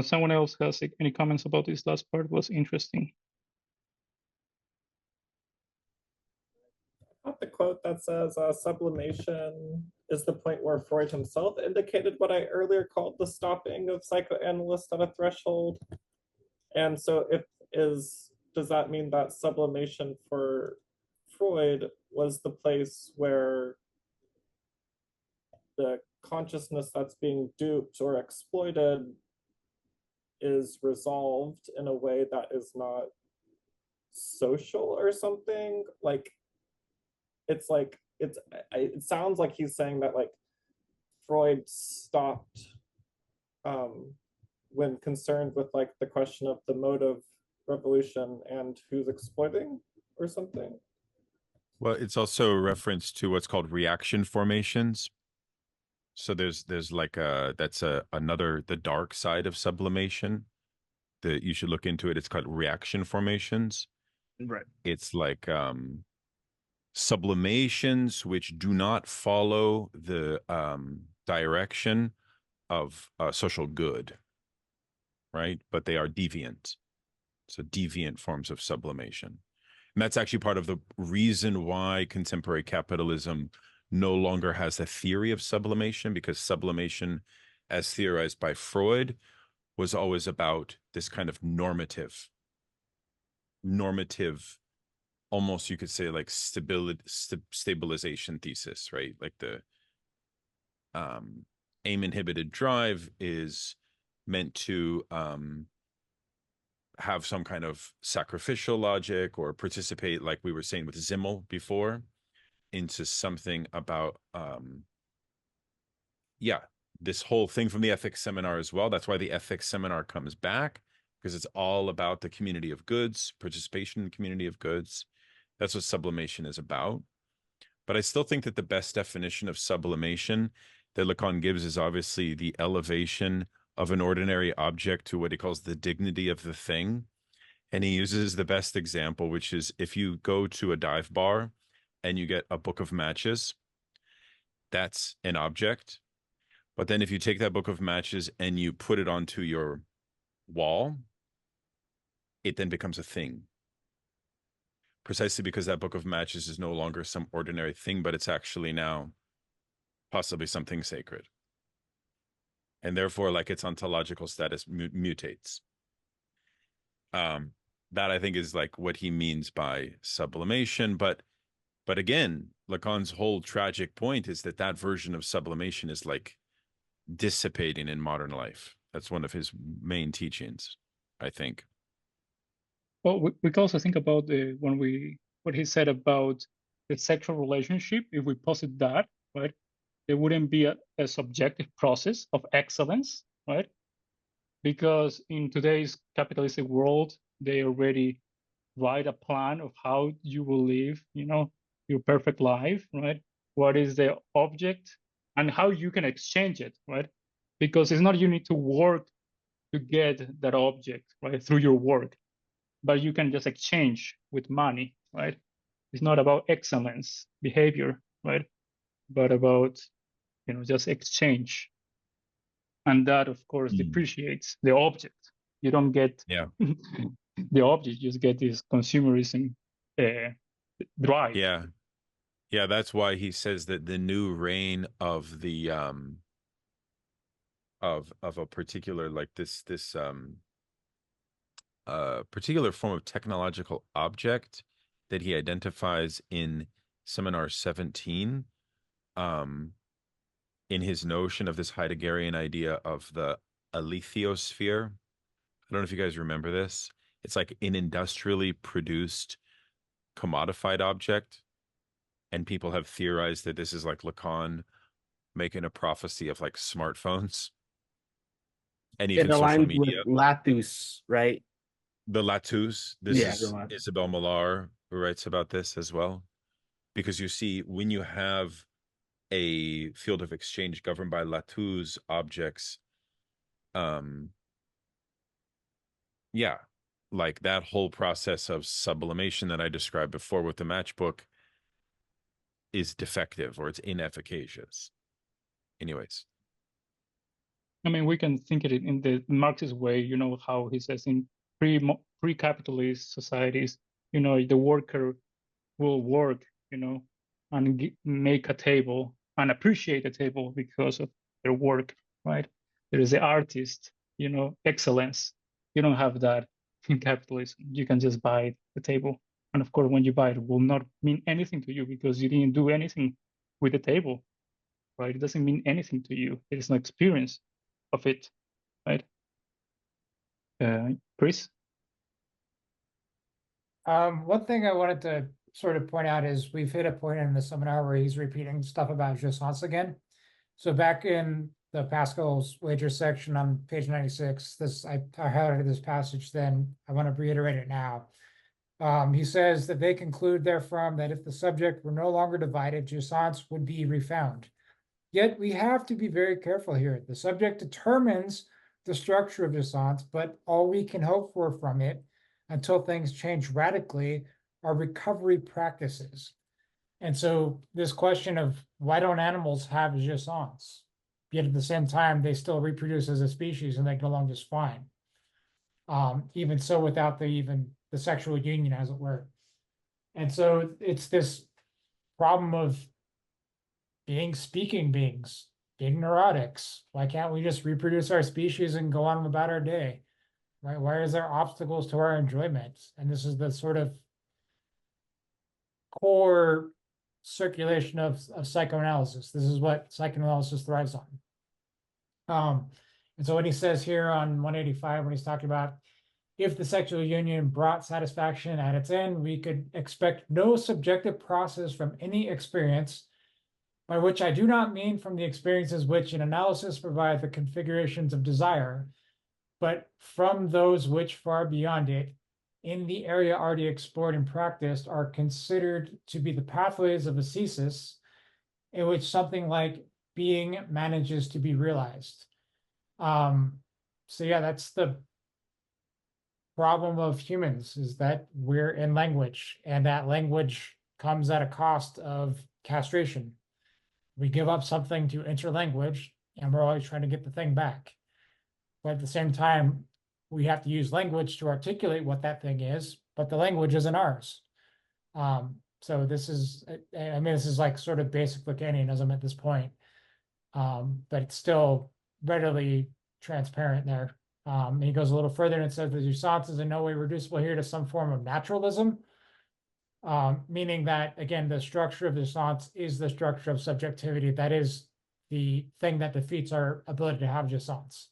Someone else has any comments about this last part? Was interesting. Not the quote that says sublimation is the point where Freud himself indicated what I earlier called the stopping of psychoanalysts at a threshold. And so does that mean that sublimation for Freud was the place where the consciousness that's being duped or exploited is resolved in a way that is not social or something? Like, it's like, it sounds like he's saying that like Freud stopped when concerned with like the question of the mode of revolution and who's exploiting or something. Well, it's also a reference to what's called reaction formations. So there's like another, the dark side of sublimation that you should look into it. It's called reaction formations. Right. It's like sublimations which do not follow the direction of social good, right? But they are deviant. So deviant forms of sublimation. And that's actually part of the reason why contemporary capitalism no longer has a theory of sublimation, because sublimation, as theorized by Freud, was always about this kind of normative, almost you could say like stabilization thesis, right? Like the aim inhibited drive is meant to have some kind of sacrificial logic or participate, like we were saying with Zimmel before, into something about this whole thing from the ethics seminar as well. That's why the ethics seminar comes back, because it's all about the community of goods, participation in the community of goods. That's what sublimation is about. But I still think that the best definition of sublimation that Lacan gives is obviously the elevation of an ordinary object to what he calls the dignity of the thing. And he uses the best example, which is if you go to a dive bar and you get a book of matches, that's an object. But then if you take that book of matches and you put it onto your wall, it then becomes a thing. Precisely because that book of matches is no longer some ordinary thing, but it's actually now possibly something sacred. And therefore, like, its ontological status mutates. That I think is like what he means by sublimation. But again, Lacan's whole tragic point is that that version of sublimation is like dissipating in modern life. That's one of his main teachings, I think. Well, we can also think about what he said about the sexual relationship. If we posit that, right, there wouldn't be a subjective process of excellence, right? Because in today's capitalistic world, they already write a plan of how you will live, your perfect life, right? What is the object and how you can exchange it, right? Because it's not you need to work to get that object, right, through your work, but you can just exchange with money, right? It's not about excellence behavior, right? But about, just exchange. And that, of course, depreciates the object. You don't get the object, you just get this consumerism drive. Yeah, that's why he says that the new reign of the of a particular, like this particular form of technological object that he identifies in Seminar 17, in his notion of this Heideggerian idea of the alethiosphere. I don't know if you guys remember this. It's like an industrially produced commodified object. And people have theorized that this is like Lacan making a prophecy of like smartphones and even social media. With Lathus, right? The Latus. This is Isabel Millar, who writes about this as well. Because you see, when you have a field of exchange governed by Latou's objects, yeah, like that whole process of sublimation that I described before with the matchbook is defective, or it's inefficacious. Anyways. I mean, we can think of it in the Marxist way, you know, how he says in pre-capitalist societies, you know, the worker will work, you know, and make a table and appreciate the table because of their work, right? There is the artist, you know, excellence. You don't have that in capitalism. You can just buy the table. And of course, when you buy it, it will not mean anything to you because you didn't do anything with the table, right? It doesn't mean anything to you. There is no experience of it, right? Chris? One thing I wanted to sort of point out is we've hit a point in the seminar where he's repeating stuff about jouissance again. So back in the Pascal's wager section on page 96, I highlighted this passage then. I want to reiterate it now. He says that they conclude therefrom that if the subject were no longer divided, jouissance would be refound. Yet we have to be very careful here. The subject determines the structure of jouissance, but all we can hope for from it until things change radically are recovery practices. And so this question of why don't animals have jouissance, yet at the same time they still reproduce as a species and they get along just fine. Even so without the sexual union, as it were. And so it's this problem of being speaking beings, being neurotics. Why can't we just reproduce our species and go on about our day? Right? Why is there obstacles to our enjoyment? And this is the sort of core circulation of psychoanalysis. This is what psychoanalysis thrives on. And so what he says here on 185, when he's talking about if the sexual union brought satisfaction at its end, we could expect no subjective process from any experience, by which I do not mean from the experiences which in analysis provide the configurations of desire, but from those which far beyond it, in the area already explored and practiced, are considered to be the pathways of ascesis, in which something like being manages to be realized. So yeah, that's the problem of humans, is that we're in language, and that language comes at a cost of castration. We give up something to enter language, and we're always trying to get the thing back. But at the same time, we have to use language to articulate what that thing is, but the language isn't ours. So this is, I mean, this is like sort of basic Lacanianism at this point, but it's still readily transparent there. And he goes a little further and says the jouissance is in no way reducible here to some form of naturalism, meaning that, again, the structure of jouissance is the structure of subjectivity. That is the thing that defeats our ability to have jouissance.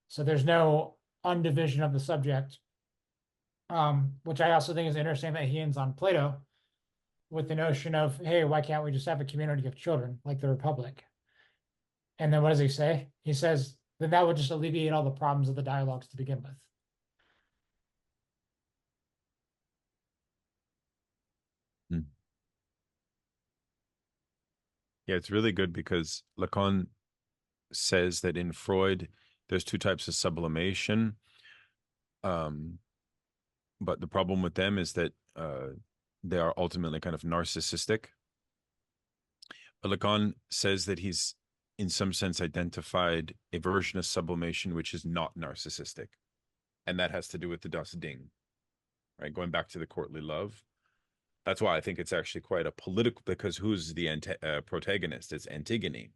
So there's no undivision of the subject, which I also think is interesting that he ends on Plato with the notion of, hey, why can't we just have a community of children like the Republic? And then what does he say? He says, then that would just alleviate all the problems of the dialogues to begin with. Yeah, it's really good because Lacan says that in Freud, there's two types of sublimation. But the problem with them is that they are ultimately kind of narcissistic. But Lacan says that he's, in some sense, identified a version of sublimation which is not narcissistic. And that has to do with the Das Ding, right? Going back to the courtly love. That's why I think it's actually quite a political, because who's the protagonist? It's Antigone,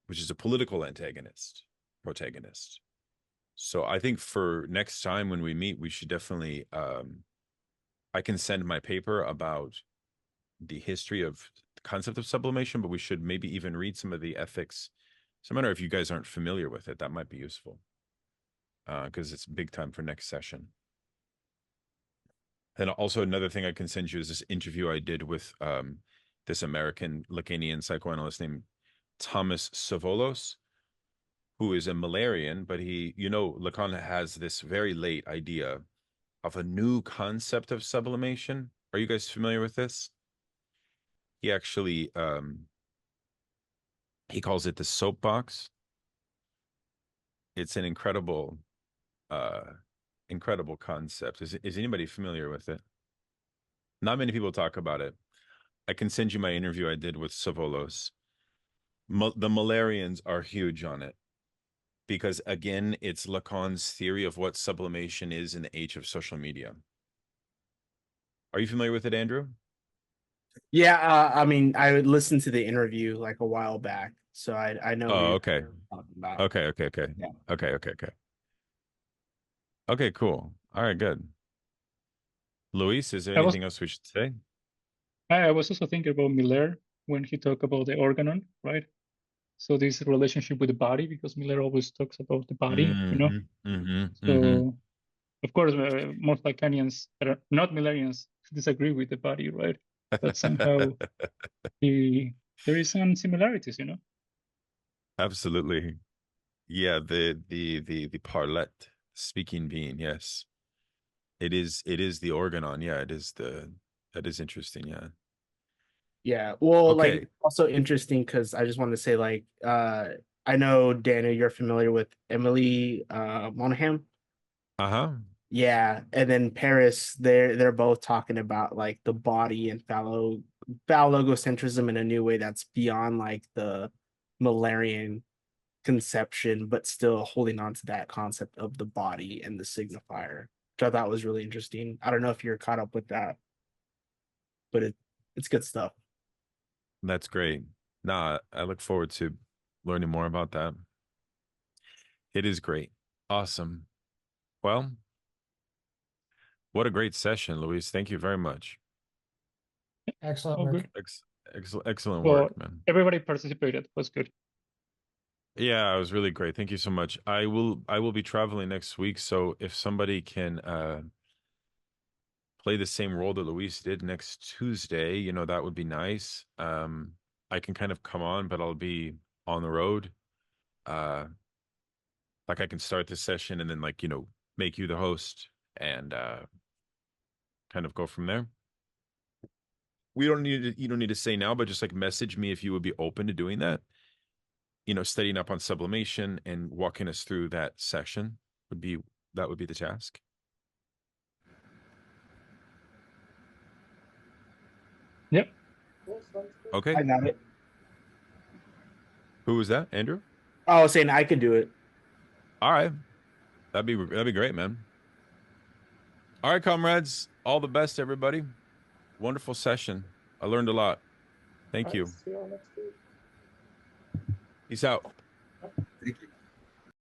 which is a political protagonist. So I think for next time when we meet, we should definitely, I can send my paper about the history of the concept of sublimation, but we should maybe even read some of the ethics. So I wonder if you guys aren't familiar with it, that might be useful, because it's big time for next session. And also another thing I can send you is this interview I did with this American Lacanian psychoanalyst named Thomas Savolos, who is a Malarian, but he, you know, Lacan has this very late idea of a new concept of sublimation, Are you guys familiar with this? He actually he calls it the soapbox. It's an incredible incredible concept. Is anybody familiar with it? Not many people talk about it. I can send you my interview I did with Savolos. The Malarians are huge on it because, again, it's Lacan's theory of what sublimation is in the age of social media. Are you familiar with it, Andrew? Yeah, I mean, I would listen to the interview like a while back, so I know. Oh, what okay. you're talking about. Okay. Yeah. Okay. Okay, cool. All right, good. Luis, is there I was anything else we should say? I was also thinking about Miller when he talked about the organon, right? So this relationship with the body, because Miller always talks about the body, you know. So of course, most Lacanians that are not Millerians disagree with the body, right? But somehow there is some similarities, you know. Absolutely. Yeah, the parlet, speaking being, yes. It is the organon. Yeah, that is interesting, yeah. Yeah, well, like Okay. it's also interesting because I just wanted to say, like, I know Daniel, you're familiar with Emily Monaghan. Uh-huh. Yeah, and then Paris, they're both talking about like the body and phallogocentrism in a new way that's beyond like the Millerian conception, but still holding on to that concept of the body and the signifier, which I thought was really interesting. I don't know if you're caught up with that, but it's good stuff. That's great. Nah, I look forward to learning more about that. It is great. Awesome. Well, what a great session, Luis. Thank you very much. Excellent Oh, work. good. Excellent Well, work, man. everybody participated. Was good. Yeah, it was really great. Thank you so much. I will be traveling next week, so if somebody can play the same role that Luis did next Tuesday, you know, that would be nice. I can kind of come on, but I'll be on the road. Like I can start the session and then, like, you know, make you the host and kind of go from there. You don't need to say now, but just like message me if you would be open to doing that. You know, studying up on sublimation and walking us through that section would be the task. Yep. Okay. I got it. Who was that? Andrew? I was saying I could do it. All right. That'd be great, man. All right, comrades. All the best, everybody. Wonderful session. I learned a lot. Thank you. See you all next week. Peace out.